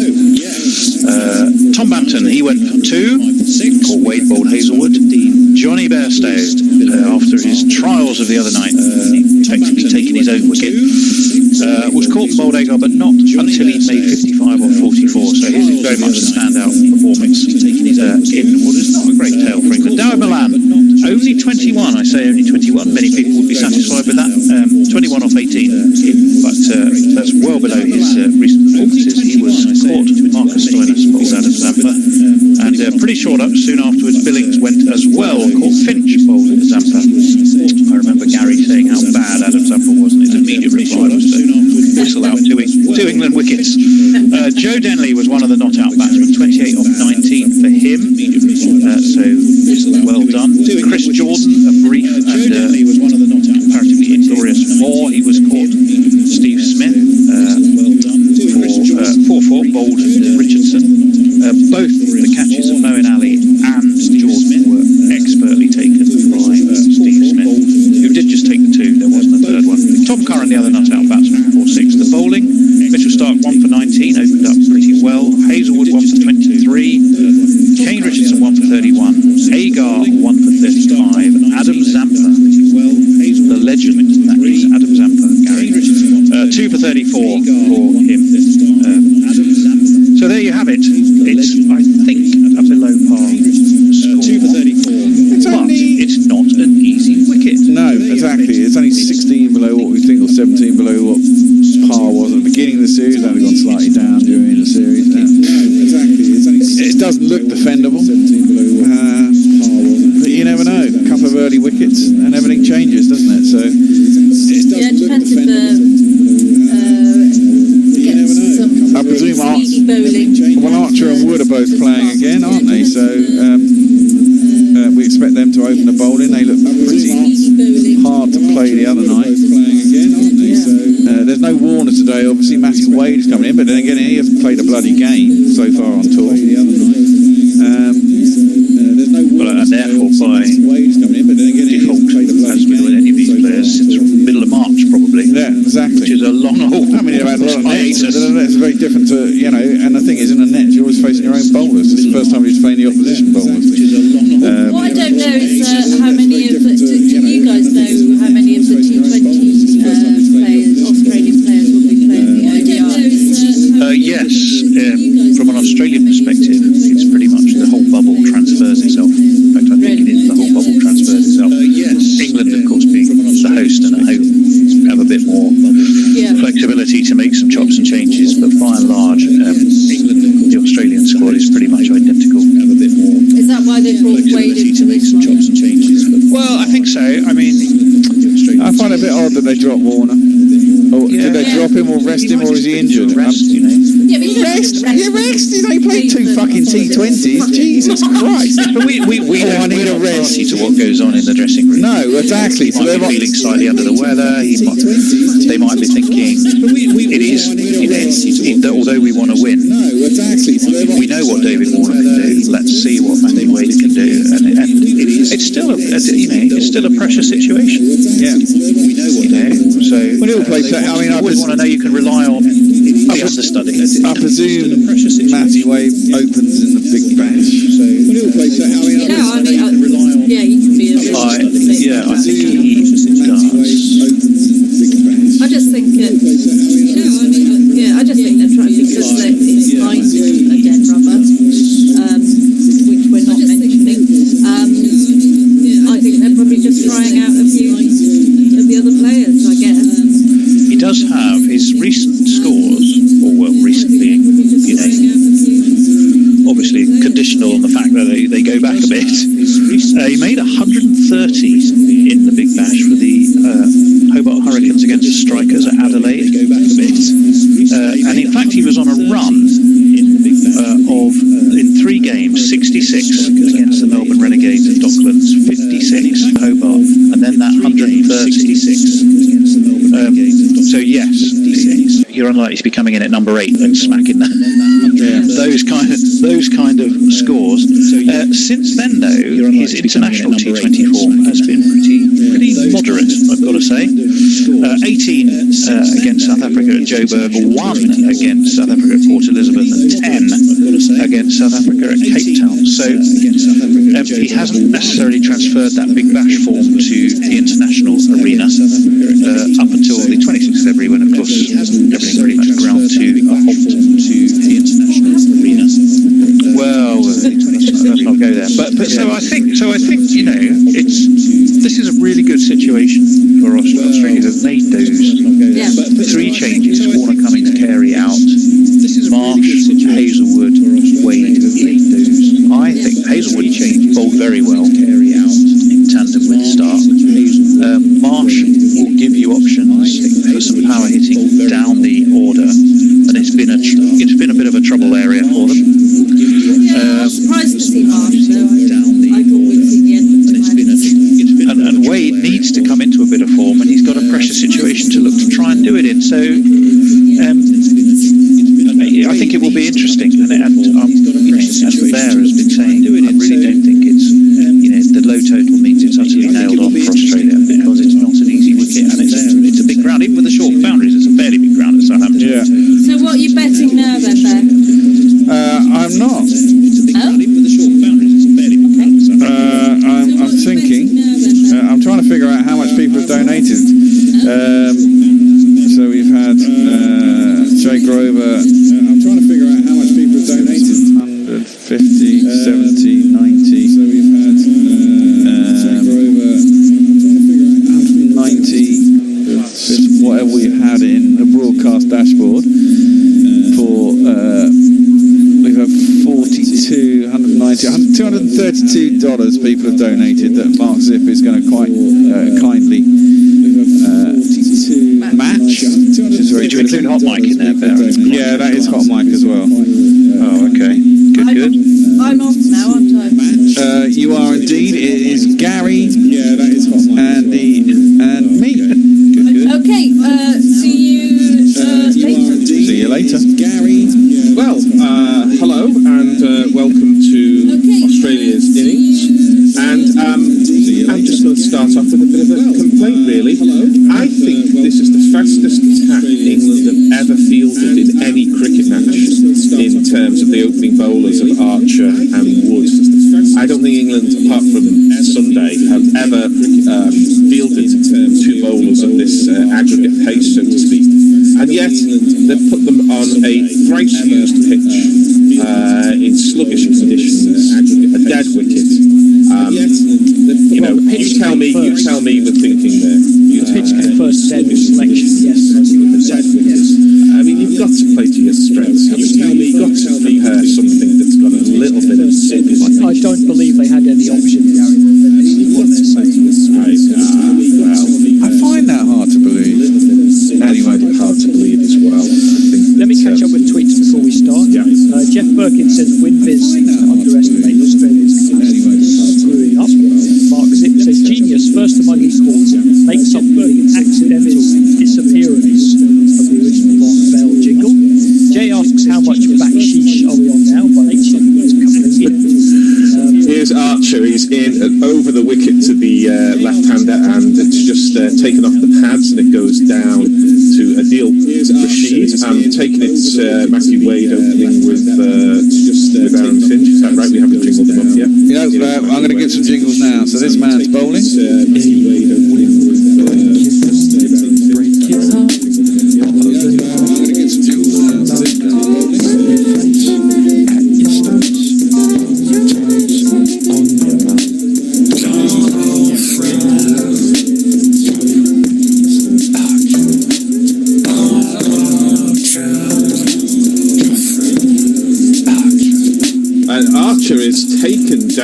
[SPEAKER 1] Tom Bampton, he went for 2, called Wade bowled Hazelwood. Johnny Bairstow, after his trials of the other night, effectively taking his own wicket, was caught bowled Agar, but not until he made 55 or 44. So his is very much a standout performance in what is not a great tale for England. Dawid Malan, only 21. I say only 21. Many people would be satisfied with that. 21 off 18, but that's well below his recent performances. He was caught. Marcus Stoinis bowled Adam Zampa, and pretty short up soon afterwards. Billings went as well. Caught Finch bowled Zampa. I remember Gary saying how bad Adam Zampa was, and his immediate reply was to whistle out 2 England wickets. Joe Denley was one of the not-out batsmen. 28 off 19 for him. So well done. Chris Jordan, a brief and comparatively inglorious 4. He was caught. Steve Smith for 4-4 bowled Richardson. Both the catches of Moeen Ali and Jordan were expertly taken by Steve Smith, who did just take the 2. There wasn't a third one. Tom Curran, the other not-out batsman, for 6. The bowling, Mitchell Stark 1 for 19, opened up pretty well. Hazelwood 1 for 23. Kane Richardson 1 for 31. Agar 1 for 35. Adam Zampa, the legend, that is Adam Zampa, Gary, 2 for 34 for him. So there you have it. It's, I think, a below par score. 2 for 34. But it's not an easy wicket.
[SPEAKER 2] No, exactly. It's only 16 below what we think, or 17 below what par was at the beginning of the series. It's only gone slightly down during the series. It doesn't look defendable. But you never know. A couple of early wickets and everything changes, doesn't it? So
[SPEAKER 7] it depends if
[SPEAKER 2] I presume Archer and Wood are both playing again, aren't they? So we expect them to open the bowling. They look pretty hard to play the other night. There's no Warner today, obviously. Matthew Wade is coming in, but then again, he hasn't played a bloody game so far on tour.
[SPEAKER 1] And therefore, by default, as with any of these players, since the middle of March, probably.
[SPEAKER 2] Yeah, exactly.
[SPEAKER 1] Which is a long haul.
[SPEAKER 2] I mean, they've had a lot of nets. It's very different to, and the thing is, in a net, you're always facing your own bowlers. It's the first time you're playing the opposition bowlers.
[SPEAKER 7] What I don't know is how many of the, do you guys know how many of the T20 players, Australian players, will be playing the ODI?
[SPEAKER 1] Yes, from an Australian perspective, it's pretty much the whole bubble transfers itself. In fact, I think it is the whole bubble transfers itself. England, of course, being the host and at home, have a bit more flexibility to
[SPEAKER 2] Warner? Or did they drop him or rest him, or is he injured?
[SPEAKER 1] Rest, you know.
[SPEAKER 7] Yeah, but
[SPEAKER 2] Rest? He's only played 2 fucking T20s. Jesus Christ.
[SPEAKER 1] But we
[SPEAKER 2] I need a rest.
[SPEAKER 1] To what goes on in the dressing room.
[SPEAKER 2] No, exactly.
[SPEAKER 1] He might be feeling slightly under the weather. They might be thinking, it is, you know, although we want to win, we know what David Warner can do. Let's see what Matthew Wade can do, and it's still a pressure situation.
[SPEAKER 2] Yeah.
[SPEAKER 1] You know, so
[SPEAKER 2] Well, he'll play. I mean, I
[SPEAKER 1] always want to know you can rely on the understudy.
[SPEAKER 2] I presume Matty Wade opens in the Big Bash. So he'll play.
[SPEAKER 7] yeah, he can be a bit
[SPEAKER 1] I think he does.
[SPEAKER 7] I just think I just think they're trying, because it's kind of a dead rubber, which we're not mentioning. I think they're probably just trying out a few of the other players, I guess.
[SPEAKER 1] He does have his recent scores, recently, you know, obviously conditional on the fact that they go back a bit. He made 130 in the Big Bash for the Hobart Hurricanes against the Strikers at Adelaide. Go back a bit. And in fact, he was on a run of, in 3 games, 66 against the Melbourne Renegades at Docklands, 56 at Hobart, and then that 136 against the Melbourne Renegades at Docklands. So yes, you're unlikely to be coming in at number 8 and smacking that. Those kind of scores. Since then, though, his international T20 form has been pretty moderate, I've got to say. 18 against South Africa at Joburg, 1 against South Africa at Port Elizabeth, and 10 against South Africa at Cape Town. So he hasn't necessarily transferred that Big Bash form to the international arena up until the 26th of February, when, of course, everything pretty much ground to a halt to the international arena. Well, let's not go there. But so I think you know, this is a really good situation for Australia. They've made those 3 changes. Warner, Cummings, Carey out. Marsh, Hazelwood, Wade. I think Hazelwood bowled very well in tandem with Stark. Marsh will give you options for some power hitting down the order, and it's been a bit of a trouble area for them.
[SPEAKER 7] I was surprised to see Marsh, though. I thought we'd see the end of the match.
[SPEAKER 1] And Wade needs to come into a bit of form, and he's got a pressure situation to look to try and do it in. So I think it will be interesting, and as Bear has been saying, I really don't think it's the low total means it's utterly nailed on for Australia, because it's not an easy wicket, and it's a big ground. Even with the short boundaries, it's a fairly big ground at Southampton.
[SPEAKER 2] Yeah.
[SPEAKER 7] So what are you betting now, then, Bear?
[SPEAKER 2] I'm not. I'm thinking. I'm trying to figure out how much people have donated. So we've had Jay Grover. I'm trying to figure out how much people have donated. 150, 70, 90. So we've had Jay Grover. 190. Whatever we've had in the broadcast dashboard for. We've had 42, 190, $232 people have donated that Mark Zip is going to quite kindly match.
[SPEAKER 1] Did you include Hot Mic in there, Bear?
[SPEAKER 2] Yeah, that is Hot Mic as well.
[SPEAKER 1] Oh, okay. Good.
[SPEAKER 7] I'm off now, aren't I?
[SPEAKER 2] You are indeed. It is Gary, Andy, and me. Good.
[SPEAKER 7] Okay, see you later.
[SPEAKER 2] See you later.
[SPEAKER 9] Gary. Well, hello and welcome to Australia's innings. And I'm just going to start off with a bit of a complaint, really. I think this is the fastest attack England have ever fielded in any cricket match in terms of the opening bowlers of Archer and Wood. I don't think England, apart from Sunday, have ever fielded 2 bowlers of this aggregate pace, so to speak. And yet, they've put them on a thrice-used pitch in sluggish conditions, a dead wicket. You tell me the thinking there.
[SPEAKER 8] The pitch came first, then selection. Yes.
[SPEAKER 9] I mean, you've got to play to your strengths. You've got to prepare something that's got a little bit of zip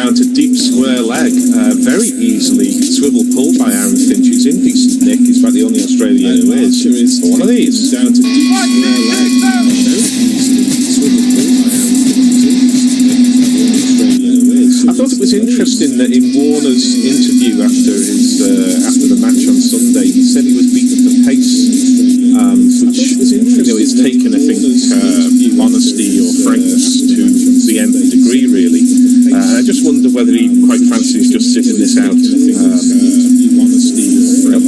[SPEAKER 9] down to deep square leg, very easily swivel pulled by Aaron Finch, who's in decent nick. He's about the only Australian who is. One of these. Down to deep square leg. I thought it was interesting that in Warner's interview after the match on Sunday, he said he was beaten for pace, which it's taken, I think, honesty or frankness to the nth degree, really. And I just wonder whether he quite fancies just sitting this out.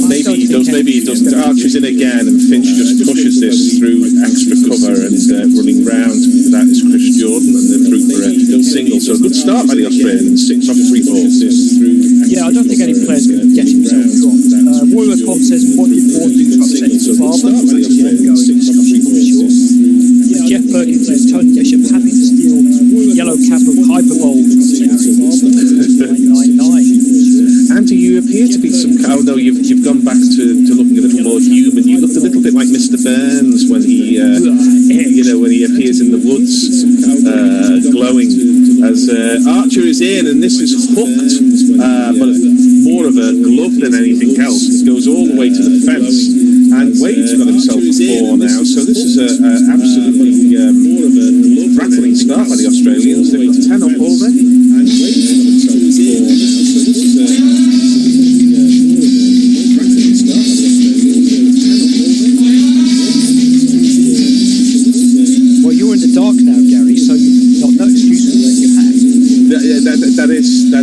[SPEAKER 9] Maybe he does, maybe he doesn't. Archer's in again, and Finch just pushes this through extra cover and running round. That is Chris Jordan, and then through for a single. So a good start by the Australians, 6 off 3 balls.
[SPEAKER 8] Yeah, I don't think any player's going to get himself dropped. Warwick Pop says, what did Warren do to upset his father? Jeff Perkins says, Tony Bishop happy to steal yellow cap of Hyperbowl. 999.
[SPEAKER 9] Andy, you appear to be some... Oh no, you've gone back to looking a little more human. You looked a little bit like Mr. Burns when he when he appears in the woods, glowing as Archer is in, and this is hooked, but more of a glove than anything else. It goes all the way to the fence, and Wade's got himself a 4 now. So this is a absolutely rattling start by the Australians. They've got 10 up already, and Wade's got himself a 4 now. So this is a
[SPEAKER 8] dark now, Gary, so you've got no excuse for wearing your hat.
[SPEAKER 9] That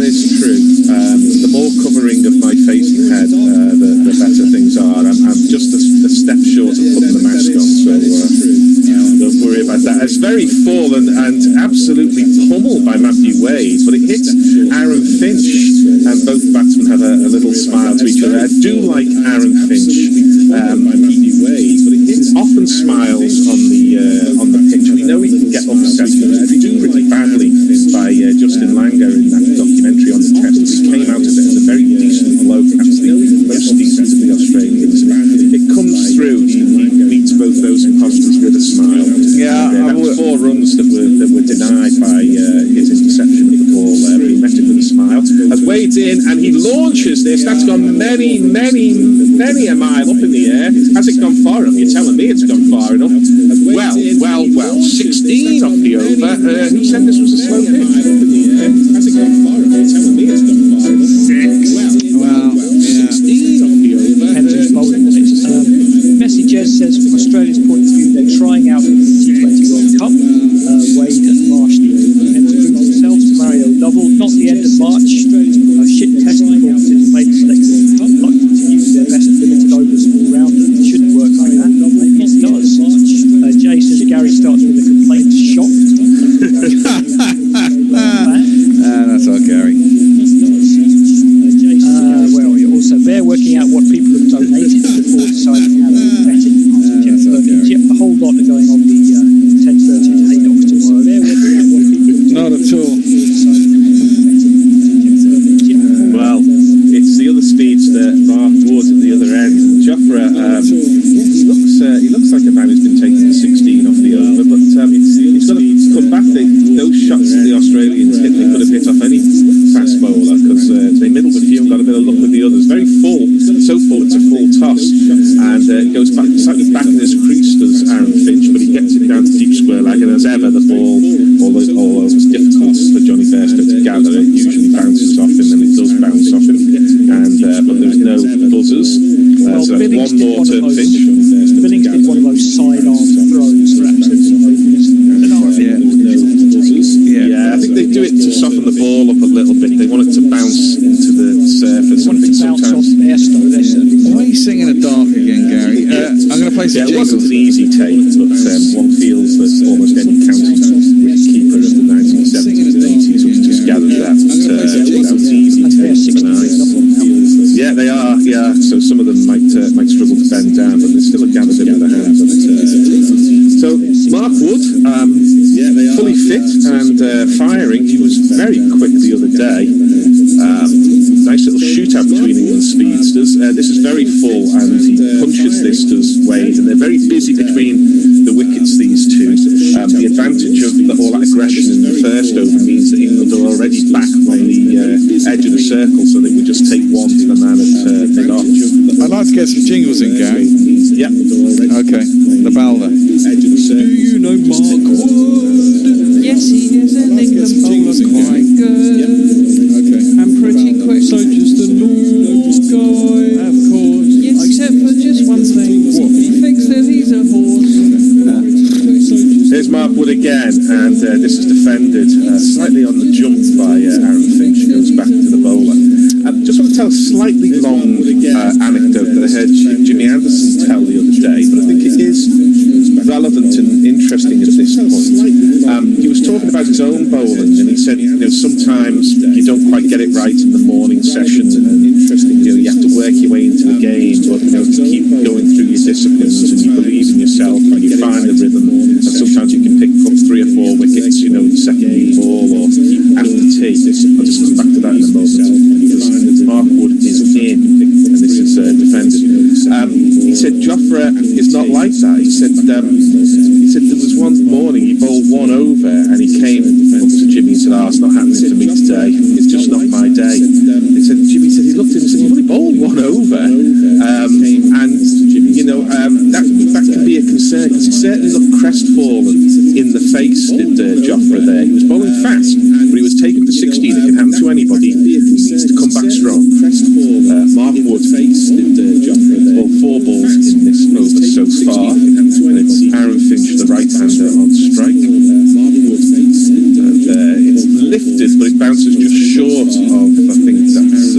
[SPEAKER 9] is true. The more covering of my face and head, the better things are. I'm just a step short of putting the mask on, so don't worry about that. It's very full and absolutely pummeled by Matthew Wade, but it hits Aaron Finch, and both batsmen have a little smile to each other. I do like Aaron Finch. He often smiles on the pitch. We know he can get upset. He was do pretty badly by Justin Langer in that documentary on the test. He came out of it as a very decent bloke, actually most decent of the Australians. It comes through. He meets both those imposters with a smile.
[SPEAKER 2] Yeah,
[SPEAKER 9] that was 4 runs that were denied by his interception of the ball. He met it with a smile. As Wade's in, and he launches this. That's gone many a mile up in the air. Has it gone far enough? You're telling me it's gone far enough. Well, 16 off the over. Who said this was a slow pitch? Has it gone far enough? You're telling me it's gone far enough.
[SPEAKER 2] 6. Well,
[SPEAKER 9] 16 off the over.
[SPEAKER 8] Messi Jez says, from Australia's point of view, they're trying out the T20 World Cup. Wade and Marsh and themselves to Mario Lovell. Not the end of March. Shit testing since made the selection. Like to use their best limited overs all round. It shouldn't work like that. It does. Jay says Gary starts with a complaint. Shocked.
[SPEAKER 2] that's our Gary.
[SPEAKER 8] Well, also they're working out what people have donated before deciding how to bet it. Yep, a whole lot are going on the 10:30 to Haydock tomorrow. They're working out what people have
[SPEAKER 2] Not at all.
[SPEAKER 9] Well, it's the other speeds that Mark Wood at the other end. Jofra, he looks like a man who's been taking the 16 off the over, but he's got to come back. Those shots that the Australians hit, they could have hit off any fast bowler, because they middled with a few and got a bit of luck with the others. Very full, so full it's a full toss, and it goes back slightly back in his crease does Aaron Finch, but he gets it down to deep square leg, and as ever the ball, although it's difficult for Johnny Bairstow to gather, it usually bounces off him, and it does bounce off him, and but there's no buzzers. So one more to Finch.
[SPEAKER 8] Billings did one of those sidearm throws for absolutely no reason.
[SPEAKER 9] Yeah, I think they do it to soften the ball up a little bit. They want it to bounce into the surface.
[SPEAKER 8] Why
[SPEAKER 2] are you singing a dark again, Gary? I'm going to play some jingles.
[SPEAKER 9] It wasn't an easy take, but one feels that almost any county keeper of the 1970s and 80s would just gather that. That was easy take. Yeah, they are. Yeah, so some of them might struggle to bend down, but there's still a gather bit of the hand. So Mark Wood, fully fit and firing. He was very quick the other day. Nice little shootout between England speedsters. This is very full, and he punches this, does Wade, and they're very busy between the wickets, these two. The advantage of all that aggression in the first over means that England are already back on the again, and this is defended slightly on the jump by Aaron Finch. Goes back to the bowler. Just want to tell a slightly long anecdote that I heard Jimmy Anderson tell the other day, but I think it is relevant and interesting at this point. He was talking about his own bowling, and he said, sometimes you don't quite get it right in the morning session, and you have to work your way into the game, but to keep going through your disciplines, and you believe in yourself, and you find the rhythm, and sometimes you can pick up 3 or 4 wickets, second ball or after tea. I'll just come back to that in a moment, because Mark Wood is in, and this is defended. He said Jofra is not like that. He said there was one morning he bowled 1 over, and he came up to Jimmy and said, it's not happening to me today. It's just not my day. Jimmy said he looked at him and said, you've only bowled 1 over, and that can be a concern, because he certainly looked crestfallen in the face, did Jofra there. He was bowling fast, but he was taken for 16. It can happen to anybody. He needs to come back strong. Mark Wood bowled 4 balls in this over so far, and it's Aaron Finch, the right-hander, on strike. It's lifted, but it bounces just short of, I think that's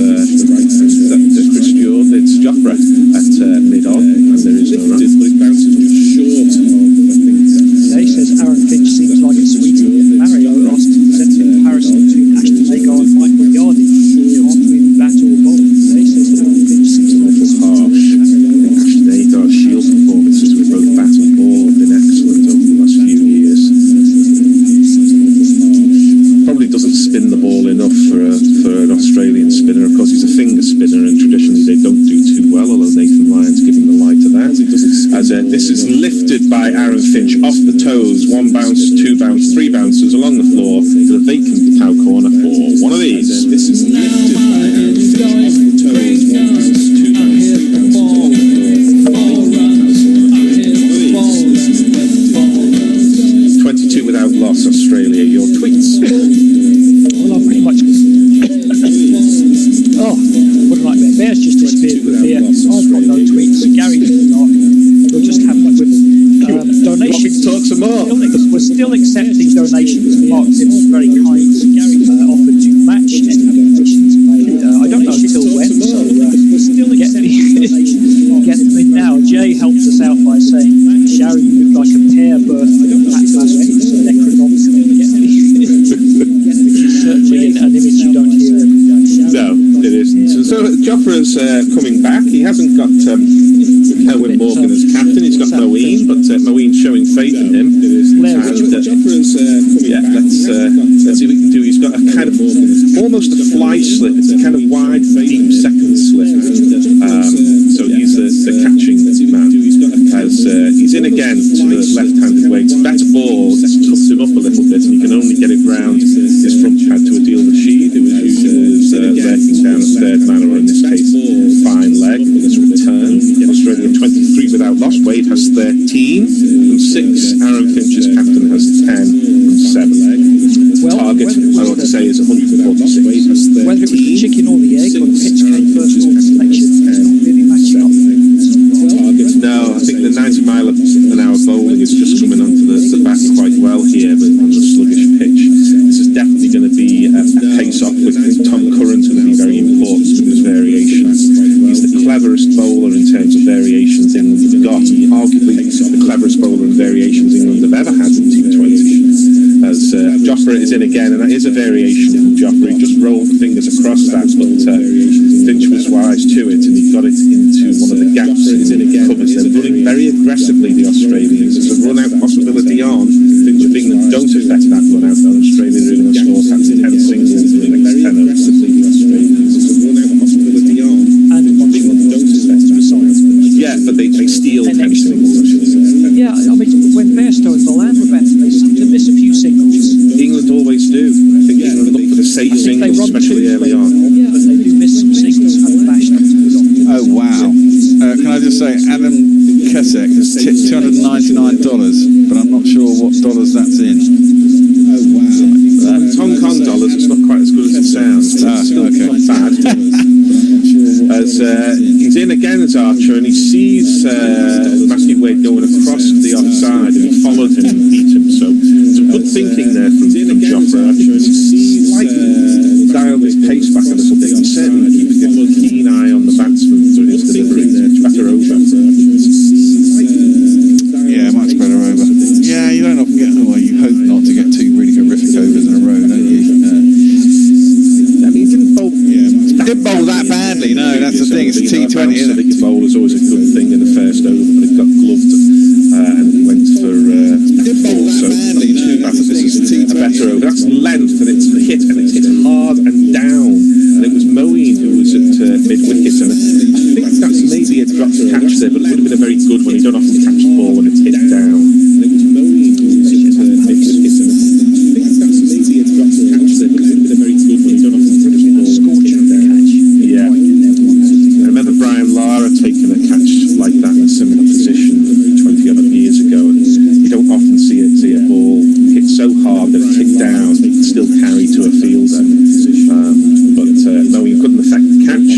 [SPEAKER 9] Chris Jordan. It's Jofra at mid-on, and there is no run. But it bounces just short of, I think that's...
[SPEAKER 8] He says Aaron Finch seems like a sweetie. Mario asked to present a comparison between Ashton Agar and Michael Yardy. Can't really bat or bowl. He says Aaron Finch seems a little harsh.
[SPEAKER 9] I think Ashton Agar's Shield performances with both bat and ball have been excellent over the last few years. Probably doesn't spin the ball enough for an Australian spinner. Of course, he's a finger spinner, and traditionally they don't do too well, although Nathan Lyon's given the light to that. As this is lifted by Aaron Finch off the toes, 1 bounce, 2 bounce, 3 bounces along the floor to the vacant pow corner for one of these. This is lifted by Aaron Finch off the toes, 1 bounce, 2 bounce, 3 bounces. 22 without loss, Australia. Your tweets.
[SPEAKER 8] Well, I'm pretty much... what a nightmare. Bear's just disappeared with Bear. I've got no tweets. Gary does not. We'll just have one with donations.
[SPEAKER 9] Talk some more.
[SPEAKER 8] We're still accepting donations. Mark Sims very kind. Gary offered to match any donations made. I don't know until when, so get them in now. Jay helps us out by saying, Gary, you look like a pear birth which is certainly an image you don't hear every day.
[SPEAKER 9] No, it isn't. So Jofra's coming back. He hasn't got Kelvin Morgan as captain. He's got Moeen, but Moeen's showing faith in him. Jofra's let's see what we can do. He's got a kind of almost a fly slip. It's a kind of wide, deep second slip. So he's the catching man. As he's in again to the left-handed weight. Better ball. It's tucked him up a little bit, and he can only get it round his front pad to Adil Rashid, who is usually lurking down a third man, or in this case, fine leg. This return. Australia 23 without loss. Wade has 13 from 6. Aaron Finch's captain has 10 from 7. Target, I want to say, is 146.
[SPEAKER 8] Whether it was the chicken or the egg, or the pitch came first ball selection, it's not really matching up.
[SPEAKER 9] No, I think the 90 mile an hour bowling is just coming onto the bat quite well here, but on the sluggish pitch. This is definitely going to be a pace-off with Tom Curran's going to be very important with his variations. He's the cleverest bowler in terms of variations England have got. Arguably the cleverest bowler in variations England have ever had in T20. As Jofra is in again, and that is a variation from Jofra. He just rolled the fingers across that, but Finch was wise to it, and he got it into one of the gaps in covers. They're running very aggressively, the Australians. There's a run-out possibility on. If England don't affect that run-out, then Australia are going to score 10 singles in the next 10 overs. There's a run-out possibility on. And if England don't affect that. Yeah, but they steal 10 singles.
[SPEAKER 8] Yeah, I mean, when Bairstow and Milan were better, they seem to miss a few singles.
[SPEAKER 9] England always do. I think England look for the safe singles, especially early on.
[SPEAKER 8] Yeah, but they do miss some singles and bashed up to the
[SPEAKER 2] Oh, wow. Can I just say, Adam Kesek has tipped 299
[SPEAKER 9] ball when it's hit down. And it was Murray who was hit and I think that's maybe a drop catch there, but it would have been a very good one. Don't know if
[SPEAKER 8] Scorching the catch.
[SPEAKER 9] yeah. I remember Brian Lara taking a catch like that in a similar position 20 odd years ago, and you don't often see a ball hit so hard that it's hit down, but still carry to a fielder. But no, you couldn't affect the catch.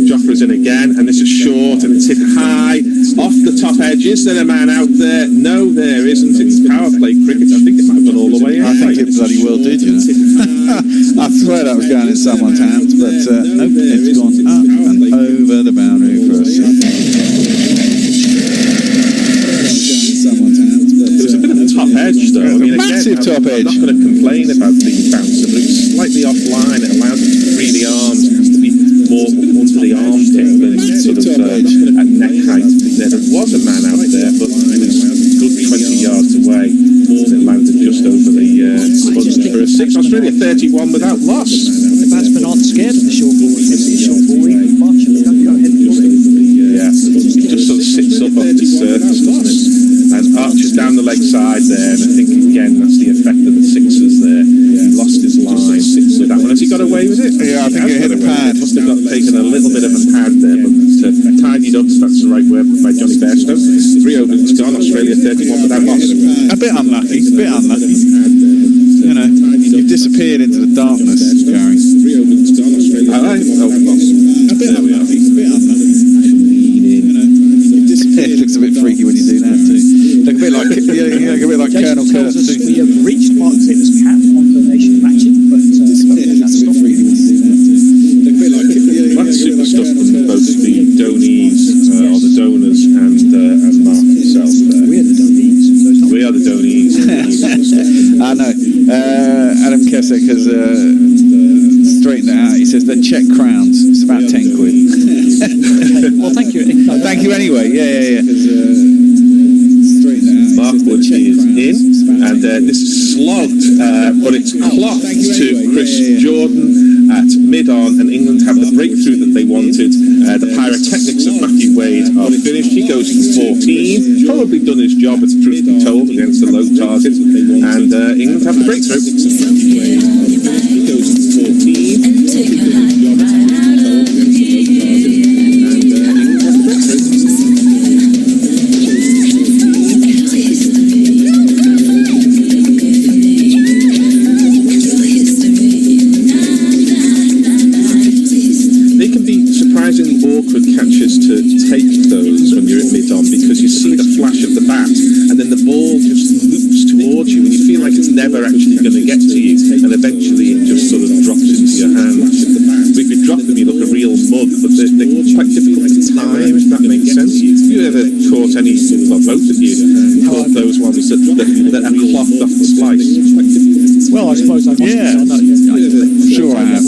[SPEAKER 9] Joffrey's in again, and this is short, and it's hit high off the top edge. Is there a man out there? No, there isn't. It's power play cricket. I think it might have gone all the way out.
[SPEAKER 2] I think it bloody well did, you know. I swear that was going in someone's hands, but nope, it's gone up and over the boundary for a second.
[SPEAKER 9] There was a bit of a top edge, though. I mean,
[SPEAKER 2] Massive
[SPEAKER 9] again,
[SPEAKER 2] top edge.
[SPEAKER 9] I'm not going to complain about the bouncer, but it was slightly offline. It allows him to free the arms. It has to be more under the armpit than sort of at neck height. There was a man out there, but it was a good 20 yards away. It landed just over the buzzer for a 6. Australia 31 without loss.
[SPEAKER 8] The batsmen aren't scared of the short ball. They see short ball even much, and they don't go ahead and do it.
[SPEAKER 9] Yeah, it just sort of sits up off the surface, doesn't it? And Archer's down the leg side there, and I think again that's the effect of the sixers there. He lost his line with that one. Has he got away with it?
[SPEAKER 2] Yeah, I think it hit a pad.
[SPEAKER 9] Must have taken a little bit of a pad there, but tidied up, that's the right word by Johnny Bairstow. 3 overs, it's gone. Australia 31 without loss.
[SPEAKER 2] A bit unlucky, You know, you've disappeared into the darkness, Gary.
[SPEAKER 9] 3 overs, it's gone. Australia 31 without loss.
[SPEAKER 2] A bit unlucky. It looks a bit freaky when you do that too. Look a bit like, a bit like Colonel Kurtz too.
[SPEAKER 8] We have reached Mark Zip's cap on donation matching, but that's not freaky when you do that too.
[SPEAKER 9] That's super stuff from both the donees, or the donors, and Mark himself.
[SPEAKER 8] We're the donees.
[SPEAKER 9] We are the donees.
[SPEAKER 2] I know. Adam Keswick has straightened it out. He says they're Czech crowns. It's about 10 quid.
[SPEAKER 8] Well, thank you.
[SPEAKER 2] Thank you anyway. Yeah.
[SPEAKER 9] Mark Wood is in, and this is slogged, but it's clocked to Chris Jordan at mid-on, and England have the breakthrough that they wanted. The pyrotechnics of Matthew Wade are finished. He goes for 14, probably done his job, as truth be told, against a low target, and England have the breakthrough. He goes for 14. Awkward catches to take those when you're at mid-on, because you see the flash of the bat and then the ball just loops towards you and you feel like it's never actually going to get to you, and eventually it just sort of drops into your hand. If you drop them you look a real mug, but they're quite difficult to time, if that makes sense. Have you ever caught any, well both of you, caught those ones that are clocked off the slice?
[SPEAKER 8] Well, I suppose I must.
[SPEAKER 2] Yeah. Sure I have.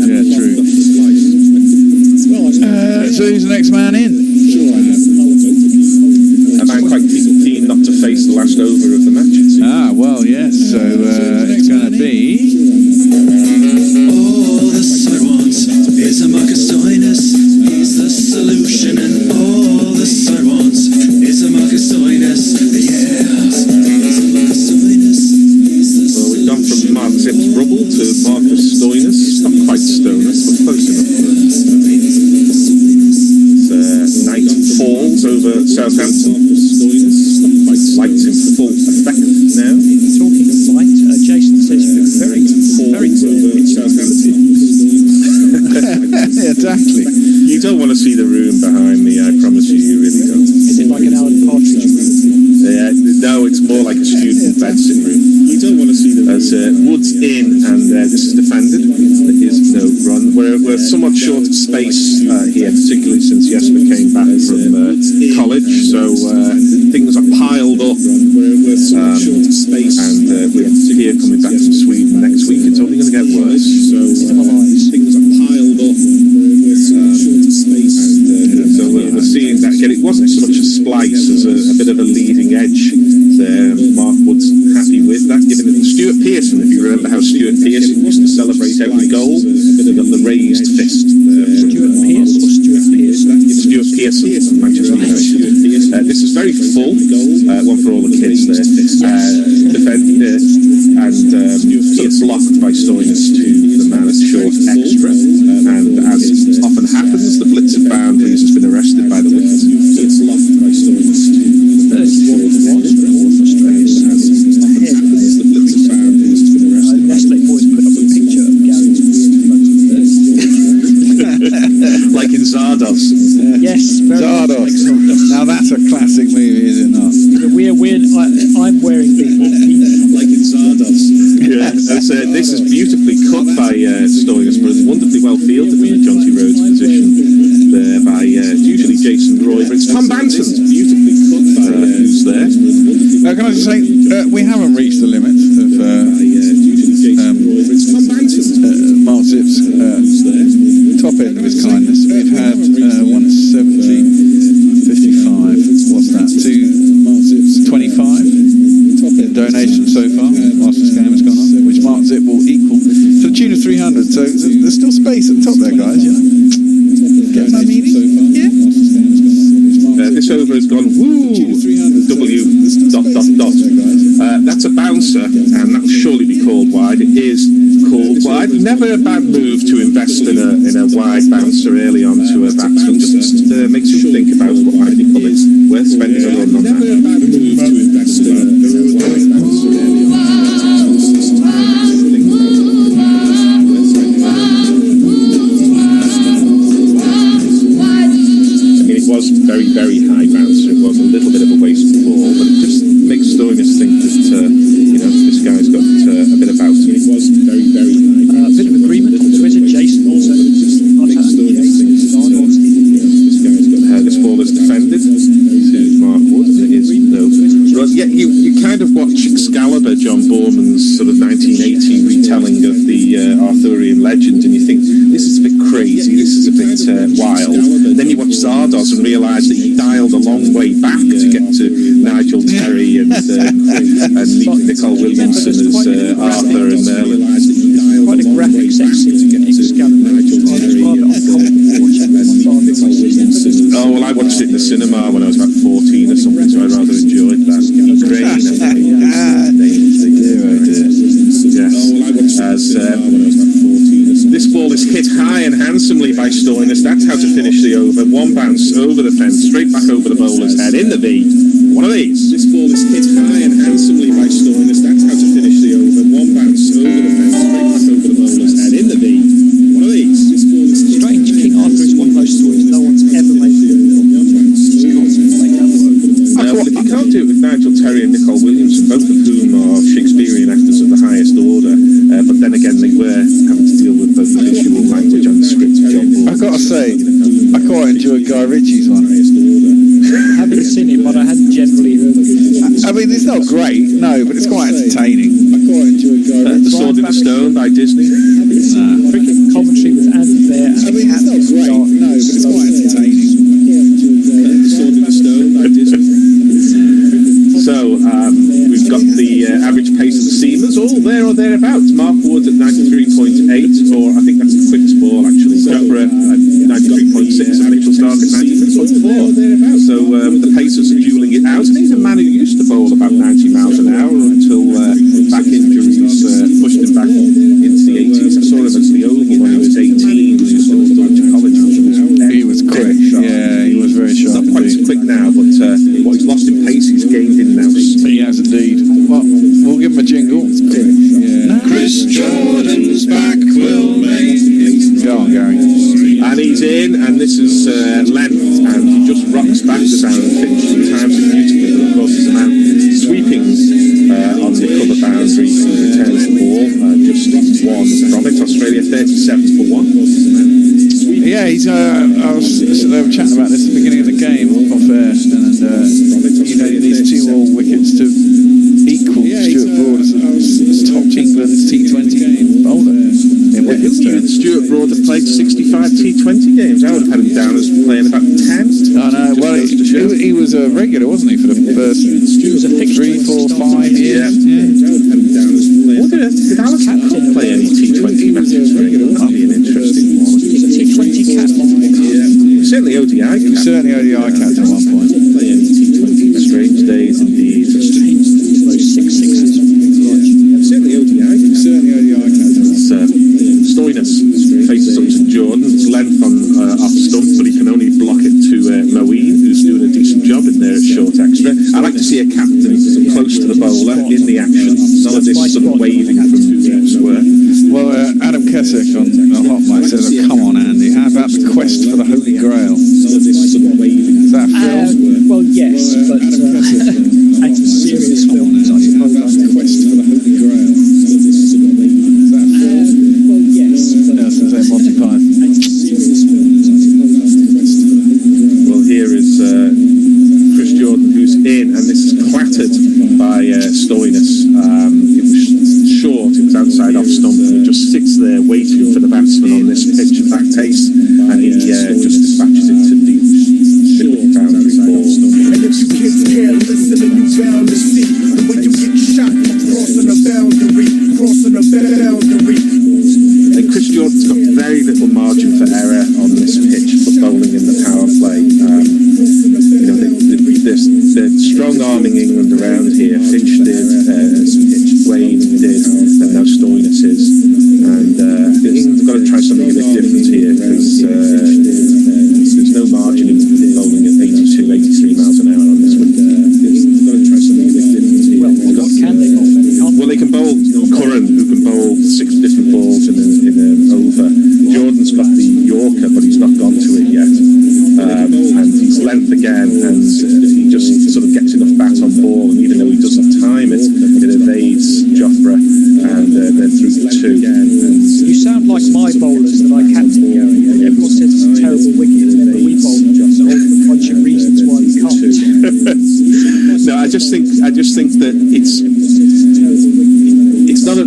[SPEAKER 2] Yeah, true. So who's the next man in?
[SPEAKER 9] A man quite keen not to face the last over of the match.
[SPEAKER 2] Ah, well, yes. So it's going to be...
[SPEAKER 3] All the sun wants is a Marcus Stoinis. He's the solution, and all the sun wants is a Marcus Stoinis. Yeah.
[SPEAKER 9] Well, we've gone from Mark Zip's rubble to Marcus Stoinis. Not quite Stoinis, but close enough. Night falls over Southampton. Lights in full effect now.
[SPEAKER 8] Talking of light, Jason says you're very
[SPEAKER 9] over Southampton.
[SPEAKER 2] Exactly.
[SPEAKER 9] You don't want to see the room behind me, I promise you, you really don't.
[SPEAKER 8] Is it like an Alan Partridge room?
[SPEAKER 9] Yeah, no, it's more like a student bedsit room. You don't want to see the room. As Wood's in, and this is defended. There is no run. We're somewhat short of space here, particularly since Jesper came back from college, so things are piled up. We're somewhat short of space, and with here coming back from Sweden next week, it's only going to get worse. So things are piled up. So we're seeing that again. It wasn't so much a splice as a bit of a leading edge there. Mark Wood's happy with that, giving it to Stuart Pearson. If you remember how Stuart Pearson used to celebrate every goal, a bit of a raised fist.
[SPEAKER 8] Stuart Pearce or Stuart Pearson?
[SPEAKER 9] Stuart Pearson, which is really nice. This is very full, one for all the kids there. Defended and sort of blocked by Stoinis to the man at short extra. And as often happens, the blitz of boundaries has been arrested by the wicket. It's blocked by Stoinis to the blitz of boundaries has been arrested.
[SPEAKER 8] Nestle boys put up a picture of Gary's
[SPEAKER 9] like in Zardos.
[SPEAKER 8] Yes, very
[SPEAKER 2] Zardos.
[SPEAKER 8] like Zardos.
[SPEAKER 2] Now that's a classic movie, is it not?
[SPEAKER 8] I'm wearing these
[SPEAKER 9] like in Zardos. Yeah, this is beautifully cut by Stoinis, but it's wonderfully well fielded in the Jonty Rhodes position there by usually Jason Roy, but it's Tom Banton's beautifully cut by who's there.
[SPEAKER 2] Can I just say, we haven't reached the limit of Mark Zipp's top end of his kindness. We've had 170.55. What's that? 25 donations so far whilst this game has gone on, which Mark Zipp will equal to the tune of 300. So there's still space at the top there, guys. You know, get my meaning? Yeah.
[SPEAKER 9] This over has gone woo. W. ... That's a bouncer, and that will surely be called wide. It is called wide. Never a bad move to invest in a wide bouncer early on to a batsman. Just makes you think about what might be coming. Worth spending a run on that. Never a bad move to invest in a wide bouncer early on. It was very, very high bouncer. It was a little bit of a wasteful ball, but it just makes Stoinis think that this guy's got a bit about him. It was very, very high.
[SPEAKER 8] a bit of agreement on Twitter. Jason also
[SPEAKER 9] this ball is defended to Mark Wood. It is no. Yeah, you kind of watch Excalibur, John Borman's sort of 1980 retelling of the Arthurian legend, and you think this is a bit crazy. This is a bit wild. And then you watch Zardos and realise that he dialed a long way back to get to Nigel Terry and Nicole Williamson as Arthur and Merlin.
[SPEAKER 8] Quite a graphic sex scene to get to Excalibur.
[SPEAKER 9] Oh, well, I watched it in the cinema when I was about 14 or something, so I rather enjoyed that. This ball is hit high and handsomely by Stoinis. That's how to finish the over. One bounce over the fence, straight back over the bowler's head in the V. One of these. This ball is hit high and handsomely by Stoinis. That's how to finish the over. One bounce over the fence, straight back over the bowler's head in the V. One of these. This ball is
[SPEAKER 8] strange. King Arthur is one of those stories no one's ever made.
[SPEAKER 9] Well, if you can't do it with Nigel Terry and Nicole Williamson, both of whom are Shakespearean actors of the highest order, but then again they were having to deal with both the visual language and the script.
[SPEAKER 2] I've got to say, I quite enjoyed Guy Ritchie's one.
[SPEAKER 8] I haven't seen it, but I hadn't generally heard of it.
[SPEAKER 2] I mean, it's not great, no, but it's quite entertaining. I quite enjoyed Guy
[SPEAKER 9] The Sword in the Stone by Disney.
[SPEAKER 8] Cricket commentary with Andy there.
[SPEAKER 2] I mean, it's not great, no, but it's quite entertaining.
[SPEAKER 9] The Sword in the Stone by Disney. So, we've got the average pace of the seamers, all there or thereabouts. Mark Wood at 93.8, or I think that's the quickest ball actually. Jafra at 93.6 and Mitchell Stark at 93.4. So, the pacers are dueling it out. And he's a man who used to bowl about 90 miles an hour until back injuries pushed him back into the 80s. I saw him at the Oval when he was 18. He was still going to college.
[SPEAKER 2] He was quick. Yeah, he was very sharp.
[SPEAKER 9] Not quite so quick now, but what he's lost in pace, he's gained in now.
[SPEAKER 2] He has indeed. Well, we'll give him a jingle. Yeah.
[SPEAKER 3] Chris Jordan's back will make.
[SPEAKER 2] Go on, Gary.
[SPEAKER 9] And he's in, and this is length, and he just rocks back the down and finishes. He times it beautifully, but of course there's a man sweeping on the cover boundary. He returns the ball, just one from it. Australia 37 for 1.
[SPEAKER 2] Yeah, he's. They were chatting about this at the beginning of the game off air, and he needs 2 more wickets to equal Stuart Broad as top England's T20 bowler.
[SPEAKER 9] Stuart Broad have played 65 T20 games. I would have had him down as playing about 10.
[SPEAKER 2] I know. Well, he was a regular, wasn't he, for the first 3, 4, 5 years?
[SPEAKER 9] Yeah. Did Alison Cook play any T20 matches for England? That'd be an interesting one.
[SPEAKER 8] He's a T20 captain.
[SPEAKER 9] Yeah. Certainly ODI captain.
[SPEAKER 2] Certainly ODI captain.
[SPEAKER 9] again, and he just sort of gets enough bat on ball, and even though he doesn't time it, it evades Jofra, and then through the 2.
[SPEAKER 8] You sound like my bowlers that I captain. Everyone says it's a terrible wicket, and then we bowl just a whole bunch of reasons why we can't.
[SPEAKER 9] No, I just think that it's not a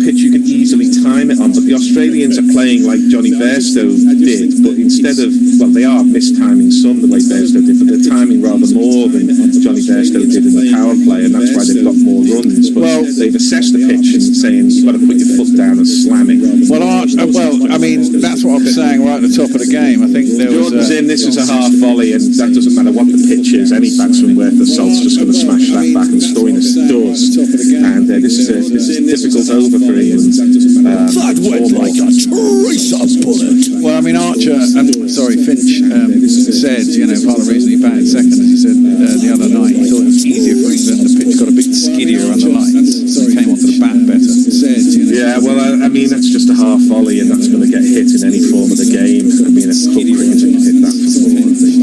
[SPEAKER 9] pitch you can easily time it on, but the Australians are playing like Johnny Bairstow did, but instead of, well, they are mistiming some the way Bairstow did, but they're timing rather more than Johnny Bairstow did in the power play, and that's why they've got more runs. But they've assessed the pitch and saying you've got to put your foot down and slam it.
[SPEAKER 2] Well, I mean, that's what I was saying right at the top of the game. I think there was
[SPEAKER 9] this is a half volley, and that doesn't matter what the pitch is. Any batsman worth their salt's just going to smash that back, and Stoinis does. And this is a difficult over for Ian.
[SPEAKER 10] That went like a Teresa bullet.
[SPEAKER 2] Well, I mean, Finch said, part of the reason he batted second, as he said the other night, he thought it was easier for England. The pitch got a bit skiddier on the lights, so he came onto the bat better.
[SPEAKER 9] Yeah, well, I mean, that's just a half volley, and that's going to get hit in any form of the game. I mean, it's cool cricket to hit that for four.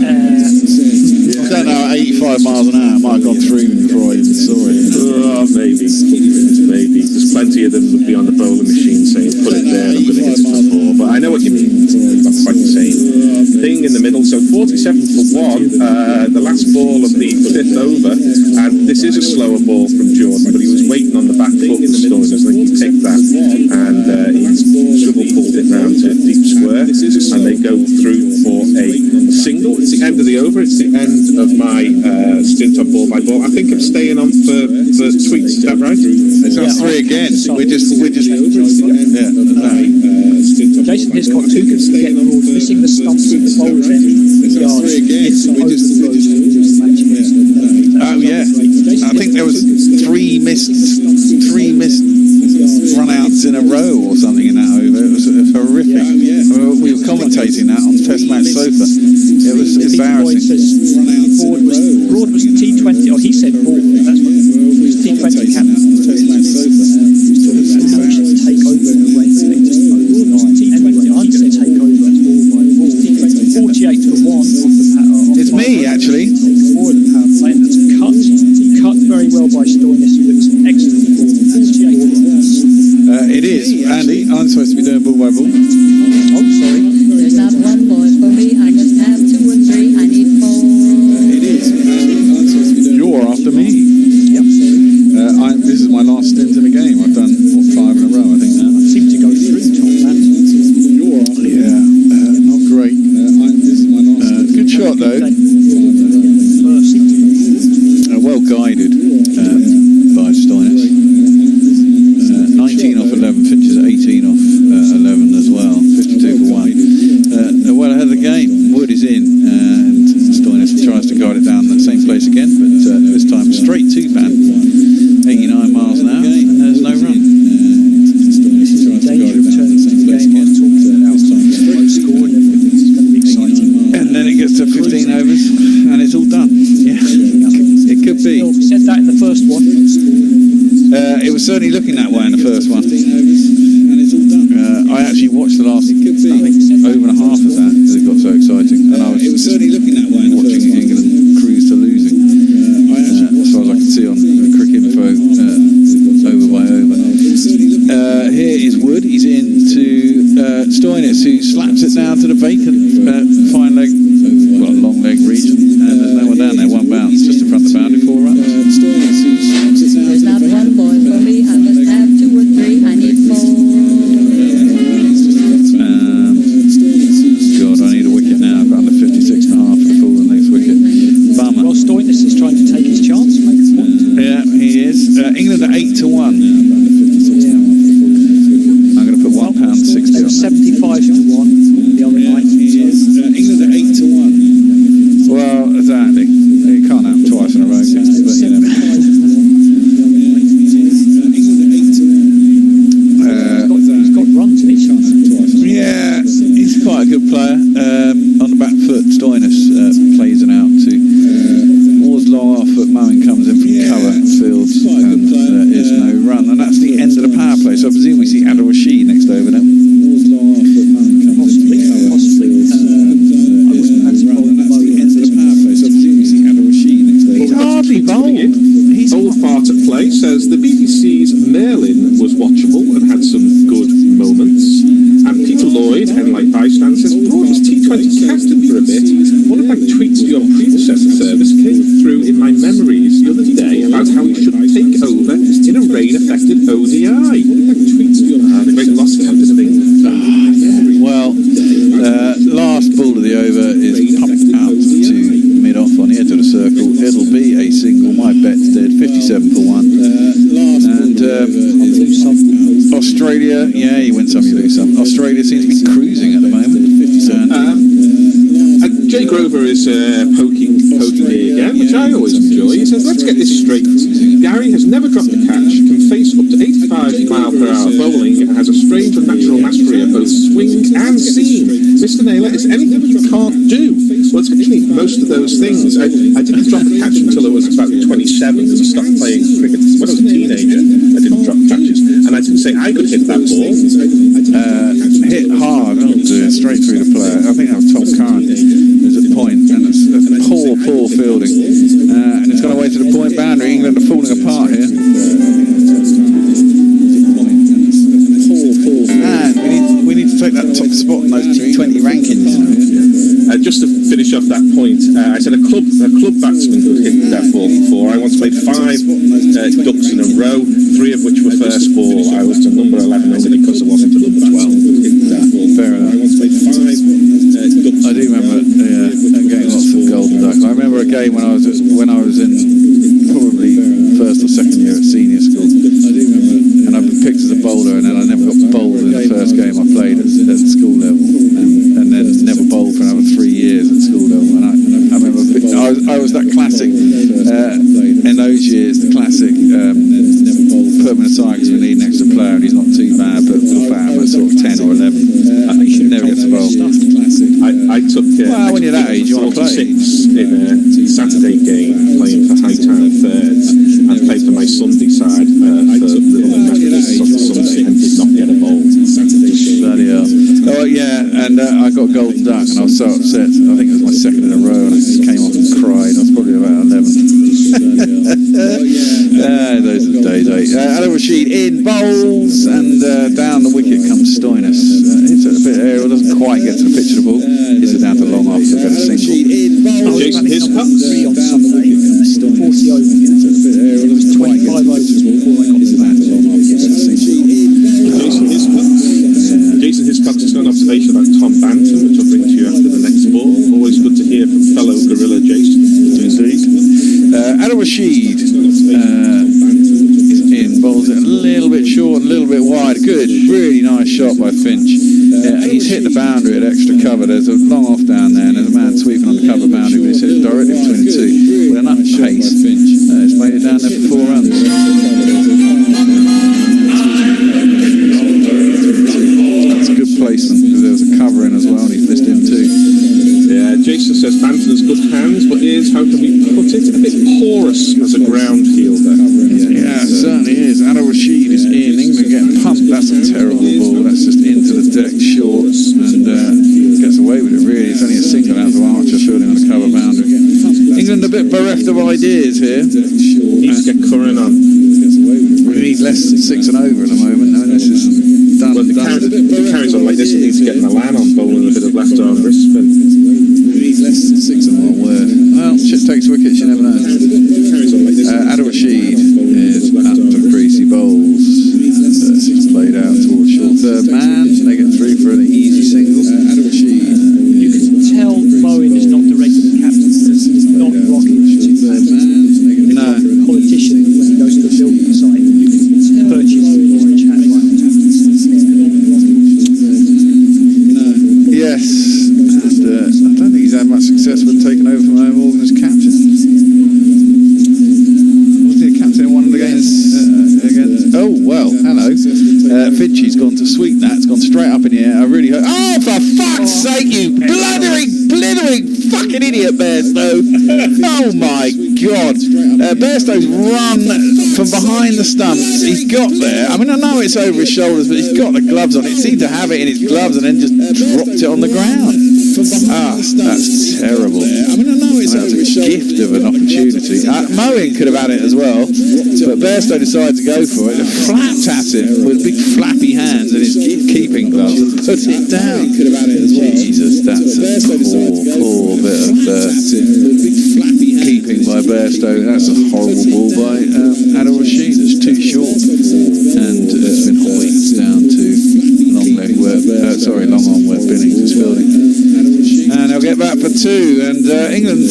[SPEAKER 2] I don't know, 85 miles an hour might have gone through me before I even saw it.
[SPEAKER 9] Oh, maybe. There's plenty of them would be on the bowling machine saying, put it there, I'm going to hit it for four. But I know what you mean. It's not quite the same thing in the middle. So 47 for 1, the last ball of the 5th over, and this is a slower ball from Jordan, but he was waiting on the back foot for Stoinis. I think he picked that, and he's shovel pulled it round to deep square, and they go through for a single. It's the end of the over. It's the end of my stint on ball by ball. I think I'm staying on for tweets. Is that right?
[SPEAKER 2] It's on 3 again. We're just
[SPEAKER 8] Jason has got 2 wickets to get Broad, missing the stumps at the bowler's end.
[SPEAKER 2] Oh yeah, I think there was 3 missed run-outs in a row or something in that over. It was horrific. We were commentating that on Test Match Sofa. It was embarrassing.
[SPEAKER 8] Broad was T20, he said Broad. That's what it was. T20 captain. Take over in the range. T20, I'm going to take over. 48 for 1.
[SPEAKER 2] It's me,
[SPEAKER 9] Grover is poking me again, which I always enjoy. He says, let's get this straight. Gary has never dropped a catch, can face up to 85 mile per hour bowling, and has a strange and natural mastery of both swing and seam. Mr. Naylor, is anything you can't do? Well, it's actually most of those things. I didn't drop a catch until I was about 27, because I stopped playing cricket when I was a teenager. I didn't drop catches. And I didn't say I could hit that ball.
[SPEAKER 2] Hit hard, straight through the player. I think that was Tom Curran. There's a point, and it's poor fielding. And it's gone away to the point boundary. England are falling apart here. And we need to take that top spot in those T20 rankings.
[SPEAKER 9] Just to finish off that point, I said a club batsman could hit that ball before. I once played 5 ducks in a row, 3 of which were first ball. I was to number 11 only because I wasn't to number 12. Fair enough. I once played 5 ducks. I do remember getting lots of golden duck. I remember a game when I was in probably first or second year at senior school, and I've been picked as a bowler, and then I never got bowled in the first game I played at school level, and then never bowled for another 3 years at school level. And I remember I was that classic in those years, the classic put him aside because we need an extra player and he's not too bad, but we'll bat him at sort of 10 or 11. Never gets a bowl. I took
[SPEAKER 2] when you're that age, you want to play.
[SPEAKER 9] 46 in a Saturday game, playing for Hightown Thirds, and played for my Sunday side for the Methodist on Sunday, and did not get a bowl.
[SPEAKER 2] Bloody hell. Oh yeah, and I got golden duck, and I was so upset. I think it was my second in a row, and I just came off and cried. I was probably about 11. Those are the days, Adam Rashid in bowls, and down the wicket comes Stoinis. Hits it a bit aerial, doesn't quite get to the pitch of the ball. Hits it down to long off to get a single.
[SPEAKER 9] Jason Hiscox.
[SPEAKER 8] 40 overs. It was 25 overs before I got to the bat.
[SPEAKER 9] Jason Hiscox has got an observation about Tom Banton, which I'll bring to you after the next ball. Always good to hear from fellow Gorilla Jason.
[SPEAKER 2] Indeed. Adam Rashid is in, bowls it a little bit short, a little bit wide. Good, really nice shot by Finch. He's hit the boundary at extra cover. There's a long off down there, and there's a man sweeping on the cover boundary, but he's hit directly between the two with enough pace. It's made it down there for 4 runs. That's a good placement because there was a cover in as well, and he's missed him too.
[SPEAKER 9] Yeah, Jason says Banton has good hands, but is, how can we put it, a bit porous as a ground fielder.
[SPEAKER 2] Yeah, it certainly is. Adam Rashid is in. England getting pumped. That's a terrible ball. That's just into the deck short, and gets away with it really. It's only a single out of Archer fielding on a cover boundary. England a bit bereft of ideas here.
[SPEAKER 9] Needs to get Curran on.
[SPEAKER 2] We need less than 6 and over at the moment. I mean, this is done.
[SPEAKER 9] Well, the carries on like this, it needs to get Milan on bowling a bit of left arm wrist spin.
[SPEAKER 2] Less than 6 and 1 word. Well, shit takes wickets, you never know. Adam Rashid is up to the crease, he bowls. He's played out towards short third man. They get through for an easy single. Adam Rashid.
[SPEAKER 8] You can tell Bowen is not the regular captain. He's not rocking third man. No. A politician when he goes to the building site. Purchase orange hat.
[SPEAKER 2] Yes. I don't think he's had much success with taking over from Owen Morgan as captain. Wasn't he a captain in one of the games against? Oh, well, hello. Finchie's gone to sweep that. It's gone straight up in the air. I really hope. Oh, for fuck's sake, you blithering fucking idiot, Bairstow. Oh, my God. Bairstow's run from behind the stumps. He's got there. I mean, I know it's over his shoulders, but he's got the gloves on. It seemed to have it in his gloves and then just dropped it on the ground. That's terrible. I mean, I know it's a gift of an opportunity. Moen could have had it as well, but Bairstow decided to go for it. Flapped at him with big flappy hands and his keeping gloves and put it down. Jesus, that's a poor bit of keeping by Bairstow. That's a horrible ball by Adam Rashid. It's too short, and it's been hoiked down to long on where Billings is fielding. And they'll get back for 2, and England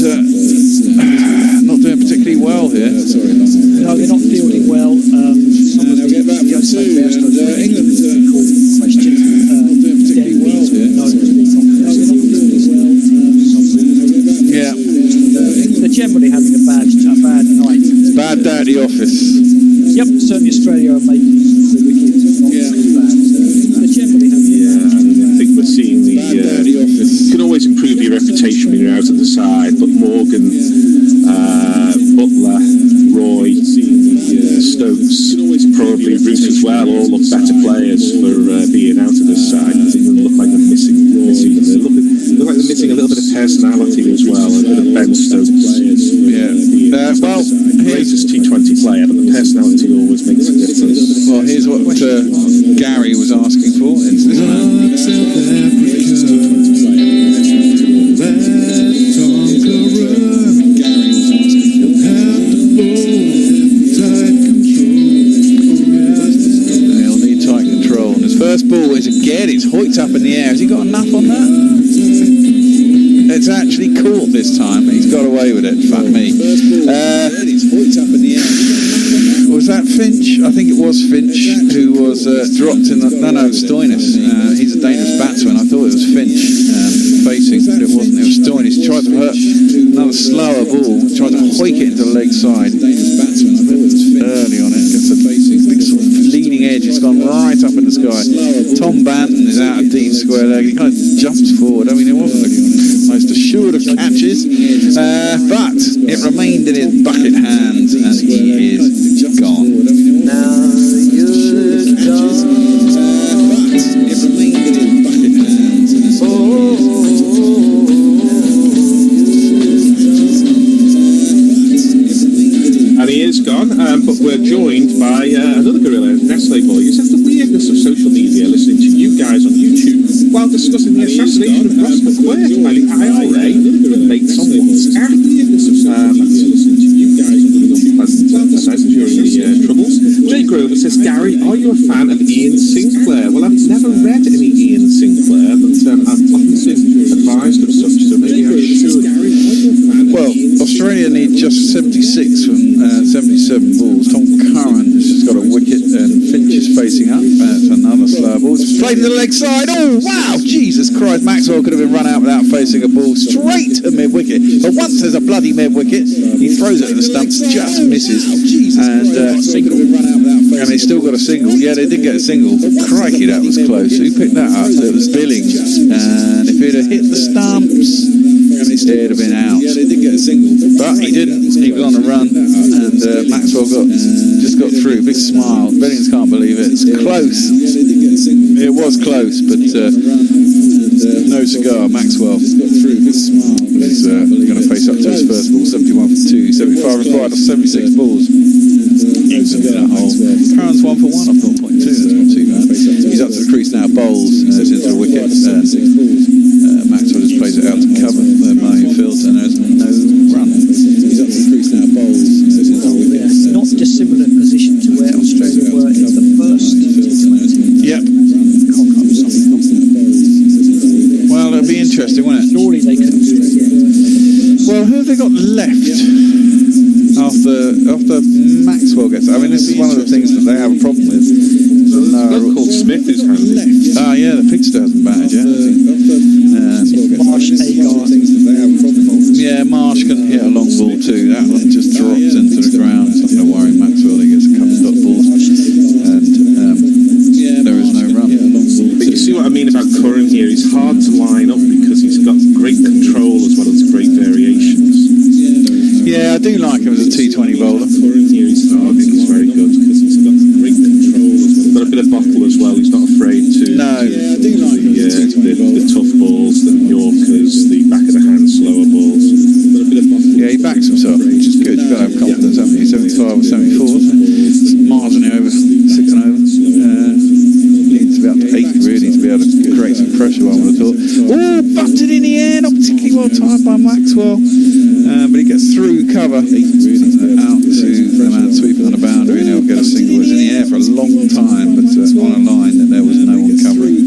[SPEAKER 2] not doing particularly well here.
[SPEAKER 8] No, they're not fielding well. Some of them get back for 2, and England question. Not doing particularly well here. a bad night.
[SPEAKER 2] Bad day at the office.
[SPEAKER 8] Yep, certainly Australia are making the wickets not too bad. They generally have.
[SPEAKER 9] I think we're seeing the you can always improve your reputation when you're out at the side, but Morgan, Butler, Roy, Stokes, probably Root as well, all look better players for being out at this side. They look like they're missing them. They look like they're missing a little bit of personality as well, a bit of Ben Stokes.
[SPEAKER 2] Well,
[SPEAKER 9] greatest T20 player, but the personality always makes a difference.
[SPEAKER 2] Well, here's what Gary was asking for. It's this He'll need tight control. And his first ball is again, it's hoiked up in the air. Has he got enough on that? It's actually caught this time. He's got away with it. Fuck me. Was that Finch? I think it was Finch who was dropped in the... No, Stoinis. He's a dangerous batsman. I thought it was Finch facing, but it wasn't. It was Stoinis. He tried to hurt another slower ball. Tried to hoik it into the leg side. Early on it. Gets a big sort of leading edge. It's gone right up in the sky. Tom Banton is out of deep square leg. He kind of jumps forward. I mean, it wasn't the most assured of catches, but it remained in his bucket hands, and he is gone. Now you're gone. But it remained in his bucket hands.
[SPEAKER 9] And he is gone, but we're joined by another gorilla, Nestle Boy, who says the weirdness of social media listening to you guys on YouTube while discussing the assassination of Ross McQuaid by the IRA with mates on WhatsApp. During the Troubles. Jay Grover says, Gary, are you a fan of Ian Sinclair? Well, I've never read any Ian Sinclair, but I've often been advised of such, so maybe I should.
[SPEAKER 2] Well, Australia need just 76 from 77 balls. Tom Curran has just got a wicket, and Finch is facing up. That's another slow ball. It's played to the leg side. Oh, wow! Jesus Christ. Maxwell could have been run out without facing a ball straight to mid-wicket. But once there's a bloody mid-wicket, he throws it at the stumps, just misses. And they still got a single. Yeah, they did get a single. Crikey, that was close. Who picked that up? It was Billings. And if it had hit the stumps, it'd have been out. Yeah, they did get a single. But he didn't. He was on a run. And Maxwell just got through. Big smile. Billings can't believe it. It's close. It was close, but no cigar. Maxwell is going to face up to his first ball. 71 for 2. 75 required of 76 balls. Curran's 1 for 1. I've got 0.2. That's not too bad. He's up to the crease now. Bowls into the wicket. Maxwell just plays it out to cover the Field, and there's no run. He's up to the crease now. Bowls into the wicket.
[SPEAKER 8] Not dissimilar position to where Australia were in the first.
[SPEAKER 2] Yep. Well, it'll be interesting, won't it?
[SPEAKER 8] Surely they couldn't do it yet.
[SPEAKER 2] Well, who have they got left after Maxwell gets? I mean, this is one of the things that they have a problem with.
[SPEAKER 9] Called Smith is handy.
[SPEAKER 2] Oh yeah, the Pigster hasn't batted yet.
[SPEAKER 8] Marsh, Agar.
[SPEAKER 2] Yeah, Marsh can hit a long ball too. That one just drops into the ground. It's not going to worry Maxwell. He gets a couple of dot balls, and there is no run.
[SPEAKER 9] But you see what I mean about Curran here? He's hard to line up because he's got great control as well as great variations.
[SPEAKER 2] Yeah, I do like him as a T20 bowler.
[SPEAKER 9] Curran here, I think he's very good because he's got great control as well. He's got a bit of bottle as well. He's not afraid to.
[SPEAKER 2] No.
[SPEAKER 9] Yeah, I do like the tough balls, the Yorkers, the back of the hand slower balls.
[SPEAKER 2] Yeah, he backs himself, which is good. You've got to have confidence, haven't you? 75 or 74. Marginally over 6 and over. Needs to be up to 8 really to be able to create some pressure, I would have thought. Oh, butted in the air, not particularly well timed by Maxwell. But he gets through cover out to the man sweeping on the boundary, and he'll get a single. It was in the air for a long time, but on a line that there was no one covering.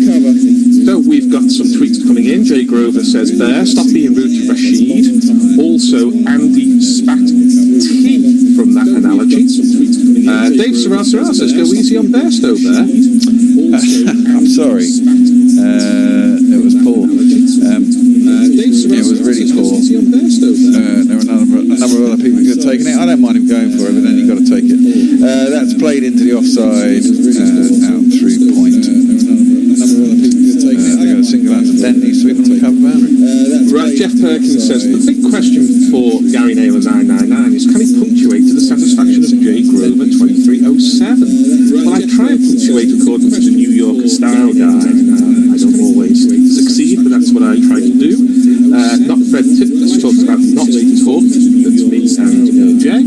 [SPEAKER 9] So we've got some tweets coming in. Jay Grover says, Bear, stop being rude to Rashid. Also, Andy spat tea from that analogy. Dave Sarah says, go easy on Bairstow, Bear.
[SPEAKER 2] I'm sorry. It was poor. It was really poor. There were a number of other people who taking it. I don't mind him going for it, but then you've got to take it. That's played into the offside, out through point. They're going to single out to Denny, sweeping on the cover boundary.
[SPEAKER 9] Right, Jeff Perkins says, the big question for Gary Naylor 999 is, can he punctuate to the satisfaction of Jay Grover 2307? Well, I try and punctuate according to the New Yorker style guide. I don't always succeed, but that's what I try to do. Not Fred Titmus talks about not to talk. That's me and Jay.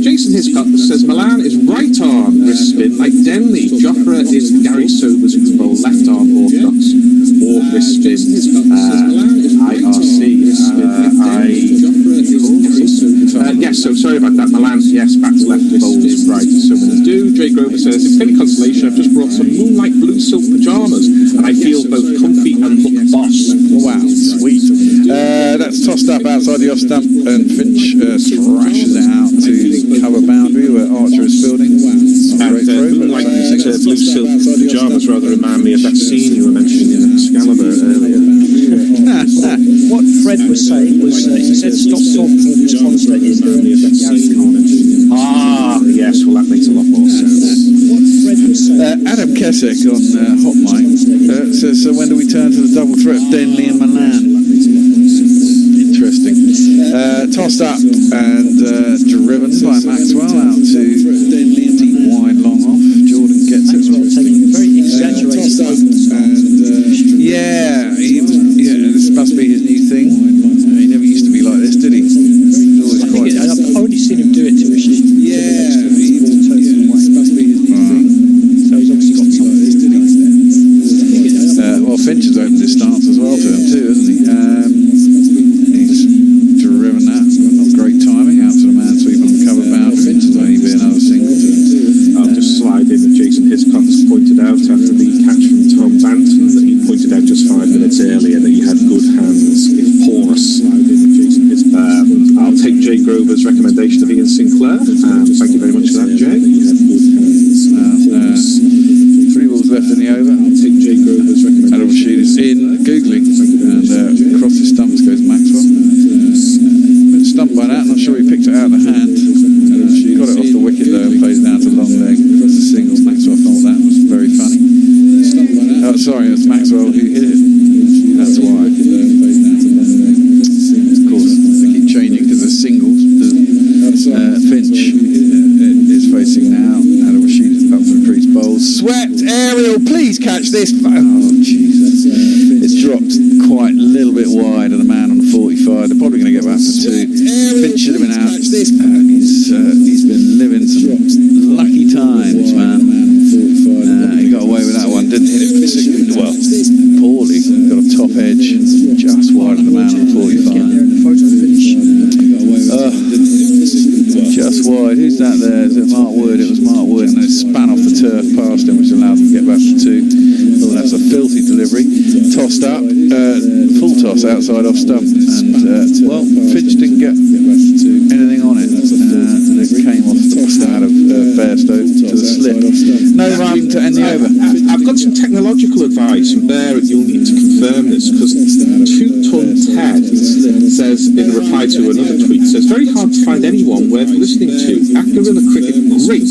[SPEAKER 9] Jason Hiscock says Milan is right arm wrist spin like Denley. Jofra is Gary Sobers who can roll left arm orthodox or wrist spin. IRC. Yes, so sorry about that. Milan, yes, back to left, bowls right. So I'm going to do. Jay Grover says, it's any consolation, I've just brought some moonlight blue silk pajamas and I feel both comfy and look boss.
[SPEAKER 2] Wow, sweet. That's tossed up outside the off stump and Finch thrashes it out to the cover boundary where Archer is fielding.
[SPEAKER 9] Moonlight blue silk pajamas rather remind me of that scene you were mentioning in Excalibur earlier.
[SPEAKER 8] What Fred was saying was, he said stop talking in response to is there anything Gary can't do?
[SPEAKER 9] Ah, yes, well that makes a lot more sense.
[SPEAKER 2] Adam Kesek on Hot Mic says, so when do we turn to the double threat of Denley and Milan? Interesting. Tossed up and driven by Maxwell out to deep wide long off. Jordan gets it.
[SPEAKER 8] Taking a very exaggerated
[SPEAKER 2] this must be his new thing. He never used to be like this, did he?
[SPEAKER 8] I've only seen him do it to Rishi.
[SPEAKER 2] Must be his new thing.
[SPEAKER 8] So he's obviously got something to do it.
[SPEAKER 2] Well, Finch has opened his stance as well to him too, hasn't he? He's driven that, but not great timing out to the man sweeping on the cover boundary. Finch will only be another single.
[SPEAKER 9] I'll just slide in that Jason Hiscock has pointed out after the catch from Tom Banton that he pointed out just 5 minutes earlier that he had good hands if porous. I'll take Jay Grover's recommendation of Ian Sinclair. Thank you very much for that, Jay. He had good hands.
[SPEAKER 2] 3 balls left in the over.
[SPEAKER 9] I'll take Jay Grover's recommendation.
[SPEAKER 2] Adam Rashid is in googling and across his stumps goes Maxwell. Been stumped by that, not sure he picked it out of the hand. Got it off the wicket though and played it down to long leg. Across the singles, Maxwell thought that was very funny. Oh, sorry, it's Maxwell who hit it. That's why. Of course, they keep changing because the singles. Finch is facing now. Adam Rashid is up for the crease bowl. Swept aerial, please catch this. Oh, Jesus. It's dropped quite a little bit wide of the man on the 45. They're probably going to get back to 2. Finch should have been out. He's been living some lucky times, man. He got away with that one. Didn't hit it particularly well. Poorly. Got a top edge just wide of the man on the 45. Just wide. Who's that there? Is it Mark Wood? It was Mark Wood, and it span off the turf past him, which allowed him to get back to 2. Oh, that's a filthy delivery. Tossed up, full toss outside off stump, and Finch didn't get anything on it. It came off the out of Bairstow to the slip. No run to end the over.
[SPEAKER 9] I've got some technological advice, and Bear, you'll need to confirm this, because 2-Ton Ted says, in reply to another tweet, says, very hard to find anyone worth listening to. At Guerrilla Cricket, great,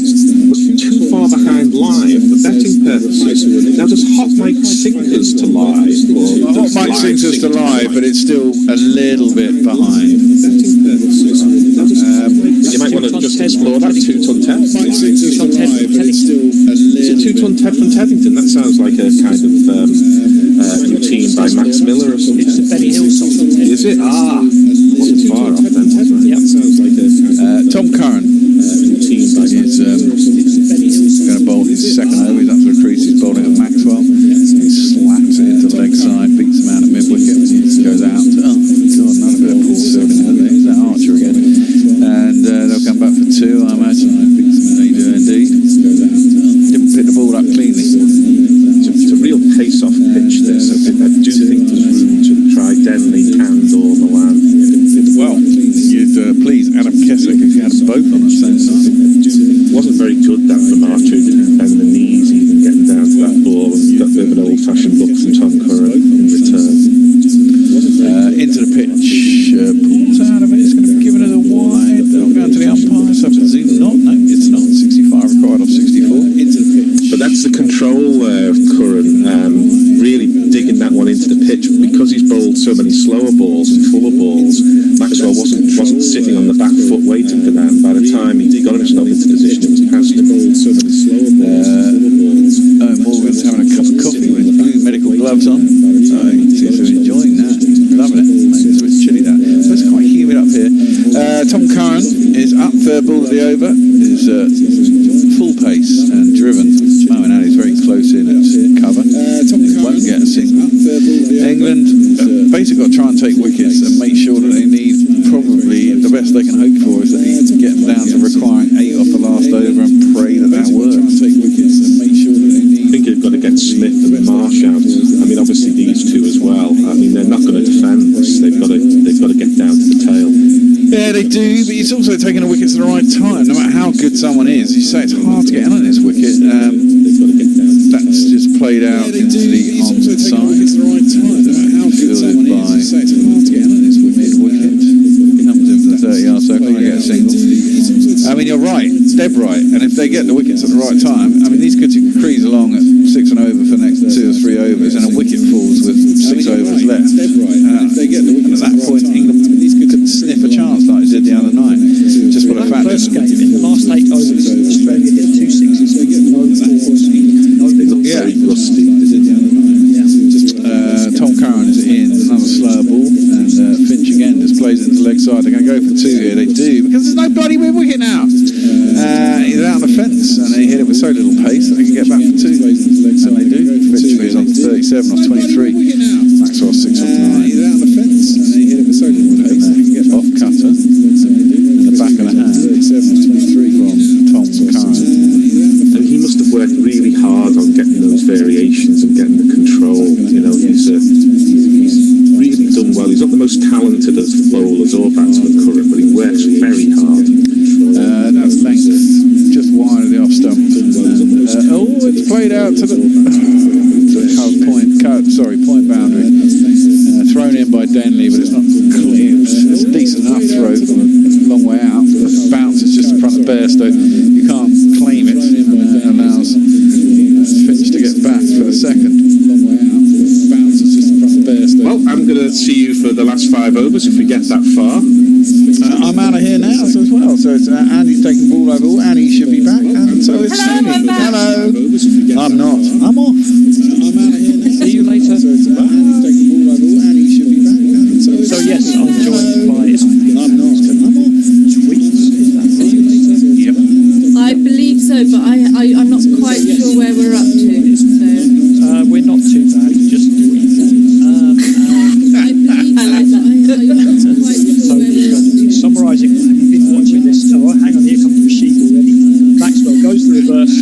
[SPEAKER 9] but too far behind live for betting purposes. Now, does Hot Mic Sinkers to live?
[SPEAKER 2] Hot Mic Sinkers to live, but it's still a little bit behind.
[SPEAKER 9] You might want to just explore that 2-Ton Ted. Is it 2-Ton Ted from Teddington? That sounds like a kind of routine by Max Miller or something.
[SPEAKER 8] It's a Benny Hill song.
[SPEAKER 9] Is it? Ah, wasn't far off then.
[SPEAKER 8] Yep.
[SPEAKER 9] Sounds like a kind of
[SPEAKER 2] Tom Curran is going to bowl his second over. He's up to the crease. He's bowling at Maxwell. He slaps it into the leg side, beats him out at mid wicket, goes out. Oh God, another bit of poor fielding there. He's that Archer again, and they'll come back for 2, I imagine. They do indeed. Didn't pick the ball up cleanly.
[SPEAKER 9] It's a real pace-off pitch. This. I do think there's room to try Denley and or Milan. the back foot waiting for that. And by the time he got himself into position, it was past him.
[SPEAKER 2] Morgan's having a cup of coffee with blue medical gloves on. So he's enjoying that. Loving it. It's a bit chilly that. So it's quite humid up here. Tom Curran is up third ball of the over. Is full pace and driven. Moen Ali's very close in at cover. He won't get a single. England basically got to try and take wickets and make sure that they need probably the best they can hope for is that he can get them down to requiring 8 off the last over and pray that that works.
[SPEAKER 9] I think you've got to get Smith and Marsh out. I mean, obviously these two as well. I mean, they're not going to defend this. They've got to get down to the tail.
[SPEAKER 2] Yeah, they do, but he's also taking the wickets at the right time. No matter how good someone is, you say it's hard to get in on this wicket. That's just played out into the onside side. Fielded by mid-wicket. Comes in for the 30-yard circle and get a single. I mean, you're right, dead right. And if they get the wickets at the right time, I mean, these could crease along at 6 and over for the next 2 or 3 overs, and a wicket falls with 6 overs left. And at that point, England could sniff a chance like they did the other night. Just for the fact that
[SPEAKER 8] first game in the last 8 overs, Australia hit 2 sixes.
[SPEAKER 9] They look very rusty.
[SPEAKER 2] Tom Curran is in another slower ball, and Finch again just plays it into the leg side. They're going to go for 2 here. They do, because there's no bloody mid wicket now. He's out on the fence, and they hit it with so little pace that they can get back for 2. And they do. Finch moves on to 37 off 23. Maxwell 6 off 9. He's out on the fence, and they hit it with so little pace that they can get off cutter. And the back of the hand from Tom Curran.
[SPEAKER 9] And he must have worked really hard on getting those variations and getting the control. You know, he's really done well. He's not the most talented of bowlers or batsmen current, but he works very hard.
[SPEAKER 2] That's length just wide of the off stump. It's played out to the point boundary. Thrown in by Denley, but it's not clear. It's a decent enough throw from a long way out. The bounce is just in front of Bairstow. You can't claim it, and it allows Finch to get back for the second. Long way out. The bounce is just in front of Bairstow.
[SPEAKER 9] Well, I'm going to see you for the last 5 overs if we get that far.
[SPEAKER 2] I'm out of here now as well, so it's Andy's taking ball over. Annie should be back, and so it's
[SPEAKER 7] Hello, I'm back.
[SPEAKER 2] Hello. I'm not. I'm off. I'm out of here now.
[SPEAKER 8] See you later.
[SPEAKER 2] So it's Andy's taking ball over. Annie should be back, and so it's
[SPEAKER 8] So yes, I'm joined by
[SPEAKER 2] I'm not. I'm off.
[SPEAKER 8] tweets. Is that right?
[SPEAKER 2] Yep.
[SPEAKER 7] I believe so, but I'm not quite sure where we're up to. So
[SPEAKER 8] We're not too bad. Just tweets.
[SPEAKER 7] I like that.
[SPEAKER 8] So, summarising, have you been watching this? Oh, hang on, here comes the sheep already. Maxwell goes to reverse.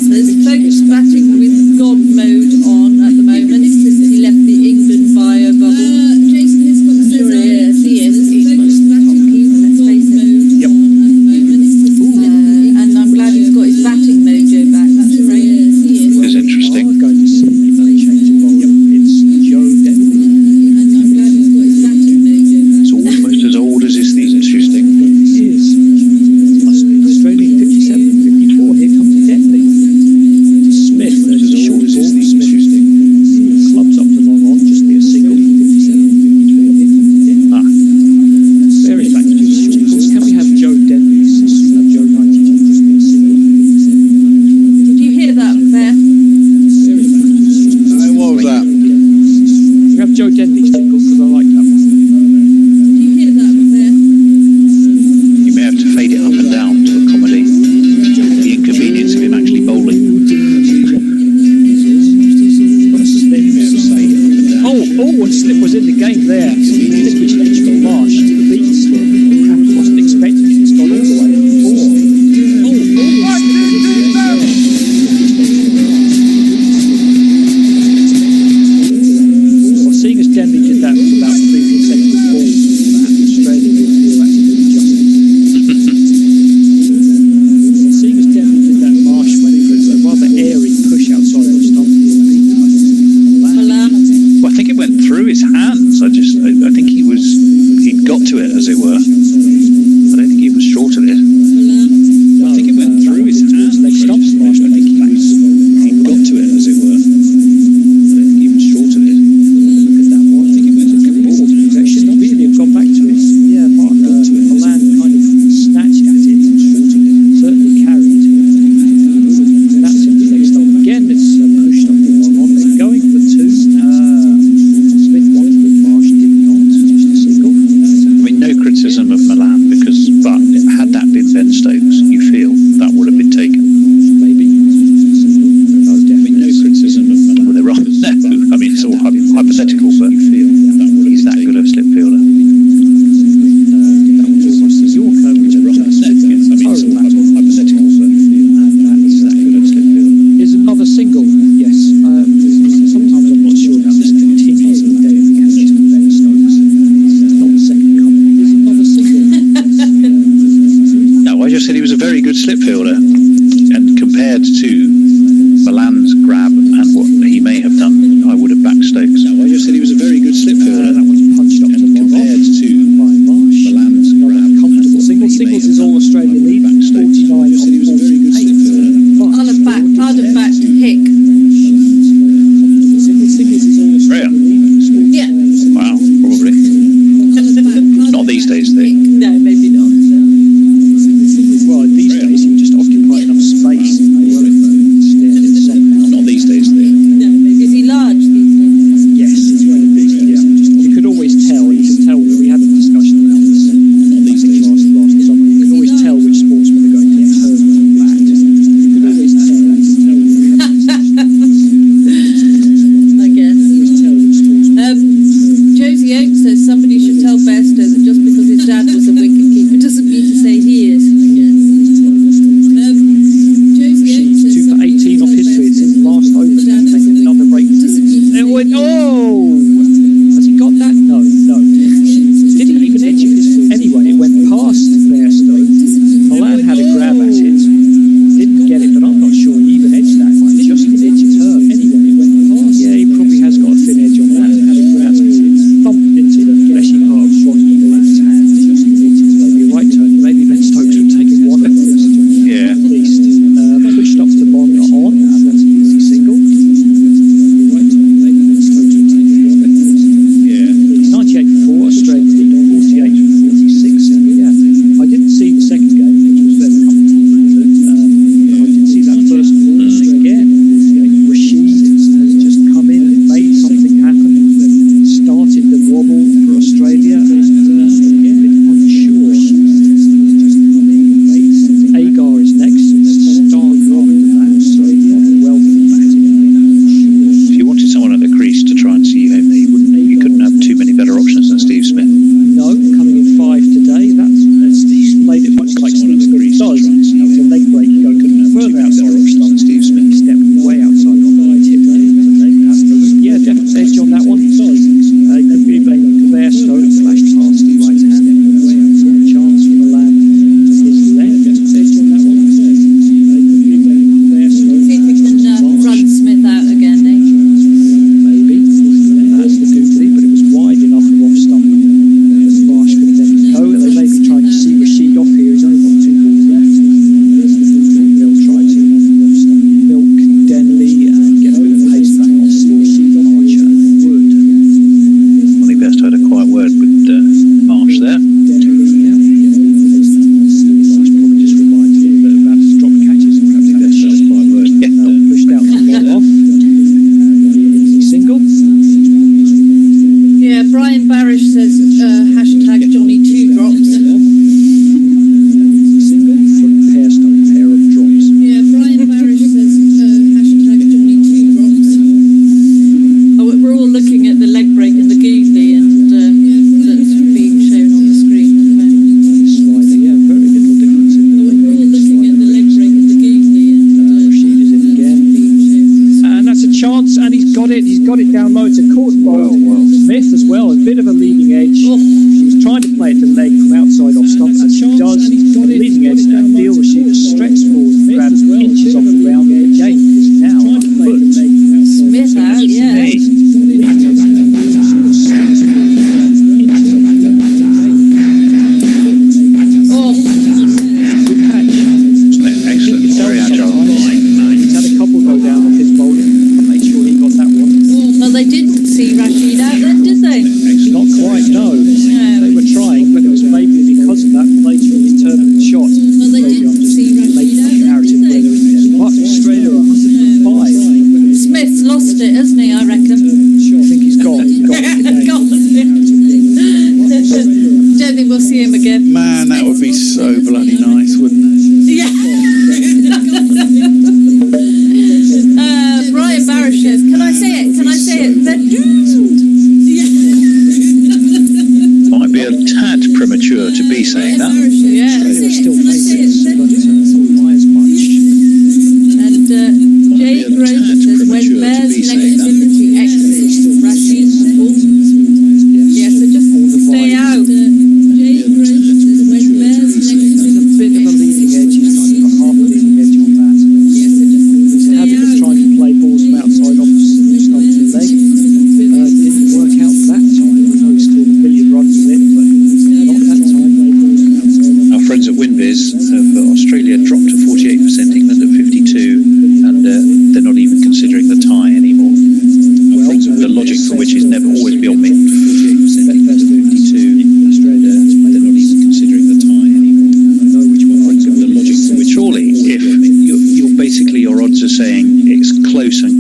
[SPEAKER 7] There's folks batting with God mode on at the moment. He left the England bio bubble.
[SPEAKER 4] Jason Hiscock says, yes, he is. He's most
[SPEAKER 7] Let's face it.
[SPEAKER 8] Yep.
[SPEAKER 7] And I'm glad he's got his batting mojo back. That's great.
[SPEAKER 1] It's interesting.
[SPEAKER 8] I'm going to see that change of role. It's Joe Denby.
[SPEAKER 7] And I'm glad he's got his batting mojo back.
[SPEAKER 1] It's almost as old as his theme tune.
[SPEAKER 8] It is. Must be Australian 57, 54. Here comes Denby.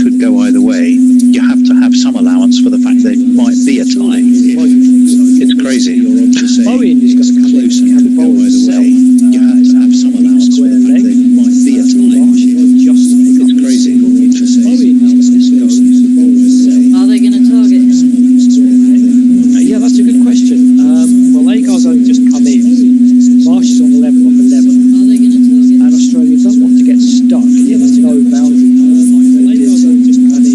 [SPEAKER 1] could go either way, you have to have some allowance for the fact that it might be a tie. It's crazy.
[SPEAKER 8] Bowen is going to come in and have a bowl himself.
[SPEAKER 1] You have to have some allowance for the fact that it might be a tie. It's crazy.
[SPEAKER 4] Are they going to target him?
[SPEAKER 8] Yeah, that's a good question. Well, Agar's only just come in. Marsh is on 11 off 11.
[SPEAKER 4] Are they going to target him?
[SPEAKER 8] And Australia doesn't want to get stuck. Yeah, there's no boundary. Agar's only just come in.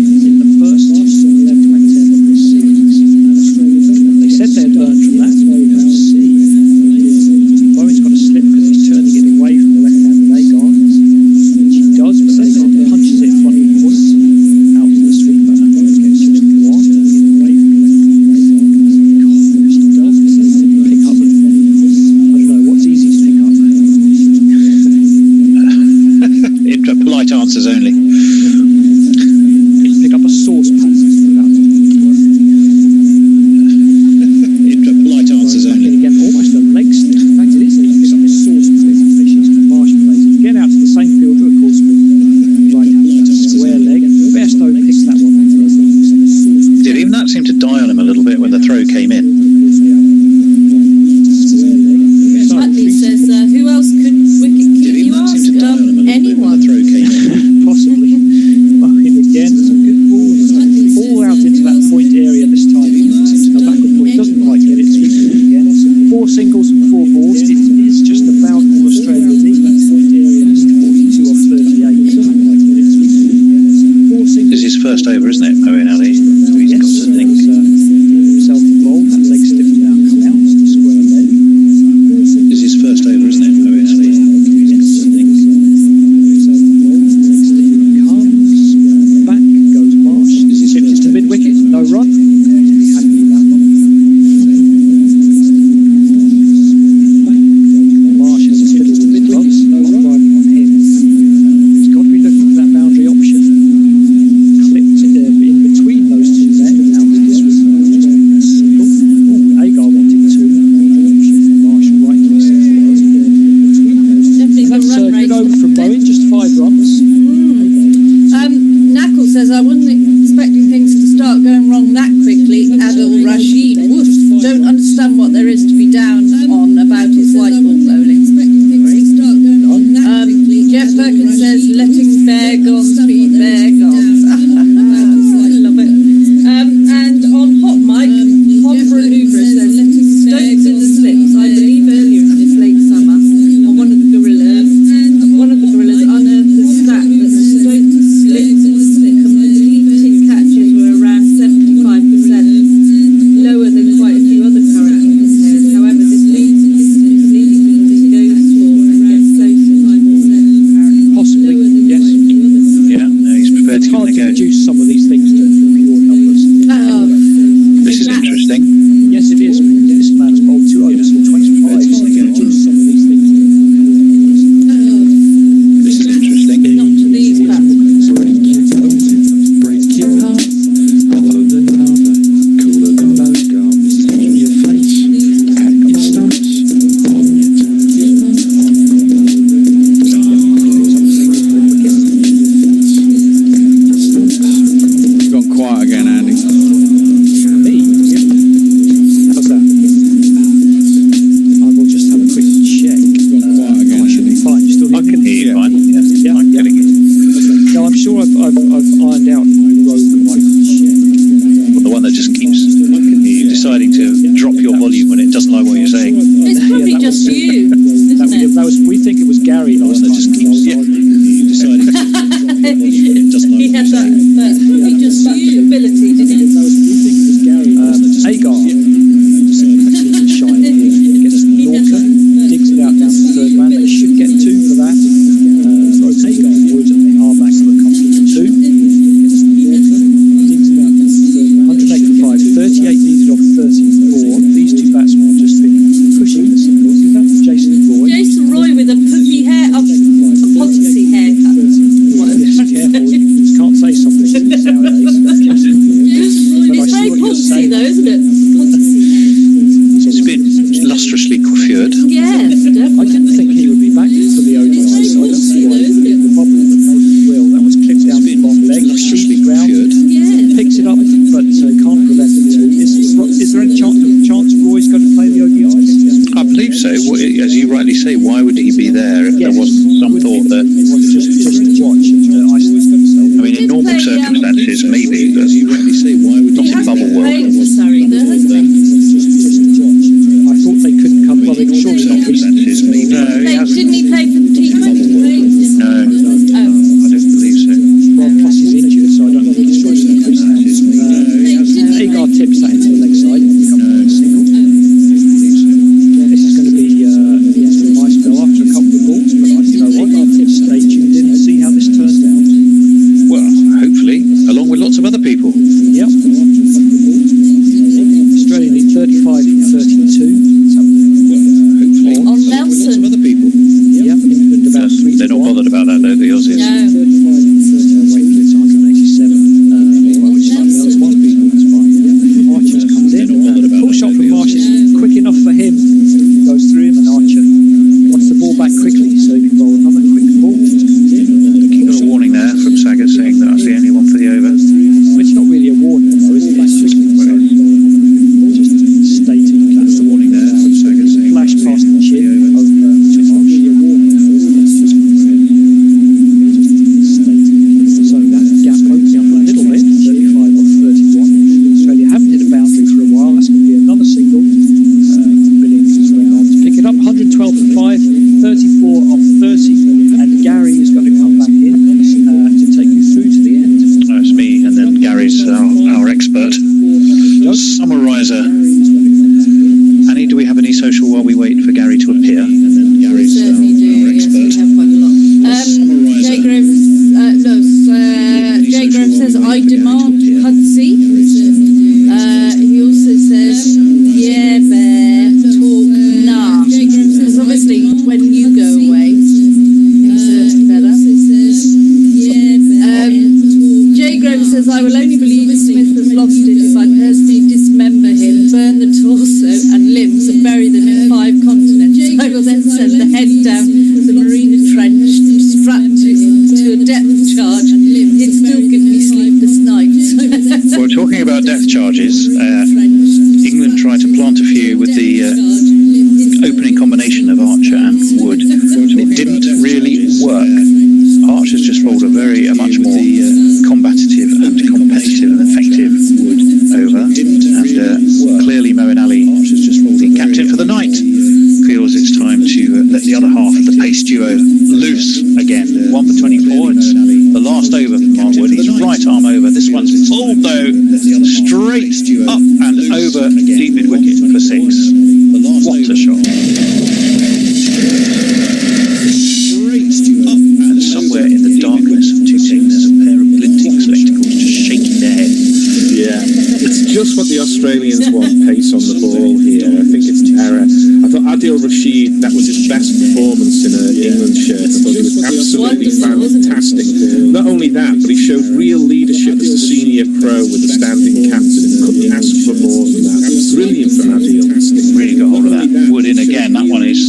[SPEAKER 9] Australians want pace on the ball here. I think it's an error. I thought Adil Rashid, that was his best performance in an England shirt. I thought he was absolutely fantastic. Not only that, but he showed real leadership as the senior pro with the standing captain. Couldn't ask for more than that. Brilliant for Adil.
[SPEAKER 1] Really got hold of that. Wood in again. That one is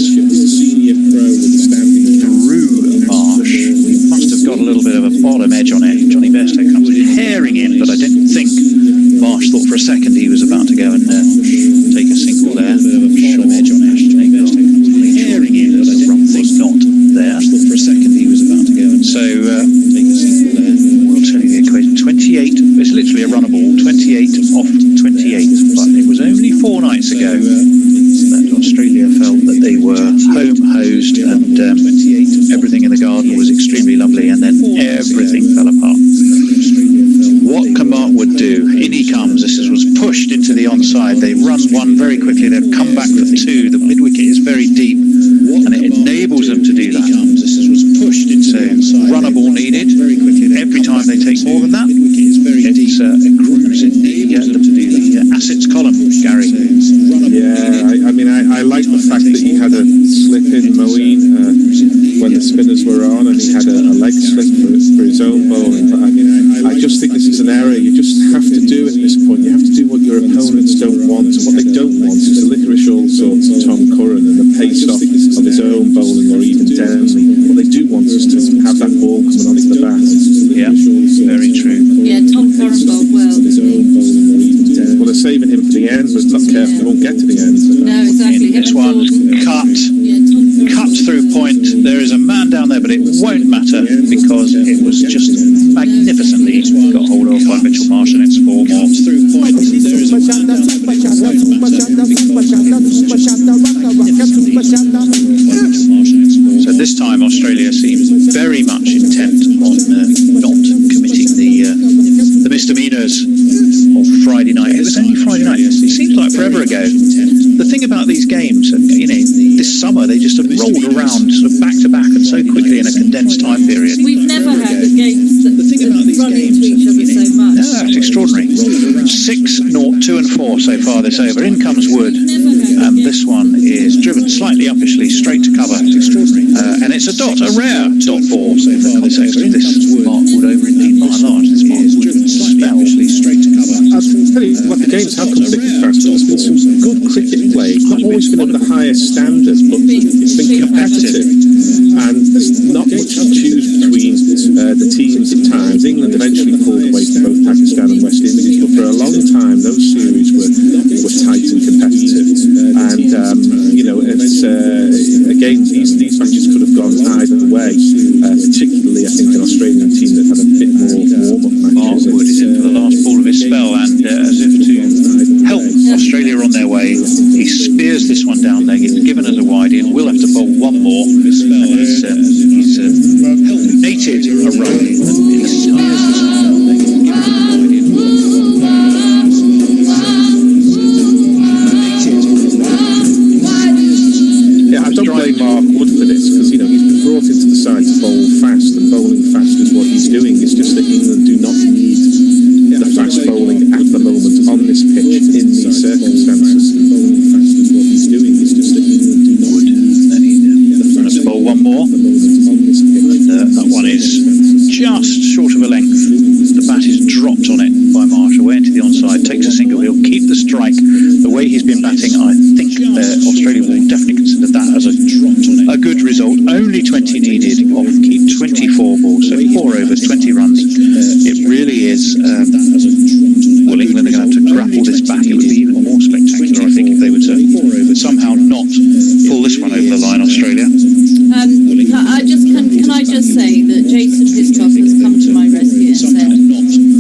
[SPEAKER 1] through Marsh. He must have got a little bit of a bottom edge on it. Johnny Bairstow comes herring in, but I don't think Marsh thought for a second he was about to go and take a single there. Bottom edge on it. Johnny Bairstow comes herring in, but the run was not there. Thought for a second he was about to go and take a single there. We'll tell you the equation. 28. It's literally a runner ball. 28 off 28, but it was only 4 nights ago that Australia felt that they were home hosed and everything in the garden was extremely lovely, and then everything fell apart. What can Mark Wood do? In he comes. This was pushed into the onside. They run one very quickly. They've come back for 2. The mid wicket is very deep, and it enables them to do that. So runner ball needed. Every time they take more than that, it grooves in the assets column, Gary.
[SPEAKER 9] Yeah, I mean, I like the fact that he had a slip in Moeen when the spinners were on, and he had a leg slip for his own bowling. But I just think this is an error. You just have to do it at this point. You have to do what your opponents don't want. And what they don't want is the liquorish all sorts of Tom Curran and the pace off of his own bowling, or even Downley. What they do want is to have that ball coming onto the bat.
[SPEAKER 1] Yeah, very true.
[SPEAKER 7] Yeah, Tom Curran bowled well.
[SPEAKER 9] Well, they're saving him for the end, but not careful, they won't get to the end.
[SPEAKER 7] No, exactly.
[SPEAKER 1] This one's cut through point. There is a man down there, but it won't matter because it was just magnificently got hold of by Mitchell Marsh, and it's 4 more. Through point. There is a man down there, but it won't matter. So this time Australia seems very much intent on not committing the misdemeanors of Friday night. It was only Friday night. It seems like forever ago. The thing about these games, and this summer they just have rolled around sort of back to back and so quickly in a condensed time period.
[SPEAKER 7] We've never had the games that run into each other so much.
[SPEAKER 1] No, that's extraordinary. 6, 0, 2 and 4 so far this over. In comes Wood, and this one is driven slightly uppishly straight to cover. And it's a rare dot ball so far this over. This Mark Wood over indeed by and large. This Mark Wood spell straight to cover.
[SPEAKER 9] I'll tell you what, the games have come thick and fast. There's been some good cricket play. It's not always been at the highest standards, but it's been competitive. And there's not much to choose between the teams at times. England eventually pulled away from both Pakistan and West Indies, but for a long time those series were tight and competitive. And it's again, these matches could have gone either way. Particularly, I think, an Australian team that had a bit more warm-up matches.
[SPEAKER 1] Mark Wood is in for the last ball of his spell, and as if to help Australia on their way, he spears this one down leg. It's given as a wide. He will have to bowl one more, and he's nated a run. He spears this one down leg. It's given as a wide.
[SPEAKER 9] Yeah, I don't blame Mark Wood for this, because he's been brought into the side to bowl fast, and bowling fast is what he's doing. It's just that England do not need the fast bowling at the moment on this pitch in these circumstances. Bowling fast is what he's doing. It's just that England do not need the fast
[SPEAKER 1] bowl one more. That one is just short of a length. The bat is dropped on it by Marsh, away into the onside, takes a single. He'll keep the strike. The way he's been batting, I think Australia will definitely consider that as a good result. Only 20 needed off 24 balls, so 4 overs, 20 runs. It really is. Well, England are going to have to grapple this back. It would be even more spectacular, I think, if they were to somehow not pull this one over the line, Australia.
[SPEAKER 7] Can I just say that Jason Hiscock has come to my rescue and said that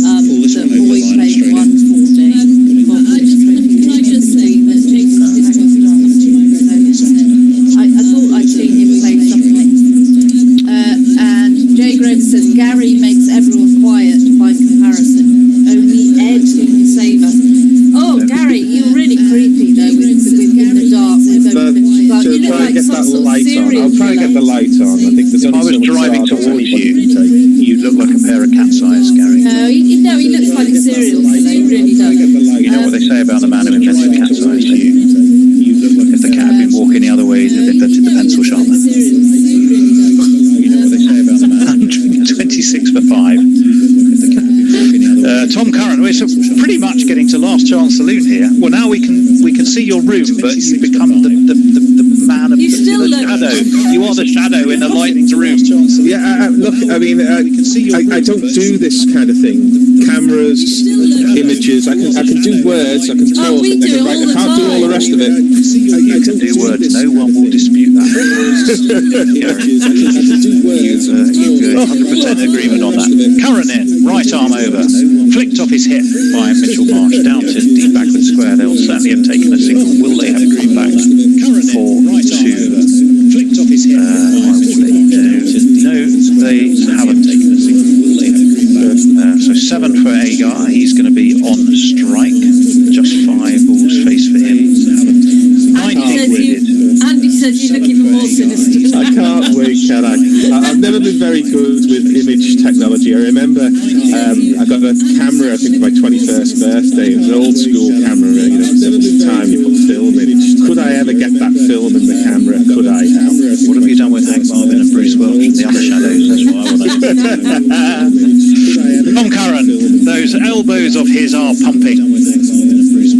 [SPEAKER 7] Boy played one full day. Can I just say that Jason Hiscock has come to my rescue and said I thought I'd seen him play something. And Jay Grove says Gary makes everyone quiet by comparison.
[SPEAKER 1] Tom Curran, we're pretty much getting to last chance saloon here. Well, now we can see your room, but you've become the man of the shadow. You are the shadow in the lighted room.
[SPEAKER 9] Yeah, look, I mean, I don't do this kind of thing. Cameras, images, I can do words, I can talk, I can't do all the rest of it.
[SPEAKER 1] You can do words, no one will dispute that. You've 100% agreement on that. Curran in, right arm over, flicked off his hip by Mitchell Marsh, down to deep backward square. They'll certainly have taken a single. Will they have green back for two? Flicked off his hip. No, they haven't taken a single. Will they have green back? So 7 for Agar. He's going to be on strike. Just 5 balls face for him.
[SPEAKER 7] Andy says you look even more sinister.
[SPEAKER 9] I can't wait, can I? I've never been very good with image technology. I remember I got a camera, I think, for my 21st birthday. It was an old school camera. You know, at the time you put film in. Could I ever get that film in the camera? Could I?
[SPEAKER 1] What have you done with Hank Marvin and Bruce Welch and the other shadows? That's what I want to know. Tom Curran, those elbows of his are pumping.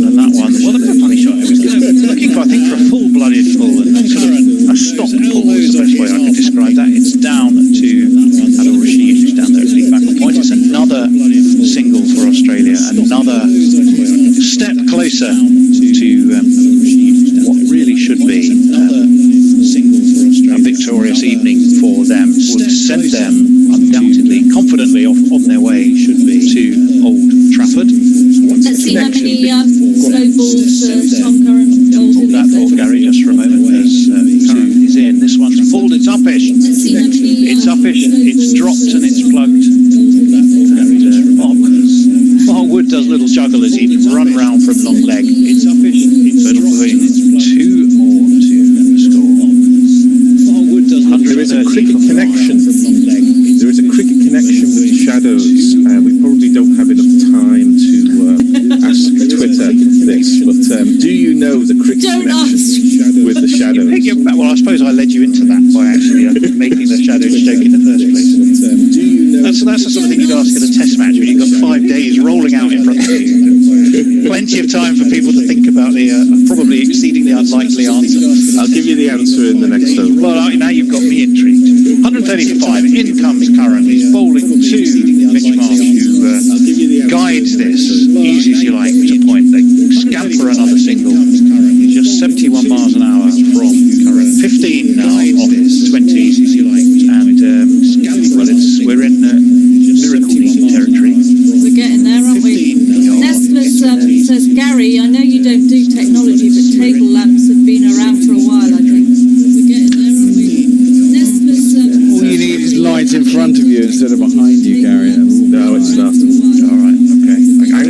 [SPEAKER 1] And that one, well, look at a funny shot. It was looking for, I think, for a full-blooded pull and sort of a stop pull is the best way I could describe that. It's down to Adil Rashid, who's down there at the back point. It's another single for Australia, another step closer to what really should be a victorious evening for them. Would send them undoubtedly, confidently on their way to Old Trafford.
[SPEAKER 7] Let's see how many slow balls Tom Curran holds in
[SPEAKER 1] that thought, Gary, just for a moment, as Curran is in. This one's pulled, it's uppish. It's uppish, it's dropped and it's plugged. And Mark Wood does little juggle as he'd run round from long leg. It's uppish, it's between 2 more to score.
[SPEAKER 9] There is a cricket connection. There is a cricket connection with the shadows. We probably don't have enough time to ask Twitter this, but do you know the cricket connection with the shadows?
[SPEAKER 1] Well, I suppose I led you into that by actually making the shadows joke in the first place. That's the sort of thing you'd ask at a test match when you've got 5 days rolling out in front of you. Plenty of time for people to think about the probably exceedingly unlikely answer.
[SPEAKER 9] I'll give you the answer in the next over.
[SPEAKER 1] Well, now you've got me intrigued. 130 for 5. In comes Curran. He's bowling to Mitch Marsh, who guides this easy as you like to point. They scamper another single. He's just 71 miles an hour from Curran. 15 now off 20. And we're in miracle leading territory.
[SPEAKER 7] We're getting there, aren't we? Nestless says, Gary, I know you don't do technology, but table lamps have been around for a while, I think. We're getting there, aren't we? Nestless
[SPEAKER 2] All you need is light in front of you instead of behind you, Gary.
[SPEAKER 9] No, it's not.
[SPEAKER 1] All right, okay. I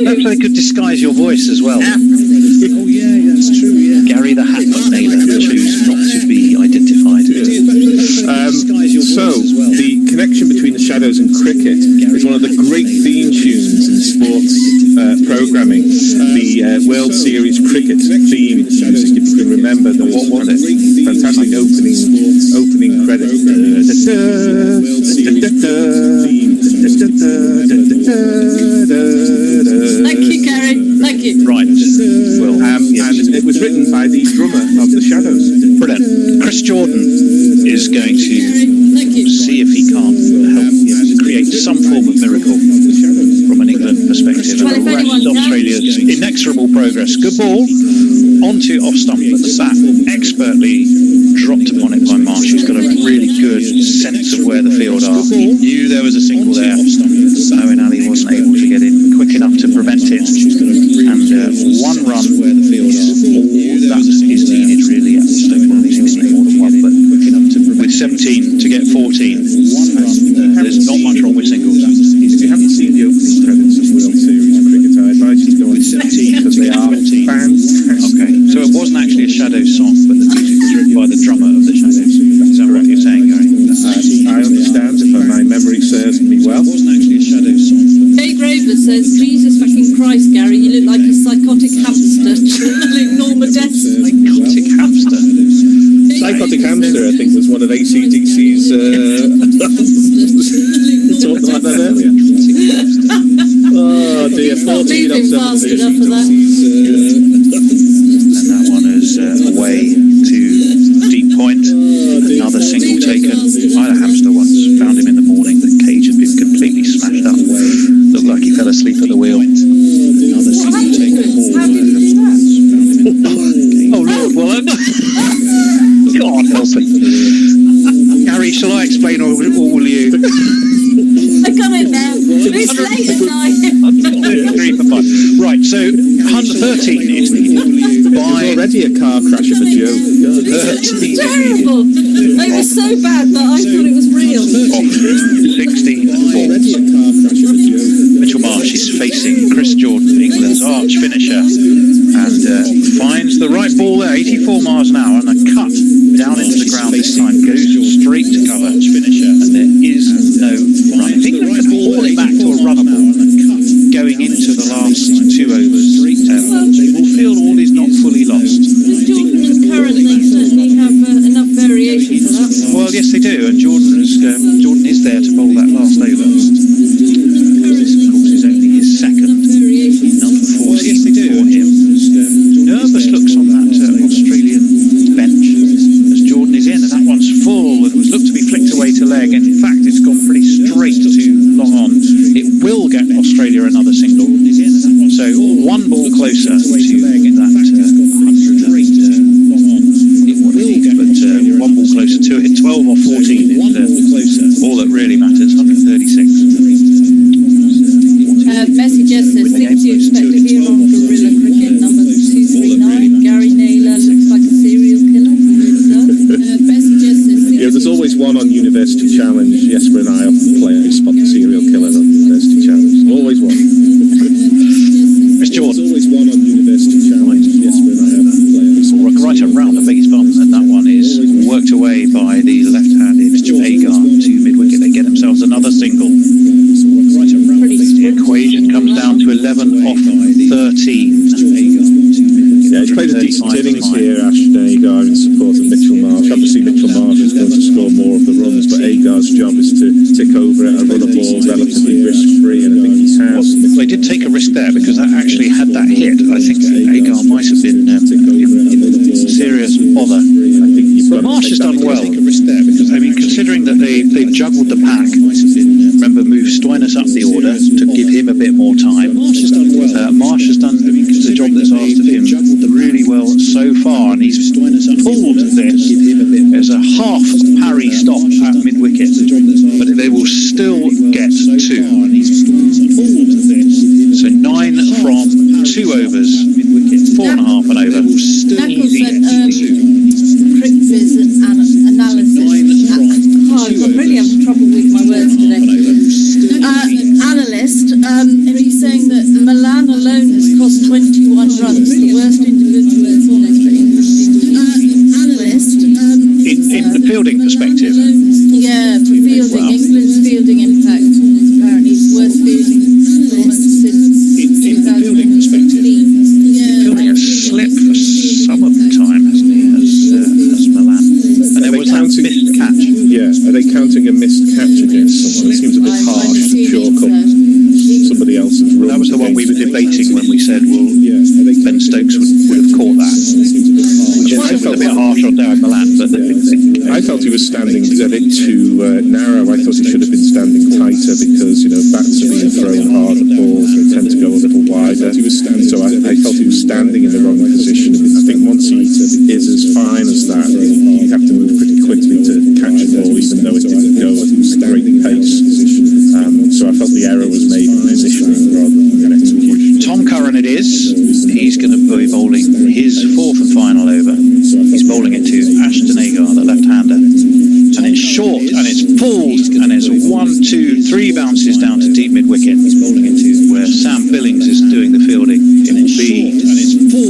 [SPEAKER 1] Perhaps they could disguise your voice as well.
[SPEAKER 6] Oh yeah, that's true. Yeah.
[SPEAKER 1] Gary the Hatman Naylor chose not to be identified.
[SPEAKER 9] So, the connection between the Shadows and cricket is one of the great theme tunes in sports programming. The World Series cricket theme music, if you can remember, what was it? Fantastic opening credit.
[SPEAKER 7] Thank you, Gary. Thank you.
[SPEAKER 1] Right. Well,
[SPEAKER 9] and it was written by the drummer of the Shadows.
[SPEAKER 1] brilliant. Chris Jordan is going to see if he can't help create some form of miracle from an England perspective and arrest Australia's inexorable progress. Good ball onto off stump, but the bat expertly dropped upon it by Marsh, who's got a really good sense of where the field are. He knew there was a single there. Owen Ali wasn't able to get in quick enough to prevent it, and one run is all that is needed really at this stage. Well, he's needing more than one, but with 17 to get 14, there's not much wrong with singles.
[SPEAKER 9] If you haven't seen the opening credits of World Series cricket, I advise you to go and see because they are fantastic.
[SPEAKER 1] Okay, so it wasn't actually a Shadows song, but the music was written by the drummer of the Shadows. Is that what you're saying, Gary?
[SPEAKER 9] I understand, if my memory serves me well.
[SPEAKER 1] It wasn't actually a Shadows song.
[SPEAKER 7] Jay Grover says, Jesus fucking Christ, Gary, you look like a psychotic hamster channeling Norma Desmond.
[SPEAKER 1] Psychotic hamster?
[SPEAKER 9] Psychotic Hamster, I think, was one of AC/DC's. Talked about that earlier. Oh dear, 14 off 17.
[SPEAKER 1] And that one is away to deep point. Another single taken. I had a hamster once, found him in the morning. The cage had been completely smashed up. Looked like he fell asleep at the wheel. Another single taken. Oh Lord, well, God help it. Gary, shall I explain or will you?
[SPEAKER 7] I got it now. It's late at night.
[SPEAKER 1] 3 for 5. Right, so 113 is needed by...
[SPEAKER 9] Already a car crash of a joke.
[SPEAKER 7] Terrible. They were so bad that I thought it was real.
[SPEAKER 1] 16 for 4. Mitchell Marsh is facing Chris Jordan, England's arch finisher, and finds the right ball there, 84 miles an hour, and a cut down into the ground this time, goes straight to cover, and there is no run. If England can haul it back to a run now, going into the last 2 overs, they will feel all is not fully lost.
[SPEAKER 7] Does Jordan and currently certainly have enough variation for that?
[SPEAKER 1] Well, yes, they do, and Jordan is there to bowl that last over. This, of course, is only his second. Number 14 for him. Nervous looks on that Australian bench as Jordan is in, and that one's full. It was looked to be flicked away to leg, and in fact, it's gone pretty straight to long on. It will get Australia another single. So one ball closer to that 100 it would need, but one ball closer to it. 12 or 14 is all that really matters. 136.
[SPEAKER 7] Messenger says, things you expect to hear on Guerrilla Cricket, number 239. Gary Naylor looks like a serial killer. He really does. Messenger says,
[SPEAKER 9] yeah, there's always one on University Challenge. Jesper and I often play Spot the Serial Killer on University Challenge. Always one.
[SPEAKER 1] Chris Jordan.
[SPEAKER 9] There's always one on University Challenge. Jesper and I often play
[SPEAKER 1] right around, I beg his pardon, and that one is worked away by the left-handed Agar to mid-wicket. They get themselves another single. The equation comes down to 11 off 13.
[SPEAKER 9] Yeah, he's played a decent innings here, Ashton Agar, in support of Mitchell Marsh. Obviously, Mitchell Marsh is going to score more of the runs, but Agar's job is to tick over at a run of ball relatively risk-free, and I think he has.
[SPEAKER 1] Well, they did take a risk there because that actually had that hit. I think Agar might have been in serious bother. But Marsh has done well. I mean, considering that they've juggled the pack. Remember, moved Stoinis up the order to give him a bit more time. Marsh has done well. Marsh has done the job that's asked of him really well so far, and he's pulled this as a half parry stop at mid-wicket, but they will still get 2. So 9 from 2 overs, 4.5 and over.
[SPEAKER 7] Analysis. I'm really having trouble with my words
[SPEAKER 1] harsh on Darren Milan, but
[SPEAKER 9] I felt he was standing a bit too narrow. I thought he should have been standing tighter because, bats are being thrown hard at balls and tend to go a little wider. So I felt he was standing in the wrong position. I think once he is as fine as that, you have to move pretty quickly to catch the ball, even though it didn't go at a great pace. So I felt the error was made in positioning rather than execution.
[SPEAKER 1] Tom Curran it is. He's going to be bowling his fourth and final over. He's bowling it to Ashton Agar, the left-hander. And it's short, and it's pulled, and it's 1, 2, 3 bounces down to deep mid-wicket. He's bowling it to where Sam Billings is doing the fielding. It will be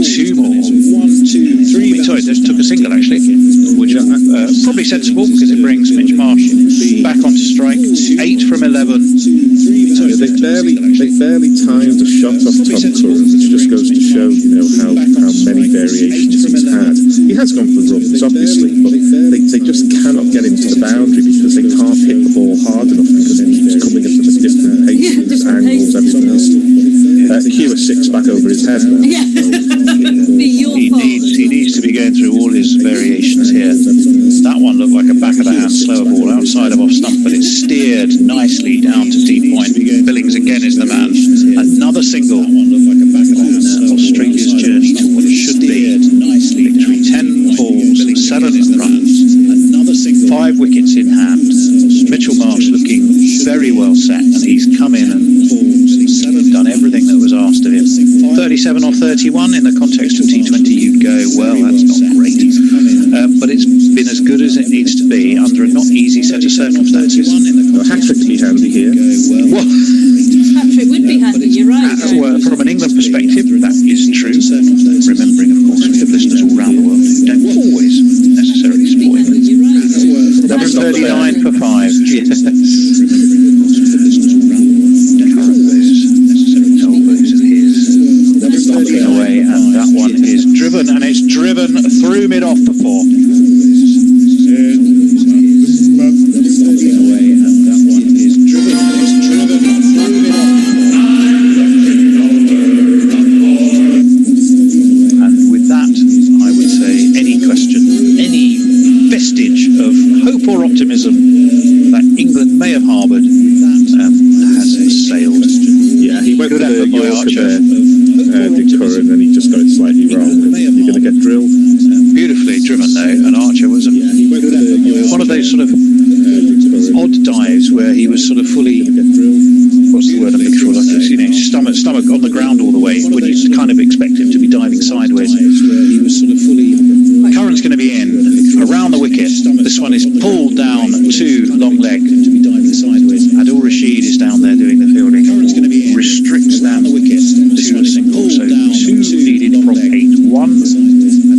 [SPEAKER 1] 2 more. 1, 2, 3. Sorry, that took a single actually, which probably sensible because it brings Mitch Marsh back onto strike. 8 from 11.
[SPEAKER 9] They barely timed a shot off Tom Curran, which just goes to show, how many variations he's had. He has gone for runs, obviously, but they just cannot get him to the boundary because they can't hit the ball hard enough because it keeps coming at a different paces, angles, everything else. Cue a 6 back over his head now.
[SPEAKER 1] He needs to be going through all his variations here. That one looked like a back of the hand slower ball outside of off stump, but it's steered nicely down to deep point. Billings again is the man. Another single on Australia's journey to what it should be. Victory 10 balls, 7 in front, 5 wickets in hand. Mitchell Marsh looking very well set, and he's come in and done everything that was asked of him. 37 or 31 in the context of T20, you'd go, well, that's not great. But it's been as good as it needs to be under a not easy set of circumstances.
[SPEAKER 9] Hat-trick would be handy here.
[SPEAKER 1] Well,
[SPEAKER 7] hat-trick would be handy, you're right.
[SPEAKER 1] Well, from an England perspective, that is true. Remembering, of course, we have listeners all around the world who don't always necessarily support England. 11:39 for 5. Yes. Away, and that one is driven, and it's driven through mid-off for 4. Away, and that one is driven, and it's driven through mid-off. And with that, I would say any question, any vestige of hope or optimism that England may have harboured has sailed.
[SPEAKER 9] Yeah, he went for the Yorker there, did Curran, and he just got it slightly wrong. You're going to get drilled.
[SPEAKER 1] Beautifully driven though, and Archer was one of those sort of odd dives where he was sort of fully, what's the word I'm looking for, like stomach on the ground all the way, when you kind of expect him to be diving sideways. Curran's going to be in around the wicket. This one is pulled down to long leg. Adil Rashid is down there doing the fielding. Restricts that to a single, so 2 needed from 8. 1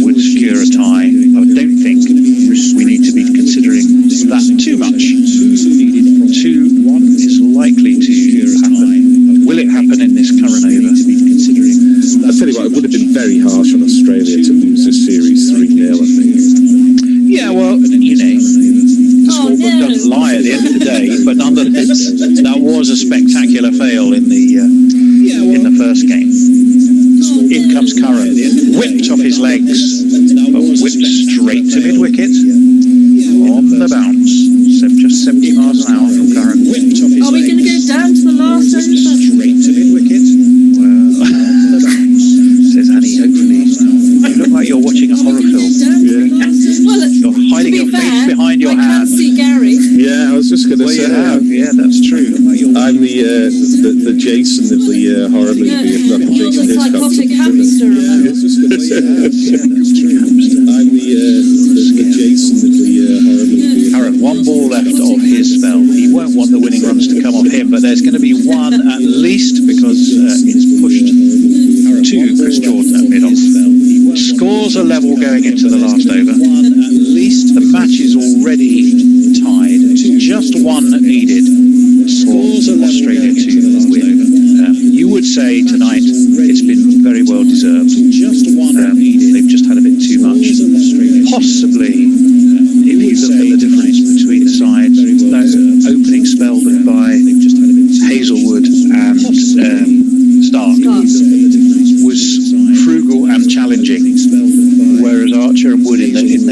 [SPEAKER 1] would secure a tie. I don't think we need to be considering that too much. 2-1 is likely to happen. Will it happen in this current over?
[SPEAKER 9] I'll tell you what, it would have been very harsh on Australia to lose this series 3-0, I think.
[SPEAKER 1] Yeah, well, the scorebook doesn't lie at the end of the day, but nonetheless, that was a spectacular fail in the first game. In comes Curran, whipped off his legs, but whipped straight to mid-wicket on the bounce. Just 70 miles an hour from Curran.
[SPEAKER 7] Are we going to go down to the last over?
[SPEAKER 1] Straight to mid-wicket. Well, says Annie, hopefully. You look like you're watching a horror film.
[SPEAKER 7] Well,
[SPEAKER 1] you're hiding your face behind your hand.
[SPEAKER 7] I can't see Gary.
[SPEAKER 9] Yeah, I was just going to say.
[SPEAKER 1] You have. Yeah, that's true.
[SPEAKER 9] I'm the Jason of the horror movie.
[SPEAKER 7] You're the psychotic hamster.
[SPEAKER 9] I'm the Jason of the horror movie.
[SPEAKER 1] Curran, 1 ball left of his spell. He won't want the winning runs to come off him, but there's going to be 1 at least because it's pushed to Chris Jordan at mid-off. Scores are level going into the last over. The match is already tied. Just 1 needed for Australia to win. You would say tonight it's been very well deserved. They've just had a bit too much. Possibly, if you look at the difference between the sides, that opening spell by Hazelwood and Stark was frugal and challenging, whereas Archer and Wood in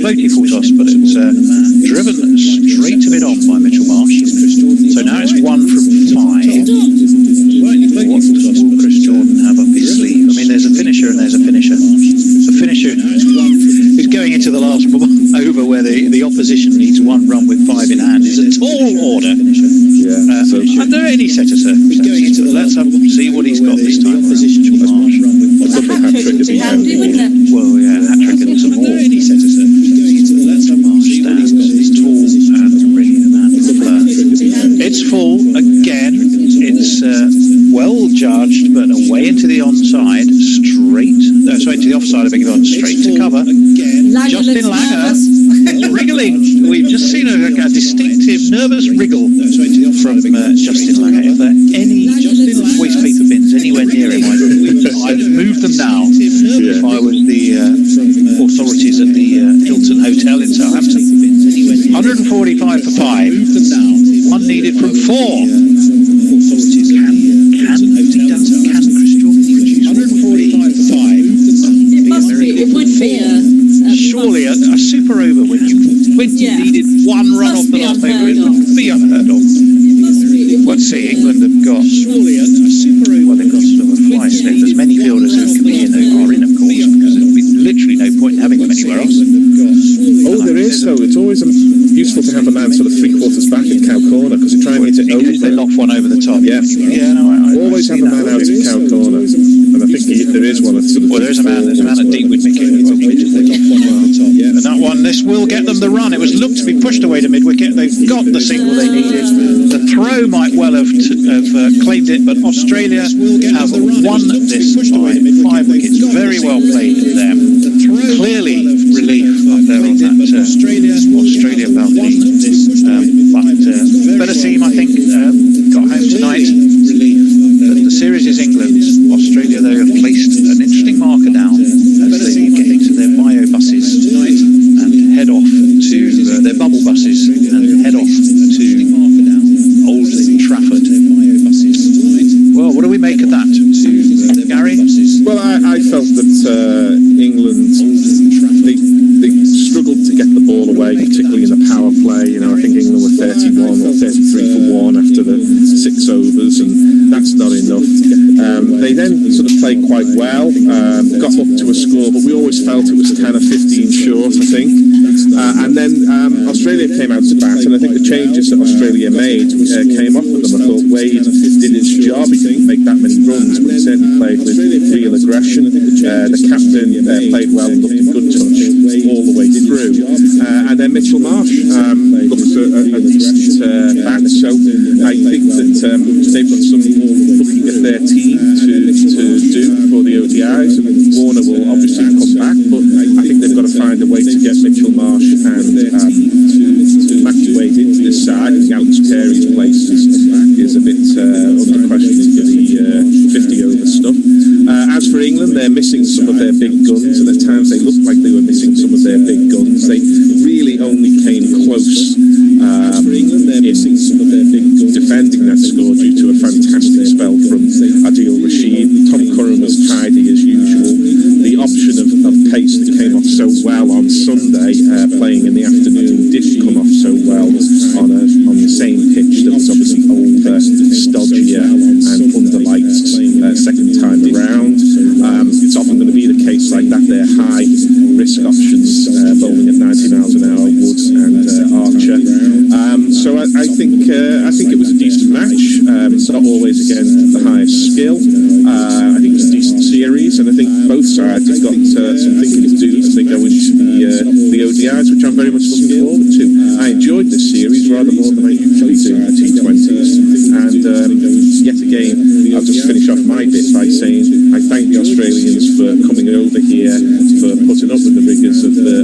[SPEAKER 1] floaty full toss, but it's driven straight a bit on by Mitchell Marsh. So now it's 1 from 5. What will Chris Jordan have up his sleeve? I mean, there's a finisher and there's a finisher. The finisher who's going into the last over where the opposition needs 1 run with 5 in hand is a tall order. Under any set of circumstances. Let's see what he's got this time.
[SPEAKER 7] Handy, wouldn't it?
[SPEAKER 1] Well, yeah, hat-trick and some more. Marsh stands tall and ready to man for the player. It's full again. It's well judged, but away into the onside, straight to the offside, I beg your pardon, straight to cover. Justin Langer wriggling. We've just seen a distinctive nervous wriggle from Justin Langer. If there are any waste paper bins anywhere near him, I'd move them now if I was the authorities at the Hilton Hotel in Southampton. 145 for 5. 1 needed from 4. Can Chris Jordan produce 145 for 5?
[SPEAKER 7] It would be
[SPEAKER 1] surely a super over when you needed 1 run off the last over. It would be unheard of. Let's see, England have got they've got sort of a fly slip. There's many fielders who can be in who are in, of course, because there'd be literally no point in having them anywhere else.
[SPEAKER 9] Oh, there is, though. It's always useful to have a man sort of 3/4 back at cow corner, because you try and hit it over.
[SPEAKER 1] They loft one over the top.
[SPEAKER 9] Yeah, always have a man out at cow corner. And I think there is one at sort of...
[SPEAKER 1] Well, there's a man at Deepwood Wicket. And that one, this will get them the run. It was looked to be pushed away to mid-wicket. They've got the single they needed. The throw might well have claimed it, but Australia have won this by 5 wickets. Very well played them. Clearly relief up there on that Australia balcony. But better team, I think, got home tonight. But the series is England's. Australia, though, have placed an interesting marker down as they get into their bio buses and head off to their bubble buses and head off to Old Trafford. Well, what do we make of that, Gary?
[SPEAKER 9] Well, I felt that England, they struggled to get the ball away, particularly in the power play. You know, I think England were 31 or 33 for 1 after the 6 overs, and that's not enough. They then sort of played quite well, got up to a score, but we always felt it was kind of 15 short, I think. And then Australia came out to bat, and I think the changes that Australia made came off with them. I thought Wade did his job. He didn't make that many runs, but he certainly played with real aggression. The captain played well and looked a good touch all the way through. And then Mitchell Marsh looks a decent back. So I think that they've got some looking at their team to do for the ODIs. And Warner will obviously come back, but I think they've got to find a way to get Mitchell Marsh and to Matthew Wade into this side. I think Alex Carey's place is a bit under question for the 50-over stuff. As for England, they're missing some of their big guns, and at times they looked like they were missing some of their big guns. They really only came close in defending that score due to a fantastic spell from Adil Rashid. Tom Curran was tidy as usual. The option of pace that came off so well on Sunday, playing in the afternoon, didn't come off so well on the same pitch that was obviously older, stodgier and underlight second time around. It's often going to be the case like that. They're high risk options, bowling at 90 miles an hour, Woods and Archer. So I think it was a decent match. It's not always again the highest skill. I think it was a decent series, and I think both sides have got some thinking to do as they go into the ODIs, which I'm very much looking forward to. I enjoyed this series rather more than I usually do in the T20s, and yet again I'll just finish off my bit by saying I thank the Australians for coming over here, for putting up with the rigours of the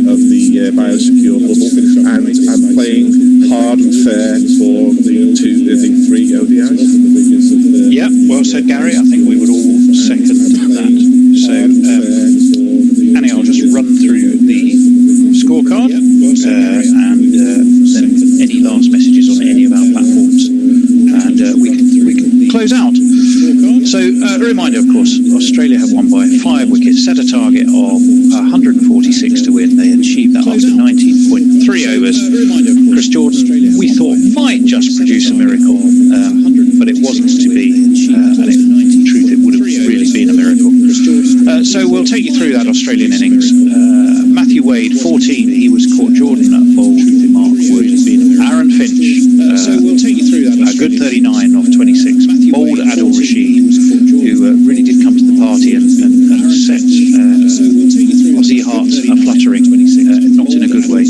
[SPEAKER 9] biosecure bubble, and playing hard and fair for the 3 ODIs.
[SPEAKER 1] Yeah, well said, Gary. I think we would all second that. So, Annie, I'll just run through the scorecard and then any last messages on any of our platforms, and we can close out. So, a reminder, of course, Australia have won by 5 wickets, set a target of 146 to win. They achieved that after 90 13, he was caught Jordan at Bold. Mark Wood had been Aaron Finch.
[SPEAKER 6] So we'll take you through that.
[SPEAKER 1] A good 39 off 26. Bold Adil Rashid, who really did come to the party and set Aussie hearts a-fluttering, not in a good way.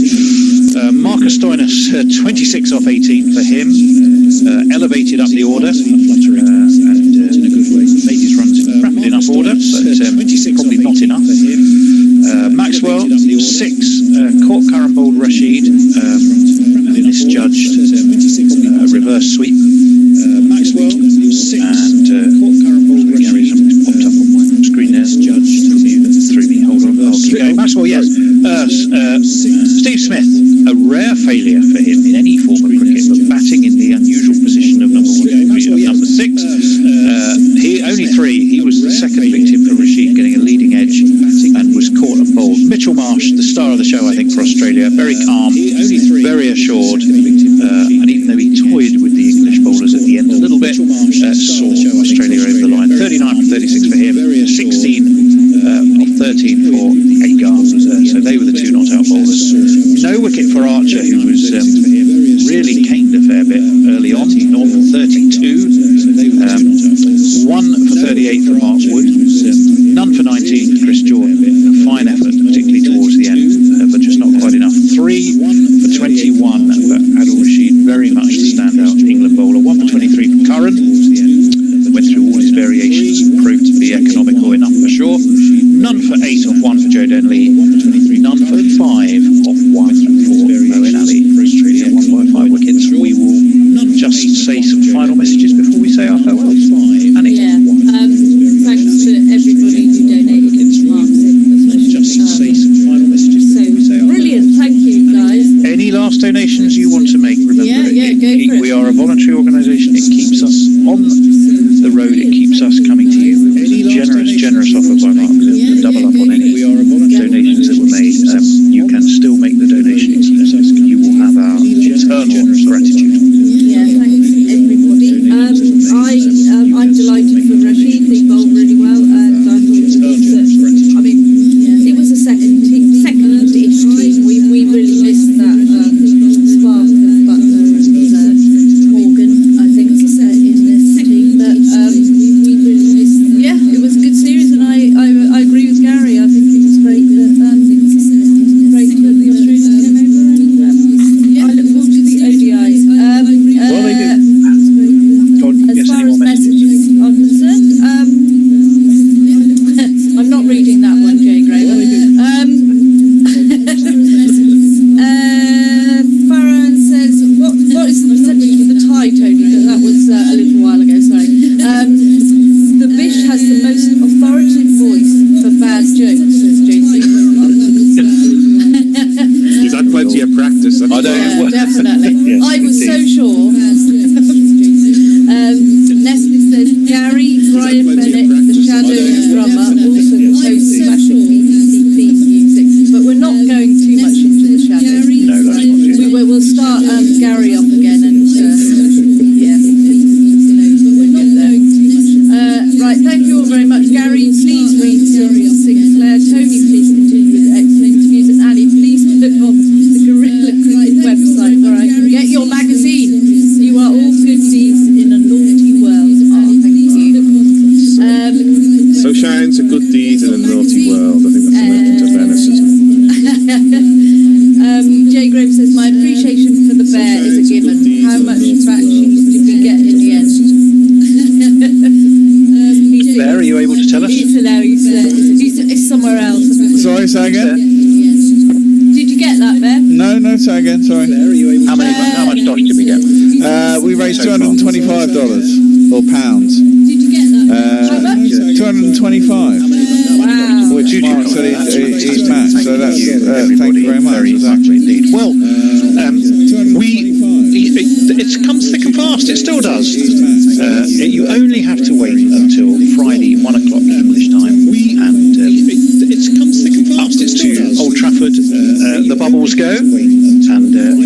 [SPEAKER 1] Marcus Stoinis, 26 off 18 for him, elevated up the order and made his runs in rapid enough order, but probably not enough. Maxwell, 6, caught Karambold Rashid, misjudged, reverse sweep. Maxwell, 6, and something's popped up on my screen there. Threw me. Hold on, I'll keep going. Maxwell, yes. Steve Smith, a rare failure for him in any form of cricket, but batting in the unusual position of number 6. He only 3. He was the second victim for Rashid getting a leading edge and was caught and bowled. Mitchell Marsh, the star of the show, I think, for Australia, very calm, very assured, and even though he toyed with the English bowlers at the end a little bit, saw Australia over the line. 39 from 36 for him, 16 off 13 for Agar, so they were the 2 not-out bowlers. No wicket for Archer, who was really caned a fair bit early on, north of 32. 1 for 38 for Mark Wood, none for 19 Chris Jordan. A fine effort, particularly towards the end, but just not quite enough. 3 for 21 for Adil Rashid, very much the standout England bowler. 1 for 23 for Curran, went through all his variations and proved to be economical enough for sure. None for 8 off 1 for Joe Denley, none for 5 off 1 for Moeen Ali. Australia won by 5 wickets. We will just say some final messages before we say our farewells. Annie?
[SPEAKER 7] Yeah, thanks to everybody who donated marks in.
[SPEAKER 1] Just say some final messages before we say our
[SPEAKER 7] brilliant, thank you guys.
[SPEAKER 1] Any last donations you want to make? Remember,
[SPEAKER 7] go for it.
[SPEAKER 1] We are a voluntary organisation. It keeps us on the road. It keeps us coming to you. Generous offer by Mark. Double up on any donations that were made. You can still make the donation. You will have our eternal gratitude.
[SPEAKER 7] Yeah, thanks everybody. I'm delighted for Rashid. He bowled really well, and I thought it was a second-ish team. We really missed that spark of Butler and Morgan, I think, in this team. But yeah, it was a good series, and I agree with Gary. I think it was great that the Australians came over, and I look forward to the ODIs. As far as messages are concerned, I'm not reading that one, Jay Graver. Farhan says, what is the percentage of the tie, Tony? That was a little while ago, sorry. The Bish has the most authoritative voice for bad jokes, says JC.
[SPEAKER 9] He's had plenty of practice.
[SPEAKER 7] Yeah, definitely. Yes, I was so sure. Nestle says, Gary, Brian Bennett, the Shadows drummer, also composed smashing BBC theme music. But we're not going too much into the Shadows.
[SPEAKER 1] No, that's not too much.
[SPEAKER 7] We'll start Gary off again, and yeah, we'll get there. Right, thank you all very much. Gary, please read Sinclair. Tony, please continue with excellent interviews. And Annie, please look on the Gorilla Cricket website where I can get your magazine. You are all good deeds in a naughty world. Oh, thank you.
[SPEAKER 9] So shines a good deed in a naughty world. I think that's a mention to Venice, isn't it?
[SPEAKER 7] Jay Grove says, my appreciation for the bear is a given. How much vaccines did we get in the end?
[SPEAKER 1] Bear, are you able to tell us?
[SPEAKER 7] He's somewhere else.
[SPEAKER 2] Sorry, say again?
[SPEAKER 7] Did you get that, Bear?
[SPEAKER 2] No, say again, sorry.
[SPEAKER 1] How much dosh did we get?
[SPEAKER 2] We raised $225 or pounds.
[SPEAKER 7] Did you get that? How much?
[SPEAKER 2] 225.
[SPEAKER 7] Wow.
[SPEAKER 2] Which Mark said he's matched, so that's thank you very much.
[SPEAKER 1] Very much indeed. Well, it comes thick and fast. It still does. You only have to wait until Friday, 1 o'clock English time, and it comes thick and fast. It's to Old Trafford. The bubbles go, and